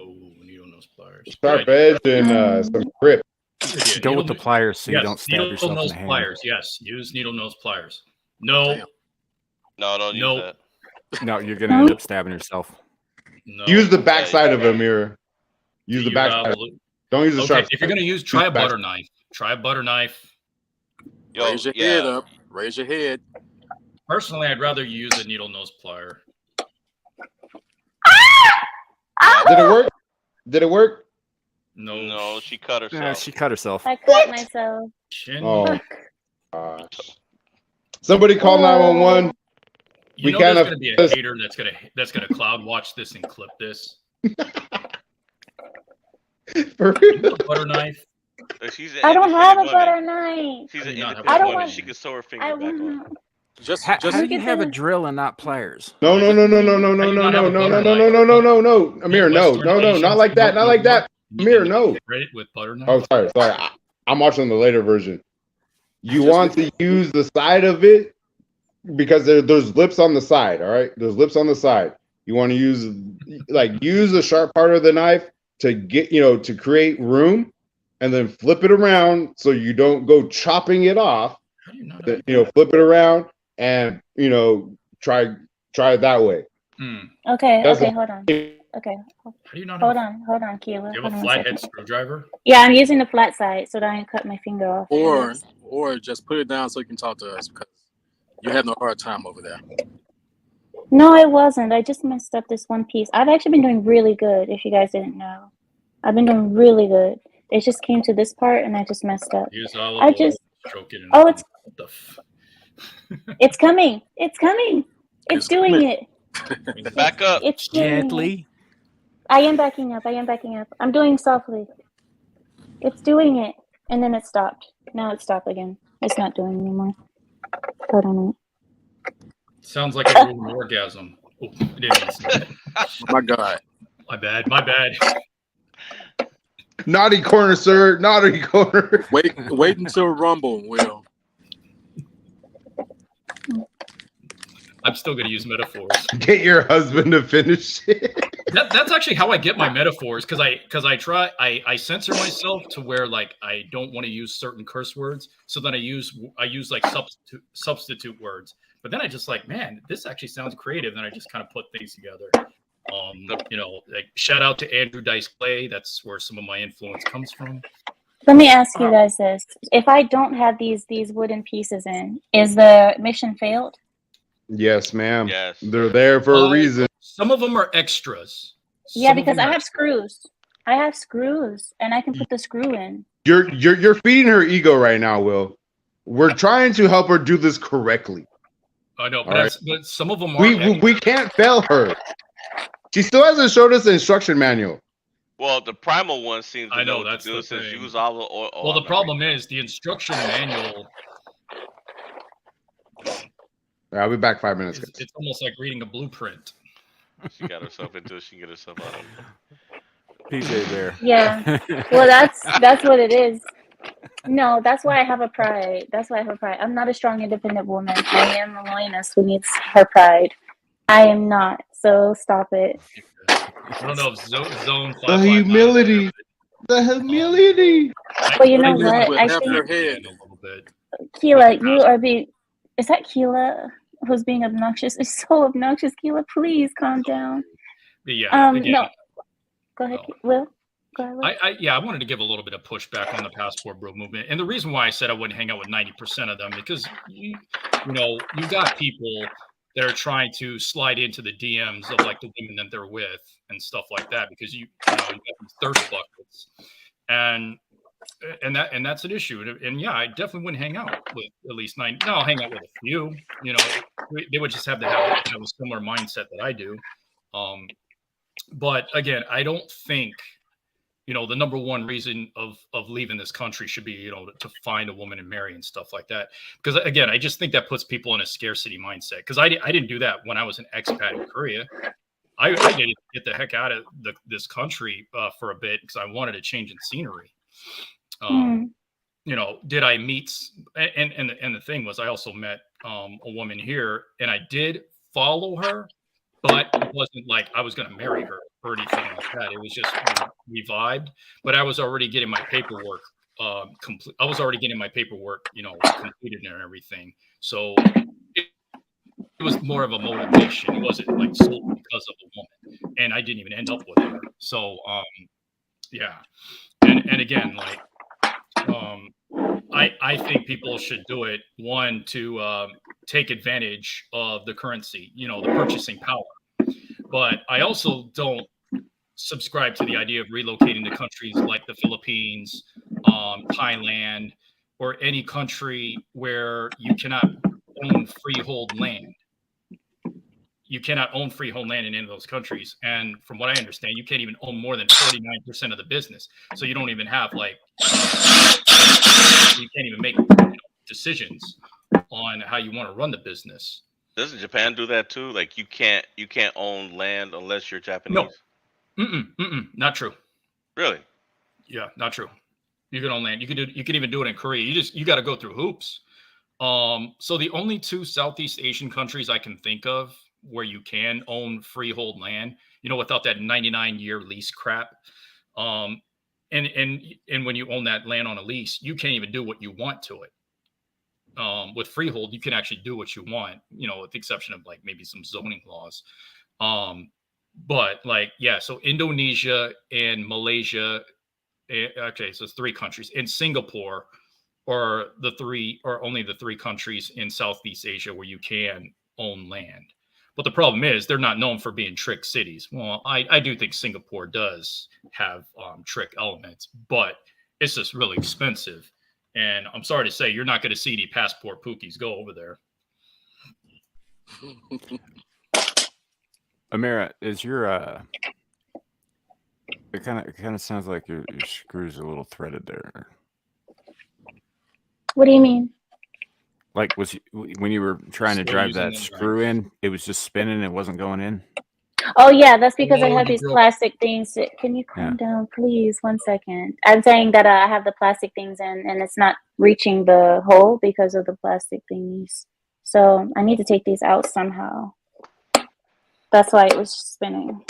Oh, needle nose pliers. Sharp edge and some grip. go with the pliers so you don't stab needle yourself in nose the hand. pliers. Yes, use needle nose pliers. No, don't use that. No, you're gonna end up stabbing yourself. No. Use the backside of a mirror. Use the backside. Don't use the sharp. If you're gonna use, try a butter knife. Try a butter knife. Raise your head up. Raise your head. Personally, I'd rather use a needle nose plier. Did it work? Did it work? No, she cut herself. Yeah, she cut herself. I cut myself. Oh, gosh. Somebody call 911. You know there's gonna be a hater that's gonna cloud watch this and clip this. For real? Butter knife. I don't have a butter knife. She's an independent I don't woman. want. She can sew her finger I back on. want. How do you have a drill and not pliers? No, Amir, no, not like that, not like that. Amir, no. With butter knife. Oh, sorry. I'm watching the later version. You want to use the side of it because there's lips on the side. All right, there's lips on the side. You want to use the sharp part of the knife to get to create room, and then flip it around so you don't go chopping it off. Flip it around and try it that way. Okay, hold on. Okay. How do you not hold on, Keila. You have a flathead screwdriver? Yeah, I'm using the flat side so that I can cut my finger off. Or just put it down so you can talk to us because you have no hard time over there. No, I wasn't. I just messed up this one piece. I've actually been doing really good, if you guys didn't know. I've been doing really good. It just came to this part and I just messed up. Stroke it it's coming. It's coming. It's doing it. Back up. It's gently. I am backing up. I'm doing softly. It's doing it. And then it stopped. Now it stopped again. It's not doing anymore. Hold on a minute. Sounds like a ruined orgasm. Oh, I didn't mean to say that. Oh my God. My bad. Naughty corner, sir. Naughty corner. Wait until Rumble, Will. I'm still going to use metaphors. Get your husband to finish it. That's actually how I get my metaphors because I censor myself to where like I don't want to use certain curse words. So then I use like substitute words. But then I just like, man, this actually sounds creative. And I just kind of put things together. Like shout out to Andrew Dice Clay. That's where some of my influence comes from. Let me ask you guys this: if I don't have these wooden pieces in, is the mission failed? Yes, ma'am. Yes. They're there for a reason. Some of them are extras. Yeah, Some of because them I are have screws. I have screws, and I can put the screw in. You're feeding her ego right now, Will. We're trying to help her do this correctly. I know, All but, right. but some of them are. We can't fail her. She still hasn't showed us the instruction manual. Well, the primal one seems to I know what that's to do the since thing. use all the oil. Well, the problem is the instruction manual. I'll be back 5 minutes. It's almost like reading a blueprint. She got herself into it. She can get herself out of it. PJ Bear. Yeah. Well, that's what it is. No, that's why I have a pride. That's why I have a pride. I'm not a strong, independent woman. I am a lioness who needs her pride. I am not. So stop it. I don't know if Zone 559. The humility. The humility. But you know what? I half think her head. A little bit. Keela, you are being. Is that Keela who's being obnoxious? It's so obnoxious, Keela. Please calm down. But yeah. Again, No. Go ahead, Will. Go ahead, Will. I wanted to give a little bit of pushback on the passport bro movement, and the reason why I said I wouldn't hang out with 90% of them because you got people that are trying to slide into the DMs of like the women that they're with and stuff like that because you got these thirst buckets, and that's an issue. And yeah, I definitely wouldn't hang out with at least 9. No, I'll hang out with a few. They would just have to have a similar mindset that I do. But again, I don't think the number one reason of leaving this country should be to find a woman and marry and stuff like that. Because again, I just think that puts people in a scarcity mindset. Because I didn't do that when I was an expat in Korea. I didn't get the heck out of this country for a bit because I wanted a change in scenery. Did I meet and the thing was I also met a woman here and I did follow her, but it wasn't like I was going to marry her or anything like that. It was just we vibed, but I was already getting my paperwork complete. I was already getting my paperwork completed and everything. So it was more of a motivation. It wasn't like solely because of a woman, and I didn't even end up with her. So yeah, and again like. I think people should do it, one, to take advantage of the currency, the purchasing power. But I also don't subscribe to the idea of relocating to countries like the Philippines, Thailand, or any country where you cannot own freehold land. You cannot own freehold land in any of those countries. And from what I understand, you can't even own more than 49% of the business. So you don't even have you can't even make decisions on how you want to run the business. Doesn't Japan do that too? Like you can't own land unless you're Japanese? No. Not true. Really? Yeah, not true. You can own land. You can even do it in Korea. You got to go through hoops. So the only 2 Southeast Asian countries I can think of where you can own freehold land, without that 99-year lease crap. And when you own that land on a lease, you can't even do what you want to it. With freehold, you can actually do what you want, with the exception of like maybe some zoning laws. But so Indonesia and Malaysia, okay, so it's 3 countries, and Singapore are only the 3 countries in Southeast Asia where you can own land. But the problem is they're not known for being trick cities. Well, I do think Singapore does have trick elements, but it's just really expensive. And I'm sorry to say, you're not going to see any passport pookies go over there. Amira, is your it kind of sounds like your screw's a little threaded there. What do you mean? Like when you were trying to drive that screw in, it was just spinning, it wasn't going in? Oh yeah, that's because I have these plastic things. Can you calm down, please? 1 second. I'm saying that I have the plastic things in, and it's not reaching the hole because of the plastic thingies. So I need to take these out somehow. That's why it was spinning.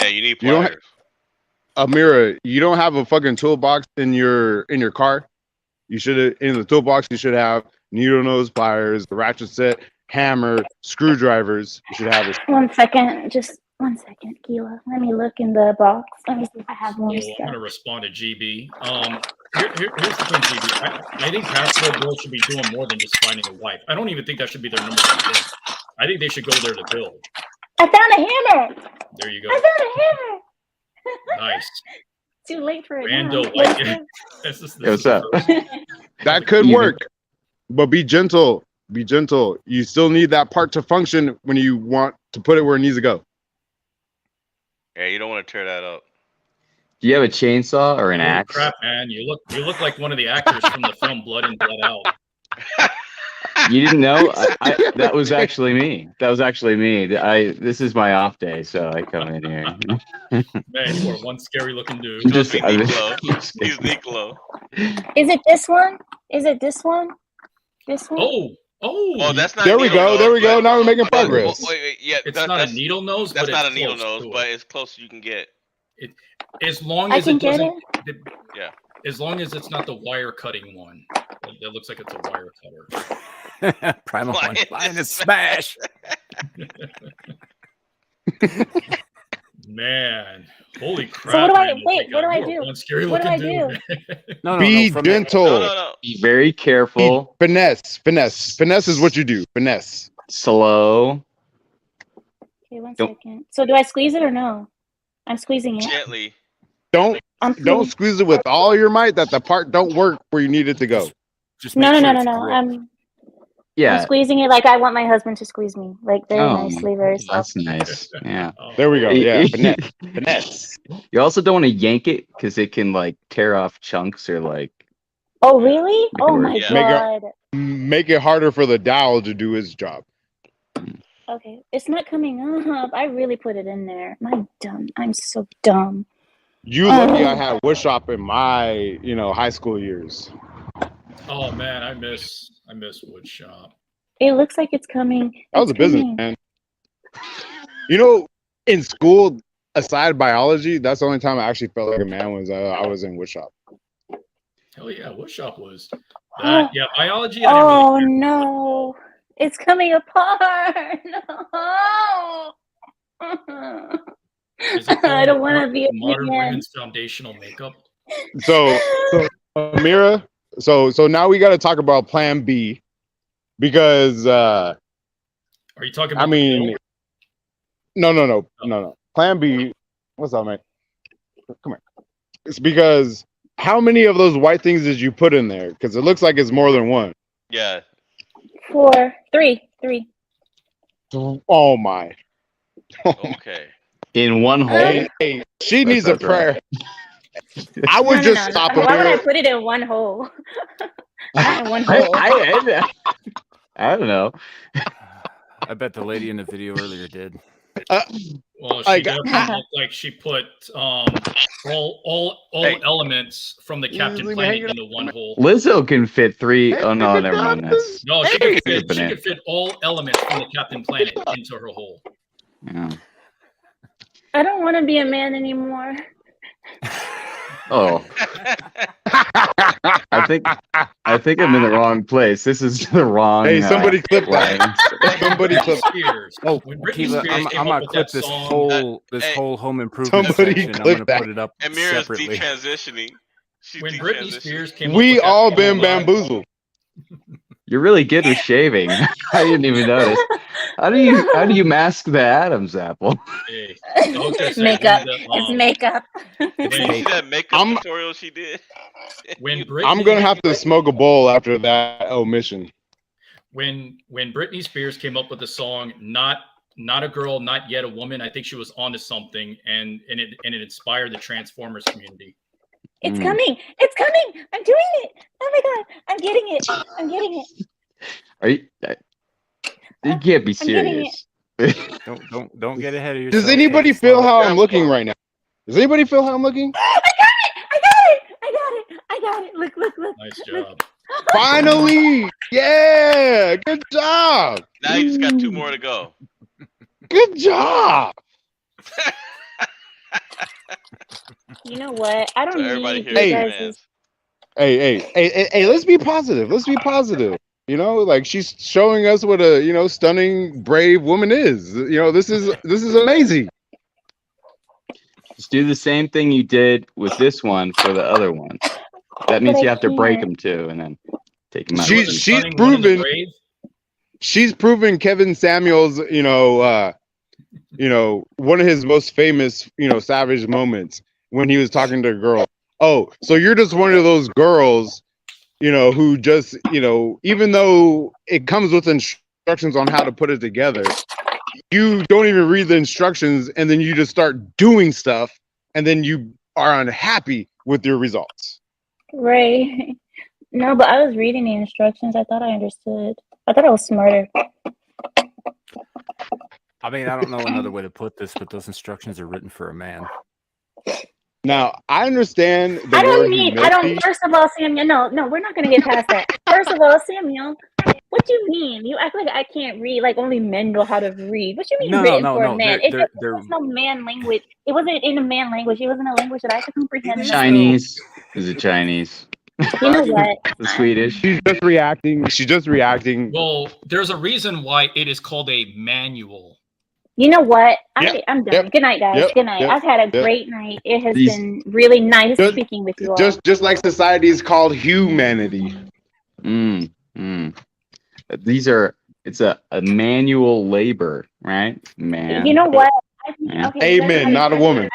Yeah, you need pliers. Amira, you don't have a fucking toolbox in your car? You should in the toolbox. You should have needle nose pliers, the ratchet set, hammer, screwdrivers. You should have this. 1 second, just One second, Keela. Let me look in the box. Let me see if I have more I'm stuff. going to respond to GB. Here's the thing, GB. I think Passport girls should be doing more than just finding a wife. I don't even think that should be their number one thing. I think they should go there to build. I found a hammer. There you go. I found a hammer. Nice. Too late for it Rando now. white. What's up? That could work, but be gentle. Be gentle. You still need that part to function when you want to put it where it needs to go. Yeah, you don't want to tear that up. Do you have a chainsaw or an Holy axe? crap, man! You look like one of the actors from the film Blood In, Blood Out. You didn't know? That was actually me. This is my off day, so I come in here. Man, you are one scary looking dude. Just- He's Nicolo. Is it this one? Is it this one? This one? Oh, that's not. There we go. There we go. Now we're making progress. Wait, yeah, it's not a needle nose. That's but not a it's needle close nose, to but it. it's close as you can get. As long I as can it get doesn't. it. Yeah. As long as it's not the wire cutting one. It looks like it's a wire cutter. Primal one. Lion Lion is is smash. Man, holy crap! So what do I man, wait? What do I you are do? one scary What do I looking do? dude, man. No, Be from gentle. No. Be very careful. Finesse. Finesse is what you do. Finesse. Slow. Okay, one Don't- second. So do I squeeze it or no? I'm squeezing it. Gently. Don't I'm squeeze it with all your might that the part don't work where you need it to go. Just No, make no, sure no, it's no, no. grip. I'm Yeah. squeezing it like I want my husband to squeeze me, like very nicely, very soft. That's nice. Yeah. Oh, There we go. Yeah. Finesse. Finesse. You also don't want to yank it because it can like tear off chunks or like. Oh really? Oh my Yeah. Make god. Make it harder for the dowel to do his job. Okay, it's not coming up. I really put it in there. I'm so dumb. You lucky I had woodshop in my, high school years. Oh man, I miss wood shop. It looks like it's coming. That was It's a business, coming. man. In school, aside biology, that's the only time I actually felt like a man was I was in woodshop. Hell yeah, wood shop was. That, yeah, biology. I didn't Oh really care. no. It's coming apart. No. Is it I don't want to be a modern man. women's foundational makeup. So Amira, so now we got to talk about Plan B, because Are you talking about? I mean, no. Plan B. What's up, man? Come here. It's because how many of those white things did you put in there? Because it looks like it's more than one. Yeah. 4, 3. Oh my. Okay. In one hole. Hey, she needs a That's right. prayer. I would just stop Why would I her. put it in one hole? Not in one hole. I don't know. I bet the lady in the video earlier did. Well, she Like, definitely looked like she put all Hey. elements from the Captain Leave me Planet hanging into one hole. Lizzo can fit 3. Oh no, never mind. That's No, she Hey. could fit all elements from the Captain Planet into her hole. yeah. I don't want to be a man anymore. Oh, I think I'm in the wrong place. This is the wrong. Hey, somebody clip that. line. Somebody clip. Spears. Oh, When Britney Keela, Spears I'm came gonna up with clip that this song, hey, whole home improvement somebody section. I'm clip gonna that. put it up Amira's separately. detransitioning. She's when Britney detransitioning. Spears came up We with that all song, been bamboozled. You're really good with shaving. I didn't even notice. How do you mask the Adam's apple? Hey, I was gonna say, Makeup. when the, It's makeup. Did you see Hey, that makeup I'm- tutorial she did? when Britney, I'm gonna have to smoke a bowl after that omission. when Britney Spears came up with the song "Not a Girl, Not Yet a Woman," I think she was onto something, and it inspired the Transformers community. It's Mm. coming. It's coming. I'm doing it. Oh my god. I'm getting it. I'm getting it. Are you? You can't be I'm getting serious. Don't get ahead of yourself. Does anybody Take it feel slow. how I'm looking right now? Does anybody feel how I'm looking? I got it. I got it. Look. Nice job. Finally! Yeah! Good job! Now you just got 2 more to go. Good job! You know what? I don't So everybody need here you is guys. fans. Hey, let's be positive. Let's be positive. Like she's showing us what a, stunning, brave woman is. This is amazing. Just do the same thing you did with this one for the other one. That means But you I have to break can't. them too, and then take them out. She's proven. She's proven Kevin Samuels, one of his most famous, savage moments when he was talking to a girl. Oh, so you're just one of those girls, who just, even though it comes with instructions on how to put it together, you don't even read the instructions, and then you just start doing stuff, and then you are unhappy with your results. Right. No, but I was reading the instructions. I thought I understood. I thought I was smarter. I mean, I don't know another way to put this, but those instructions are written for a man. Now, I understand the I don't word mean, humility. first of all, Samuel, no, we're not going to get past that. First of all, Samuel, what do you mean? You act like I can't read, like only men know how to read. What do you mean written for a man? There's no man language. It wasn't in a man language. It wasn't a language that I could comprehend. Chinese. Is it Chinese? You know what? The Swedish. She's just reacting. Well, there's a reason why it is called a manual. You know what? Yep. I'm done. Yep. Good night, guys. Yep. Good night. Yep. I've had a Yep. great night. It has been really nice speaking with you all. Just like society is called humanity. It's a manual labor, right? Man. You know what? Okay, Amen. Not a woman.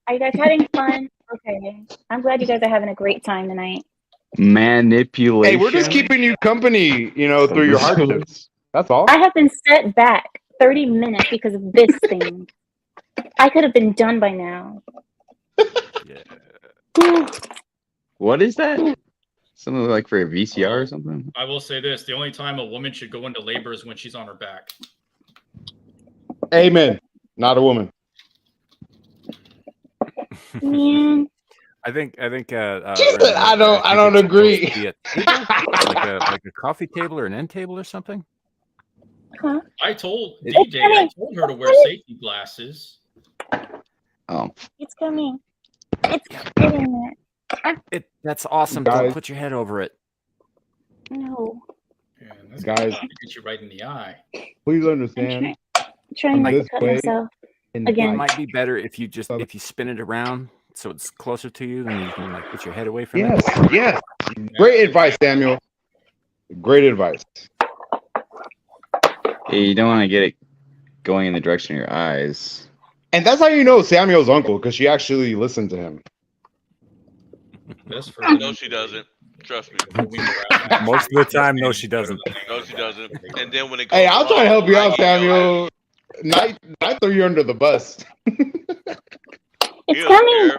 Are you guys having fun? Okay. I'm glad you guys are having a great time tonight. Manipulation. Hey, we're just keeping you company, through your hardships. That's all. I have been set back 30 minutes because of this thing. I could have been done by now. What is that? Something like for a VCR or something? I will say this: the only time a woman should go into labor is when she's on her back. Amen. Not a woman. Man. I think. I don't agree. Like a coffee table or an end table or something. Huh? I told her to wear safety glasses. Oh, it's coming. It's coming. That's awesome. Guys. Don't put your head over it. No. Yeah, that's Guys, gonna get you right in the eye. please understand. I'm trying not to This cut way, myself. in Again. It might be better if you spin it around so it's closer to you, then you can like put your head away from it. Yes. Great advice, Samuel. Great advice. yeah, you don't want to get it going in the direction of your eyes. And that's how you know Samuel's uncle, because she actually listened to him. That's for No, she doesn't. Trust me. Most of the time, no, she doesn't. No, she doesn't. And then when it goes Hey, I'll try to help you out, wrong, Samuel. Not throw you under the bus. It's coming.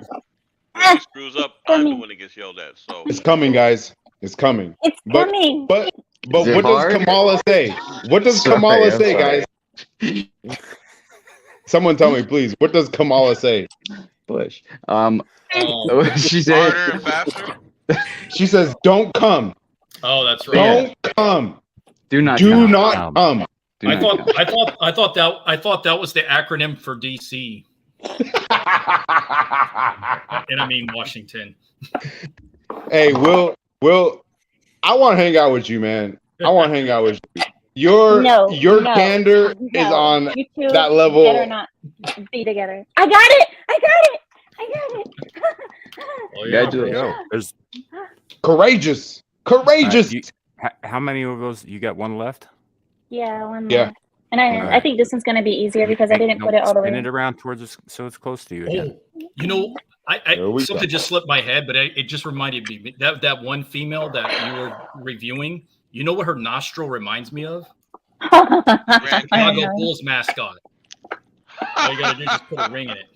When he screws up, I'm the one that gets yelled at. So It's coming, guys. It's coming. It's coming. But Is what it hard? does Kamala say? What does Sorry, Kamala I'm say, sorry. guys? Someone tell me, please. What does Kamala say? Bush. She said. harder and faster. She says, "Don't come. Oh, that's right. Don't come. Do not. Do come. not come." Do I not come. thought that was the acronym for DC, and I mean Washington. Hey, Will, I want to hang out with you, man. I want to hang out with you. Your candor is on you two that level. better not be together. I got it. Oh, yeah. Go. There's Courageous. how many of those? You got one left? Yeah, one Yeah. more. And I think this one's going to be easier because I didn't put it all the way. Spin it around towards us so it's close to you again. Oh, you know, There we something go. just slipped my head, but it just reminded me that one female that you were reviewing. You know what her nostril reminds me of? Chicago Bulls mascot. All you gotta do is just put a ring in it.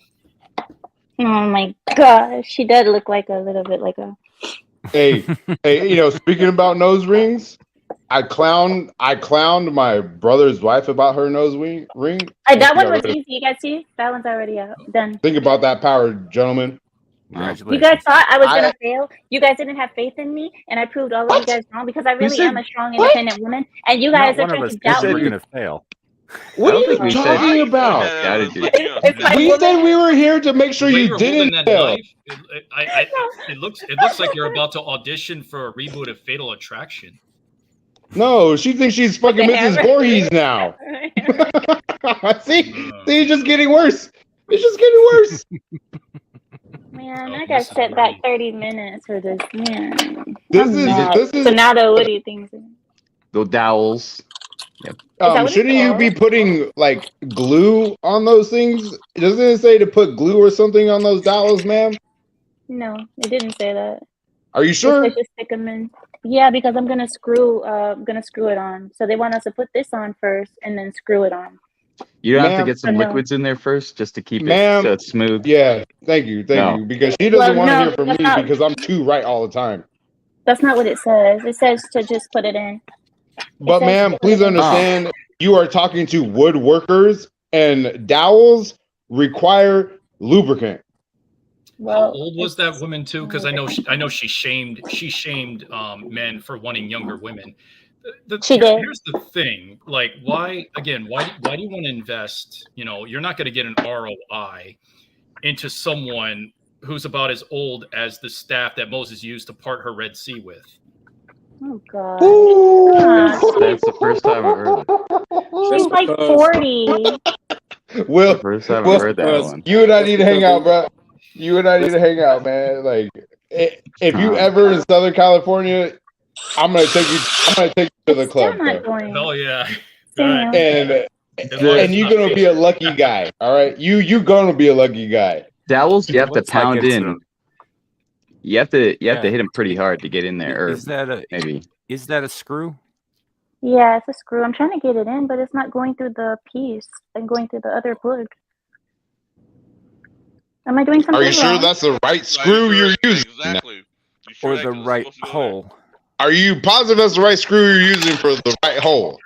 Oh my gosh, she did look like a little bit like a. Hey, speaking about nose rings, I clowned my brother's wife about her nose ring. That one was easy. You guys see? That one's already out. Done. Think about that power, gentlemen. Congratulations. You guys thought I was gonna fail. You guys didn't have faith in me, and I proved all of you guys wrong because I really am a strong, independent woman. And you guys are Not one trying of to us doubt said me. we're gonna fail. What I don't are think you we said- talking about? It's my We woman. said we were here to make sure The way you you're holding didn't that fail. knife, it looks like you're about to audition for a reboot of Fatal Attraction. No, she thinks she's fucking Mrs. Voorhees now. See, it's just getting worse. It's just getting worse. Man, Oh, I got this is set back great. 30 minutes for this. Man, This I'm is mad. this is So now the Woody thing's in. The dowels. Is that what it's shouldn't you be called? putting like glue on those things? Doesn't it say to put glue or something on those dowels, ma'am? No, it didn't say that. Are you It said sure? just stick them in. Yeah, because I'm gonna screw it on. So they want us to put this on first and then screw it on. You don't have to Ma'am, get some no. liquids in there first just to keep it ma'am. so it's smooth. Yeah, thank you, No. because she doesn't want to no, hear from me that's not. because I'm too right all the time. That's not what it says. It says to just put it in. But says ma'am, put it please in. understand, you are talking to woodworkers, and dowels require lubricant. How Well, old was that woman too? Because I know she shamed men for wanting younger women. She did. Here's the thing: like, why do you want to invest? You know, you're not going to get an ROI into someone who's about as old as the staff that Moses used to part her Red Sea with. Oh God. That's the first time I've heard it. She's like 40. Will, The first time I've Will, heard that one. you and I need to hang out, bro. You and I need to hang out, man. Like, if you ever in Southern California, I'm gonna take you to the club, Still not bro. going. Oh yeah. Damn. And As long as it's you're not gonna be a lucky guy. All right, you gonna be a lucky guy. Dowels, you have to Looks like pound it's in. You have to Yeah. hit them pretty hard to get in there. Or Is that a screw? Yeah, it's a screw. I'm trying to get it in, but it's not going through the piece and going through the other plug. Am I doing something Are you sure wrong? that's the right screw you're using? Exactly. You sure Or that the goes- right supposed to go there? hole? Are you positive that's the right screw you're using for the right hole?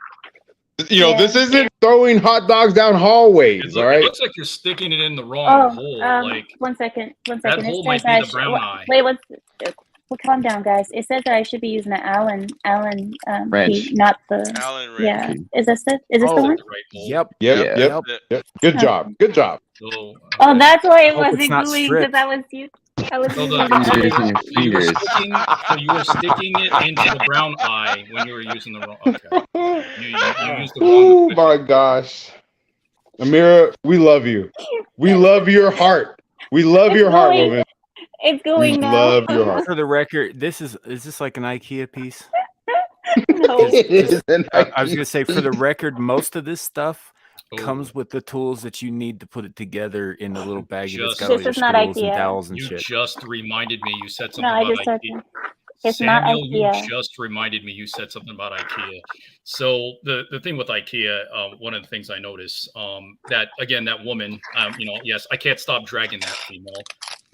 You know, Yeah. this isn't throwing hot dogs down hallways, all It right? looks like you're sticking it in the wrong hole. Like one second. that It hole says might be I the brown eye. wait, well, calm down, guys. It says that I should be using the Allen Wrench. key, not the. Allen wrench. Yeah, is this it? Is this the Oh, one? The right hole. Yep. Yep. That's it. Good job. Good job. So, Oh, that's why it Hope it's wasn't not gluing stripped. because I was using So the Fingers other. in your fingers. you were sticking it into the brown eye when you were using the wrong. Okay. You used the wrong. Oh my gosh. Amira, we love you. We love your heart. We love It's your heart, going. woman. It's We going now. love your heart. For the record, is this like an IKEA piece? No. It is an I was gonna say, for the record, most of this stuff Oh, comes with the tools that you need to put it together in the little baggie that's Just- got all This your is not screws and IKEA. dowels and you shit. just reminded me. You said something No, I about just said IKEA. it's not Samuel, IKEA. you just reminded me. You said something about IKEA. So the thing with IKEA, one of the things I noticed, that again, that woman, yes, I can't stop dragging that female,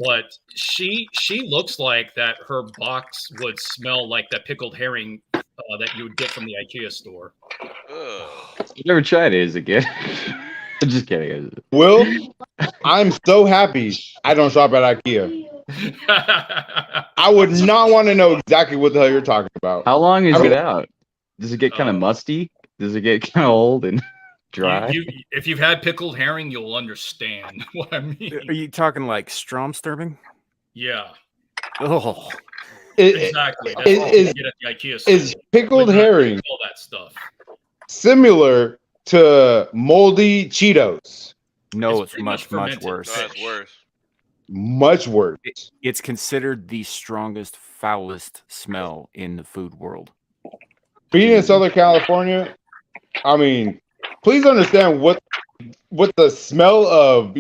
but she looks like that her box would smell like that pickled herring that you would get from the IKEA store. Ugh. You never tried it as a kid. I'm just kidding. Will, I'm so happy I don't shop at IKEA. I would not want to know exactly what the hell you're talking about. How long is I mean- it out? Does it get kind of musty? Does it get kind of old and dry? If you've had pickled herring, you'll understand what I Are mean. you talking like Stromsturbing? Yeah, Oh, exactly. That's all you get at the IKEA store. Is pickled Would not herring use all that stuff. similar to moldy Cheetos? no, It's it's pretty much, much much fermented worse. No, that's worse. Much worse. It's considered the strongest, foulest smell in the food world. Being in Southern California, I mean, please understand what the smell of,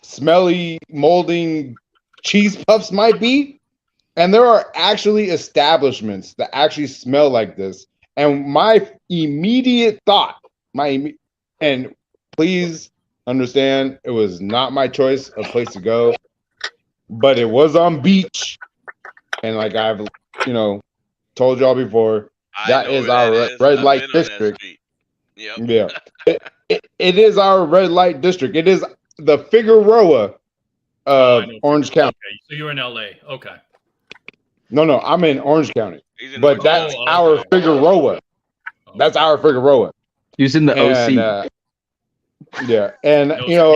smelly, molding cheese puffs might be. And there are actually establishments that actually smell like this. And my immediate thought, and please understand, it was not my choice of place to go, but it was on beach. And like I've, told y'all before, that I know is where our that is. red I've light been on that district. street. Yep. Yeah. It is our red light district. It is the Figueroa of I know. Orange County. Okay, so you're in LA. Okay. No, I'm in Orange County. He's in But North that's County. our okay. Figueroa. That's our Figueroa. He was in the OC. And, yeah. And, No,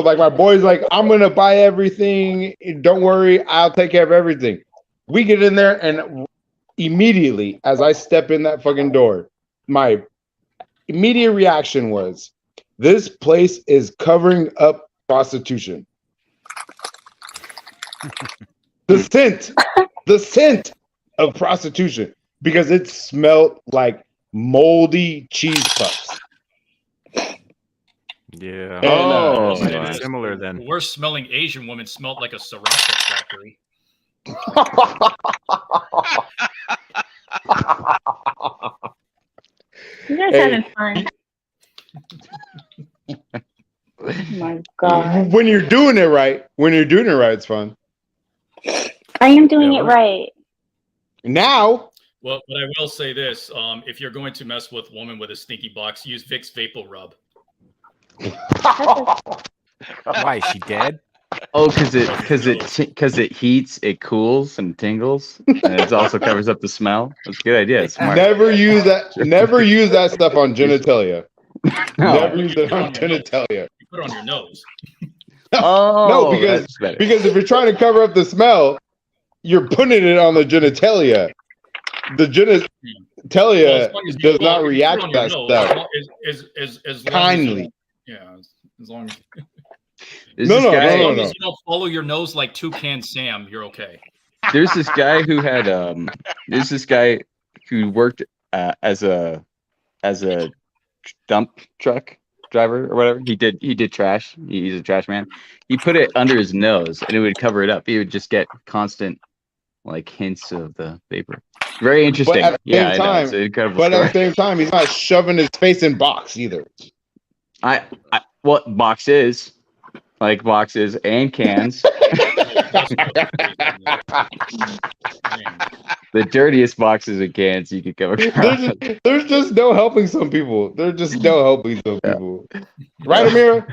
like my boy's like, I'm going to buy everything. Don't worry. I'll take care of everything. We get in there and immediately as I step in that fucking door, my immediate reaction was, this place is covering up prostitution. the scent of prostitution, because it smelled like moldy cheese puffs. Yeah. And, Oh, Say my. this, Similar the then. worst smelling Asian woman smelled like a sriracha factory. You guys Hey. having fun? Oh my God. when you're doing it right, it's fun. I am doing Yeah, it right. Now, Well, but I will say this: if you're going to mess with a woman with a stinky box, use Vicks Vapor Rub. Why is she dead? Oh, because it heats, it cools and tingles, and it also covers up the smell. That's a good idea. It's smart. never use that. Never use that stuff on genitalia. No. Never use it on genitalia. You put it on your nose. Oh, No, because that's better. if you're trying to cover up the smell, you're putting it on the genitalia. The genitalia as long as you- does well, not if you react put to it on that your stuff. nose, as long Kindly. As you, yeah, as long as There's No, this no, guy, as no, long no. as you don't follow your nose like Toucan Sam, you're okay. There's this guy who had there's this guy who worked as a dump truck driver or whatever. He did trash. He's a trash man. He put it under his nose and it would cover it up. He would just get constant like hints of the vapor. Very interesting. But at the Yeah, same I know. time, It's an incredible but at the story. same time, he's not shoving his face in box either. I what boxes? Like boxes and cans. The dirtiest boxes and cans you could come across. There's just no helping some people. There's just no helping some people. Right, Amira?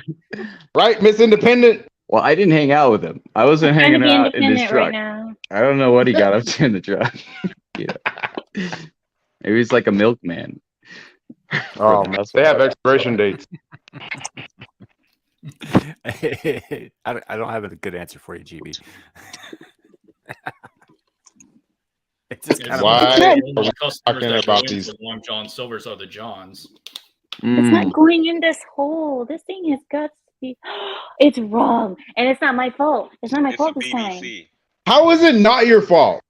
Right, Miss Independent? Well, I didn't hang out with him. I wasn't Trying to hanging be out in his independent truck. right now. I don't know what he got up to in the truck. Yeah. Maybe he's like a milkman. Oh, man. They have expiration dates. I don't have a good answer for you, GB. It's just kind Why of are The we only customers talking that about go these? into Long John Silver's are the Johns. It's Mm. not going in this hole. This thing has got to be. It's wrong, and it's not my fault. It's not my It's a fault this time. BBC. How is it not your fault?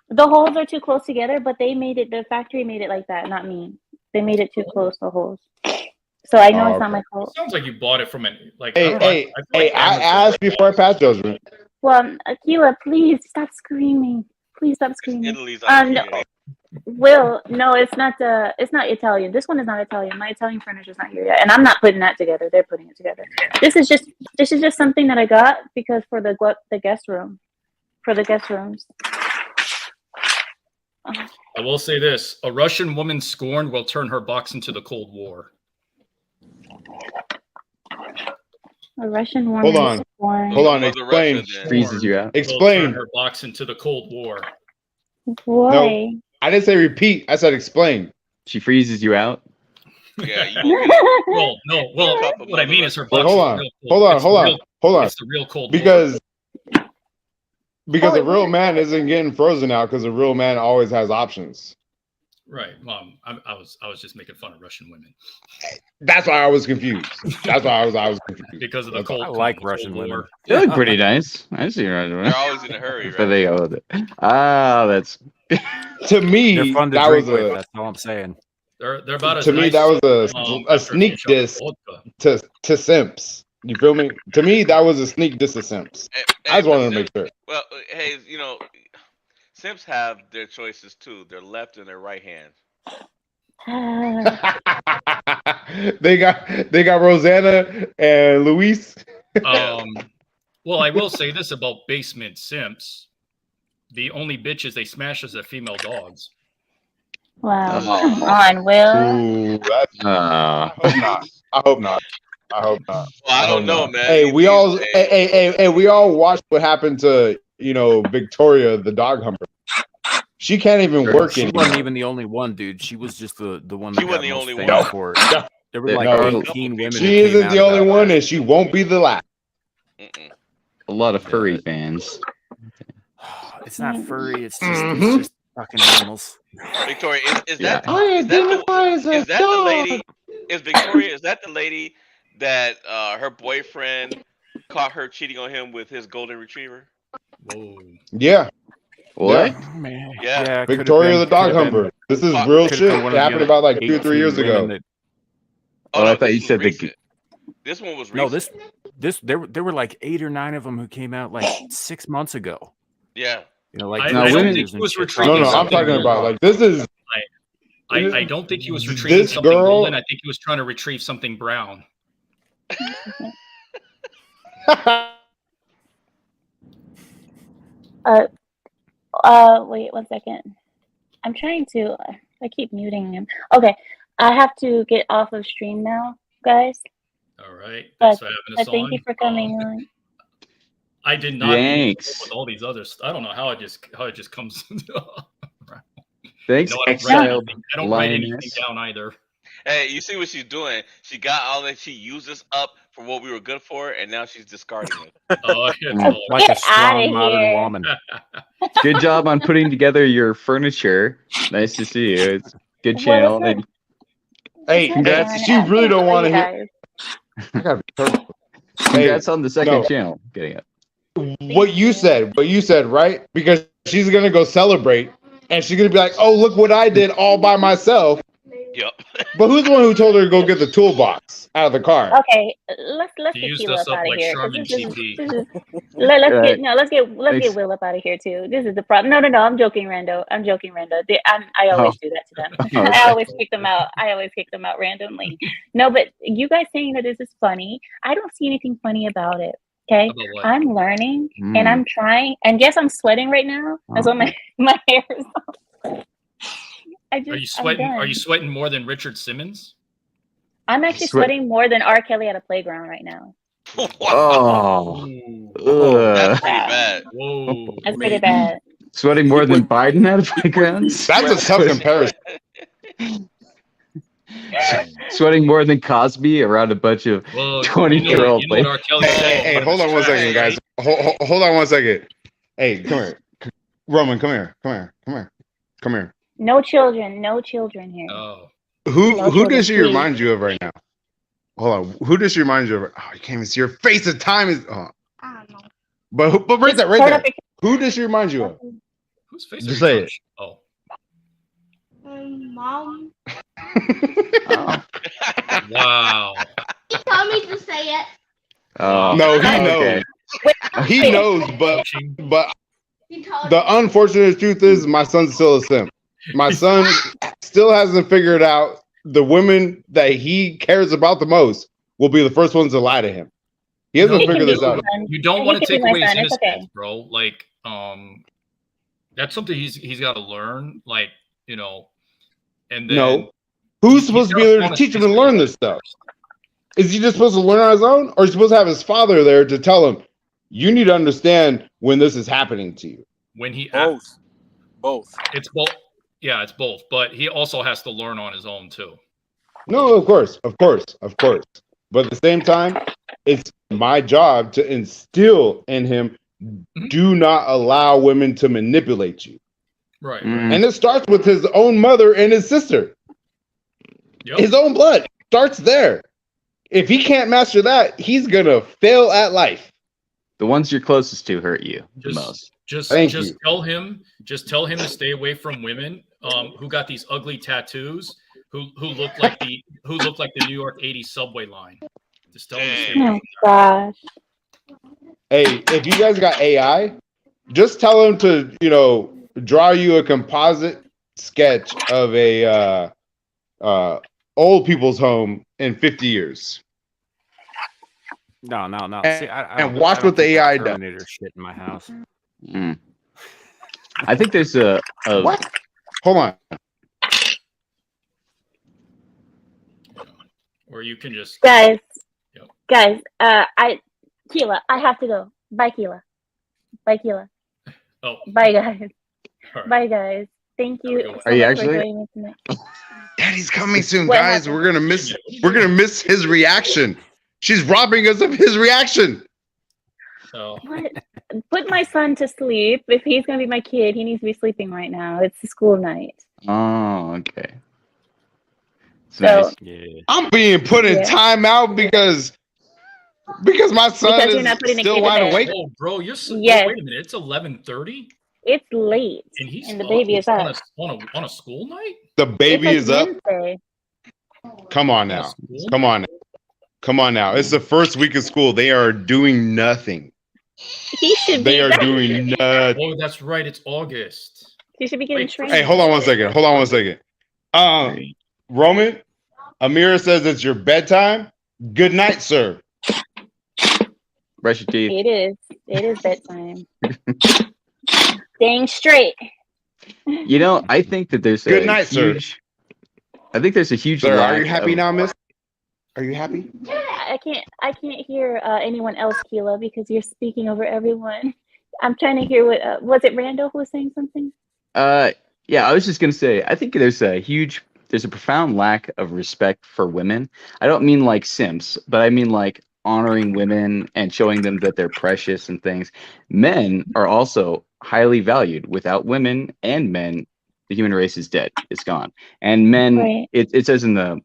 The holes are too close together, but they made it. The factory made it like that, not me. They made it too close. The holes. So I know Oh, it's not okay. my It fault. sounds like you bought it from an like. Hey, I don't know. hey, I feel hey, like I Amazon- asked before I passed judgment. Well, Akila, please stop screaming. Please stop screaming. Italy's No, no, it's not Italian. This one is not Italian. My Italian furniture is not here yet, and I'm not putting that together. They're putting it together. This is just something that I got because for the guest room, for the guest rooms. I will say this: a Russian woman scorned will turn her box into the Cold War. A Russian woman. Hold on. Born. Hold on, Was a explain. Russian then. Freezes you out. Will turn Explain. her box into the Cold War. Why? I didn't say repeat. I said explain. She freezes you out. Yeah, you will be. Well, no. Well, Cup of what I mean is her Wait, box. hold is on. real cold. Hold on. It's Hold the on. real- Hold on. It's the real Cold War. Because Oh, a real man isn't getting frozen out because a real man always has options. Right, I was just making fun of Russian women That's why I was confused. That's why I was confused. because of the That's cold. I like the Russian Cold women. War. They look pretty nice. I see right They're always in a hurry, But they right? go with it. Ah, that's To They're me, fun to that drink was with. a That's all I'm saying. They're about as to me nice that was a after sneak shot diss vodka. to simps. You feel me? To me, that was a sneak diss to simps. I just wanted to make sure. Well, hey, Simps have their choices too. Their left and their right hand. they got Rosanna and Luis. Well, I will say this about basement simps: the only bitches they smash is the female dogs. Wow. Come on, Will. Ooh, that's, I hope not. I hope not. I hope not. Well, I don't hope know, not. man. Hey, we all Hey, hey, we all watched what happened to Victoria, the dog humper. She can't even work She anymore. wasn't even the only one, dude. She was just the one that She got wasn't the most only famous one. for it. There were There like are- 18 women. She that came isn't out the about only one, that. and she won't be the last. Mm-mm. a lot of furry fans. It's not furry. It's just Mhm. it's just fucking animals. Victoria, is Yeah. that I is that identify as a is that the dog. lady? Is Victoria? Is that the lady that her boyfriend caught her cheating on him with his golden retriever? Whoa. Yeah. What? Oh, man. Yeah. it could've Victoria been- the dog could've been- humper. This is Could've real could've shit. been It one of the happened other about like 2 or 3 years 18 women ago. that- Oh, I thought this you was said the. recent. This one was recent. No, there were like 8 or 9 of them who came out like 6 months ago. Yeah. You know, like I No, don't women- think he was No, retrieving no, I'm something talking more. about like this is I don't think he was retrieving This something girl- golden. I think he was trying to retrieve something brown. Wait 1 second. I'm trying to. I keep muting him. Okay, I have to get off of stream now, guys. All right. But- Thanks for having But us thank on. you for coming on. I did not Thanks. with all these others. I don't know how it just comes. Thanks, No, I don't write exiled anything, I don't write anything lioness. down either. Hey, you see what she's doing? She got all that. She used us up for what we were good for, and now she's discarding it. Oh, it's all- Like a Get outta strong modern here. woman. Good job on putting together your furniture. Nice to see you. It's a good Well, channel. it's not- And Hey, It's not congrats. fun. She I'm really gonna don't want to tell hear. you I gotta be careful. congrats on the second no. channel. Getting it. What you said, right? Because she's gonna go celebrate, and she's gonna be like, "Oh, look what I did all by myself." Yep. But who's the one who told her to go get the toolbox out of the car? Okay, let's He get used Keela us up up out of like here. 'cause Charmin this is- GP. this is- let's Right. get let's Thanks. get Will up out of here too. This is the problem. No, I'm joking, Rando. I'm joking, Rando. I always do that to them. Okay. I always kick them out. Randomly. No, but you guys saying that this is funny. I don't see anything funny about it. Okay, About what? I'm learning and Mm. I'm trying. And yes, I'm sweating right now. That's why my hair is. Are you sweating? Are you sweating more than Richard Simmons? I'm actually Sweat- sweating more than R. Kelly at a playground right now. Oh, That's ugh. pretty bad. Whoa. That's pretty bad. Sweating more than Biden at a playground. That's a tough comparison. Sweating more than Cosby around a bunch of Well, 20-year-old you know what R. Kelly said? Hey, hold on 1 second, guys. Hold on 1 second. Hey, come here, Roman. Come here. No children here. Oh, Who No does she children, remind you of right now? Hold on. Who does she remind you of? Oh, you can't even see her face. The time is. Oh. I don't know. But right there, right Turn there. up your- Who does she remind you of? whose face? Just are you say trying it. to sh- Oh, Mom. Oh. wow. He told me to say it. Oh. No, he Okay. knows. He knows, but He told the unfortunate truth is my son's still a simp. My son still hasn't figured out the women that he cares about the most will be the first ones to lie to him. He hasn't No, figured this out. You don't He want to can be take my away his son, it's innocence, okay. bro. Like, that's something he's got to learn. Like, you know, and then No. Who's supposed to be gotta there to promise teach him his and learn this stuff? Is he just supposed to learn on his own? Or is he supposed to have his father there to tell him, you need to understand when this is happening to you? when he Both. it's both. Yeah, it's both. But he also has to learn on his own too. No, of course. But at the same time, it's my job to instill in him, do not allow women to manipulate you. Right. Mm. And it starts with his own mother and his sister. Yep. His own blood starts there. If he can't master that, he's going to fail at life. The ones you're closest to hurt you the Just- most. Just Thank you. tell him to stay away from women who got these ugly tattoos who look like the New York 80s subway line. Just tell him to stay away Oh gosh. Hey, if you guys got AI, just tell him to, draw you a composite sketch of a old people's home in 50 years. No. And- See, I and don't- watch I don't what the keep AI does. Terminator shit in my house. Mm. I think there's a What? Hold on. or you can just Guys. Yep. Guys, Keela, I have to go. Bye, Keela. Bye, Keela. oh Bye, guys. all right. Bye, guys. Thank you Have a good one. so Are you much for actually? joining me tonight. Daddy's coming soon, What guys. happened? We're gonna miss his reaction. She's robbing us of his reaction. So What? Put my son to sleep. If he's gonna be my kid, he needs to be sleeping right now. It's the school night. Oh, okay. It's So- nice. Yeah. I'm being put in Yeah. timeout because Because my son Because you're not is putting a still kid to wide bed. awake. Oh, bro, you're so. Yes. Oh, wait a minute. It's 11:30, It's late, and he's and the up baby is on up. a school night. The baby It's is like up. Wednesday. Come on On a now. school Come night? on. Come on now. It's the first week of school. They are doing nothing. He should They be. are doing nothing. Oh, that's right. It's August. He should be getting Wait, trained. Hey, hold on one second. Roman, Amira says it's your bedtime. Good night, sir. Brush your teeth. It is. It is bedtime. Dang straight. You know, I think that there's Good a night, sir. huge. I think there's a huge. Sir, are lack you happy of- now, miss? Are you happy? I can't hear anyone else, Keela, because you're speaking over everyone. I'm trying to hear what was it Randall who was saying something? Yeah, I was just gonna say, I think there's a profound lack of respect for women. I don't mean like simps, but I mean like honoring women and showing them that they're precious and things. Men are also highly valued. Without women and men, the human race is dead. It's gone. And men, Right. it says in the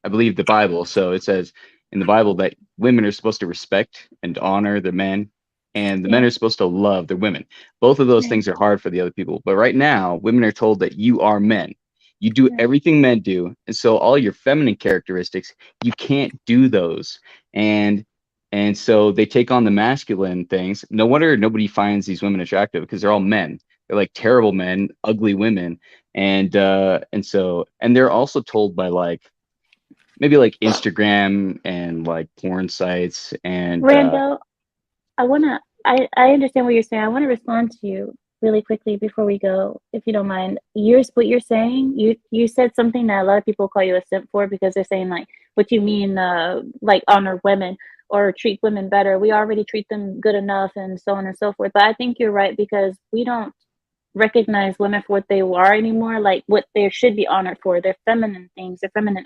I believe the Bible. So it says in the Bible that women are supposed to respect and honor the men, and the men Yeah. are supposed to love the women. Both of those Right. things are hard for the other people. But right now, women are told that you are men. You do Right. everything men do. And so all your feminine characteristics, you can't do those. And so they take on the masculine things. No wonder nobody finds these women attractive, because they're all men. They're like terrible men, ugly women. And they're also told by maybe like Instagram and like porn sites and Randall, I understand what you're saying. I want to respond to you really quickly before we go, if you don't mind. What you're saying, you said something that a lot of people call you a simp for, because they're saying like, what you mean, like honor women or treat women better. We already treat them good enough and so on and so forth. But I think you're right, because we don't recognize women for what they are anymore, like what they should be honored for, their feminine things, their feminine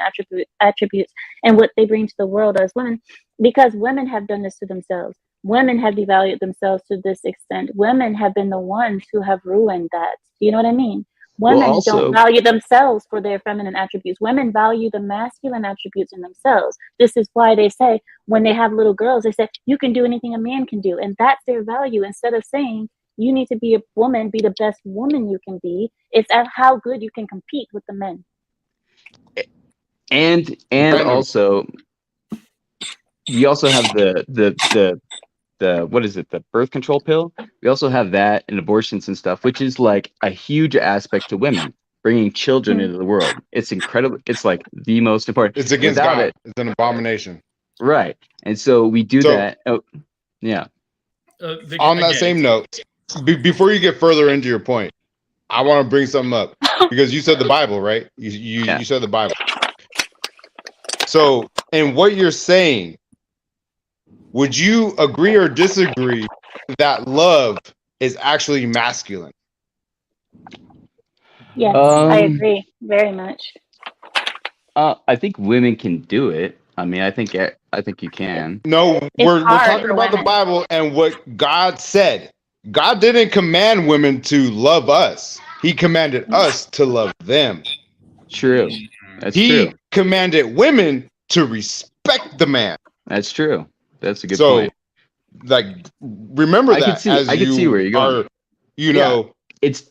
attributes, and what they bring to the world as women, because women have done this to themselves. Women have devalued themselves to this extent. Women have been the ones who have ruined that. You know what I mean? Women also- don't value themselves for their feminine attributes. Women value the masculine attributes in themselves. This is why they say, when they have little girls, they say, you can do anything a man can do. And that's their value. Instead of saying, you need to be a woman, be the best woman you can be. It's at how good you can compete with the men. And also, we also have the what is it, the birth control pill. We also have that and abortions and stuff, which is like a huge aspect to women, bringing children into the world. It's incredible. It's like the most important. It's against Without God. it, It's an abomination. right? And so we do that. Oh, yeah. On that same note, before you get further into your point, I want to bring something up, because you said the Bible, right? You said the Bible. So, in what you're saying, would you agree or disagree that love is actually masculine? Yes, I agree very much. I think women can do it. I mean, I think you can. No, we're hard talking for about the women. Bible and what God said. God didn't command women to love us. He commanded us to love them. True. That's He true. commanded women to respect the man. That's true. That's a good So, point. like, remember I that could see where you're going. are, you know, It's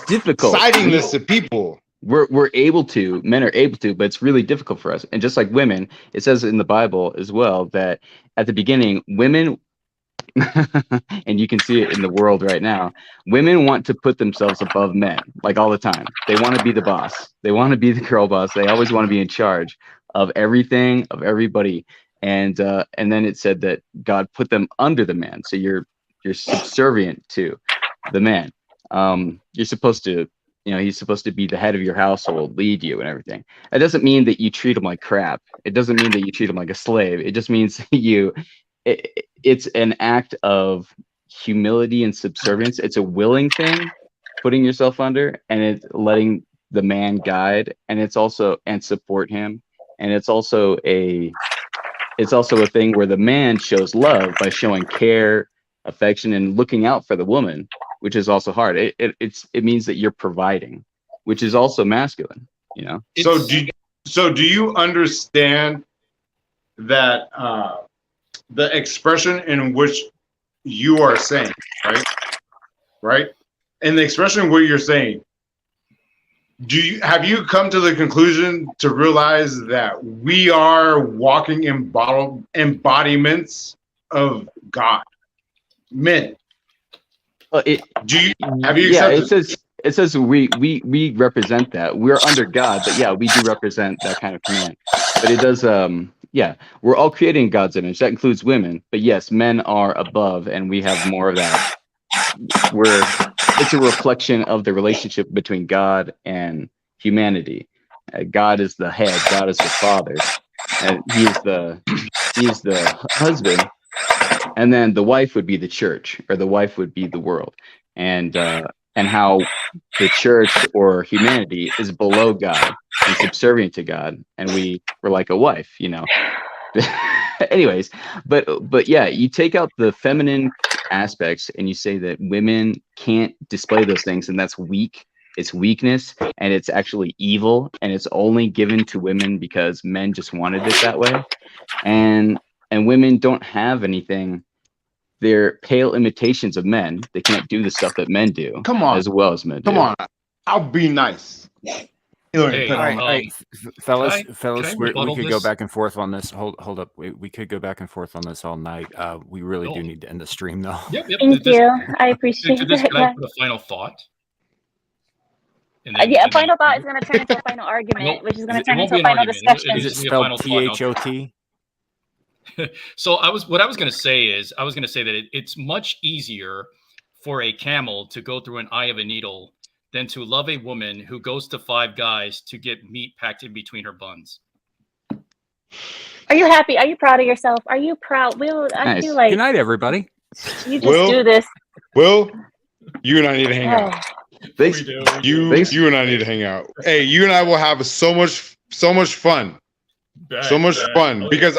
difficult. citing this to people. We're able to, men are able to, but it's really difficult for us. And just like women, it says in the Bible as well that at the beginning, women, and you can see it in the world right now, women want to put themselves above men, like all the time. They want to be the boss. They want to be the girl boss. They always want to be in charge of everything, of everybody. And then it said that God put them under the man. So you're subservient to the man. You're supposed to, he's supposed to be the head of your household, lead you and everything. It doesn't mean that you treat him like crap. It doesn't mean that you treat him like a slave. It just means it's an act of humility and subservience. It's a willing thing, putting yourself under, and it's letting the man guide, and it's also, and support him. And it's also a thing where the man shows love by showing care, affection, and looking out for the woman, which is also hard. It means that you're providing, which is also masculine, So do you understand that the expression in which you are saying, right? Right? And the expression what you're saying, have you come to the conclusion to realize that we are walking embodiments of God? Men. Have you Yeah, accepted? it says we represent that. We're under God, but yeah, we do represent that kind of command. But it does yeah, we're all creating God's image. That includes women, but yes, men are above and we have more of that. It's a reflection of the relationship between God and humanity. God is the head, God is the father, and he's the husband, and then the wife would be the church, or the wife would be the world, and how the church or humanity is below God and subservient to God, and we're like a wife, you know. Anyways, but yeah, you take out the feminine aspects and you say that women can't display those things, and that's weak. It's weakness, and it's actually evil, and it's only given to women because men just wanted it that way, and women don't have anything. They're pale imitations of men. They can't do the stuff that men do. Come on, as well as men do. Come on, I'll be nice. Hey, all right, fellas, can I we rebuttal could go this? back and forth on this. Hold up, we could go back and forth on this all night. We really do need to end the stream, though. Yep. Thank you. I appreciate To this, that. can I put a final thought? And Yeah, a final thought is going to turn into a final argument, which is going to it turn won't into be a an final argument. discussion. Is it spelled THOT? So what I was going to say is, I was going to say that it's much easier for a camel to go through an eye of a needle than to love a woman who goes to 5 guys to get meat packed in between her buns. Are you happy? Are you proud of yourself? Are you proud? Will, I feel like Good night, everybody. you just do this. Will, you and I need to hang out. Thanks. You and I need to hang out. Hey, you and I will have so much fun. So much fun because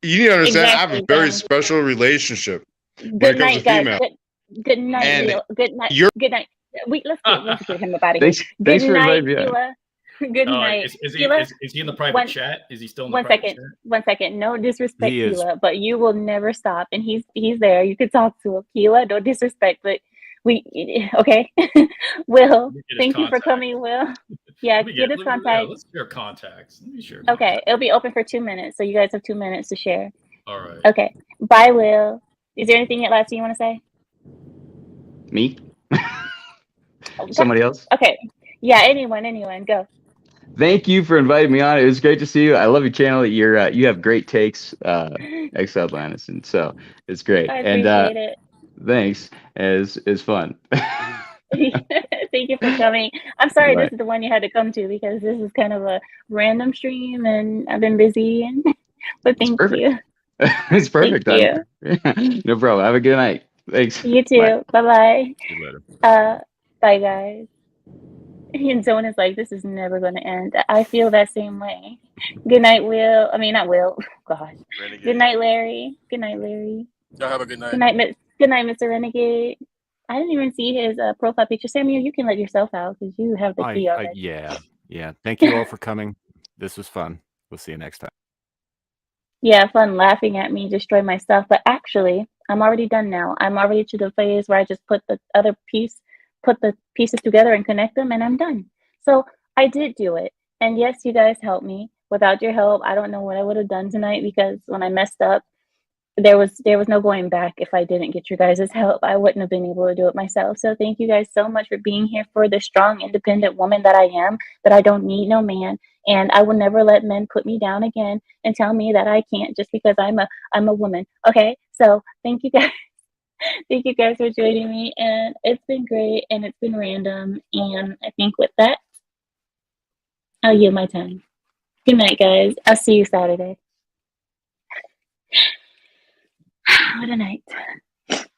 you need to understand I have a very special relationship when it comes to female. Good night, Will. Good night. Good night. Let's get him about it. Thanks for night, inviting me. Sheila. Good night. Is he in the private chat? Is he still in the private chat? 1 second. No disrespect, He is. Keela, but you will never stop. And he's there. You can talk to him. Keela, don't disrespect, but okay. Will, thank you for coming, Will. Yeah, get his contact. Let's share contacts. Let me share. Okay, it'll be open for 2 minutes, so you guys have 2 minutes to share. All right. Okay. Bye, Will. Is there anything last you want to say? Me? Somebody else? Okay. Yeah, anyone, go. Thank you for inviting me on. It was great to see you. I love your channel. You have great takes, ex Atlantis, and so it's great. I appreciate it. Thanks. It's fun. Thank you for coming. I'm sorry this is the one you had to come to because this is kind of a random stream and I've been busy but thank you. It's perfect. Thank you. No problem. Have a good night. Thanks. You too. Bye-bye. See you later. Bye guys. And Zone is like, this is never going to end. I feel that same way. Good night, Will. I mean, not Will. God. Renegade. Good night, Larry. Good night, Larry. Y'all have a good night. Good night, Mr. Renegade. I didn't even see his profile picture. Samuel, you can let yourself out because you have the key already. Yeah. Thank you all for coming. This was fun. We'll see you next time. Yeah, fun laughing at me destroy my stuff. But actually, I'm already done now. I'm already to the phase where I just put the pieces together and connect them, and I'm done. So I did do it. And yes, you guys helped me. Without your help, I don't know what I would have done tonight because when I messed up, there was no going back. If I didn't get your guys' help, I wouldn't have been able to do it myself. So thank you guys so much for being here for the strong, independent woman that I am, that I don't need no man. And I will never let men put me down again and tell me that I can't just because I'm a woman. Okay. So thank you guys. Thank you guys for joining me. And it's been great and it's been random. And I think with that, I'll yield my time. Good night, guys. I'll see you Saturday. What a night.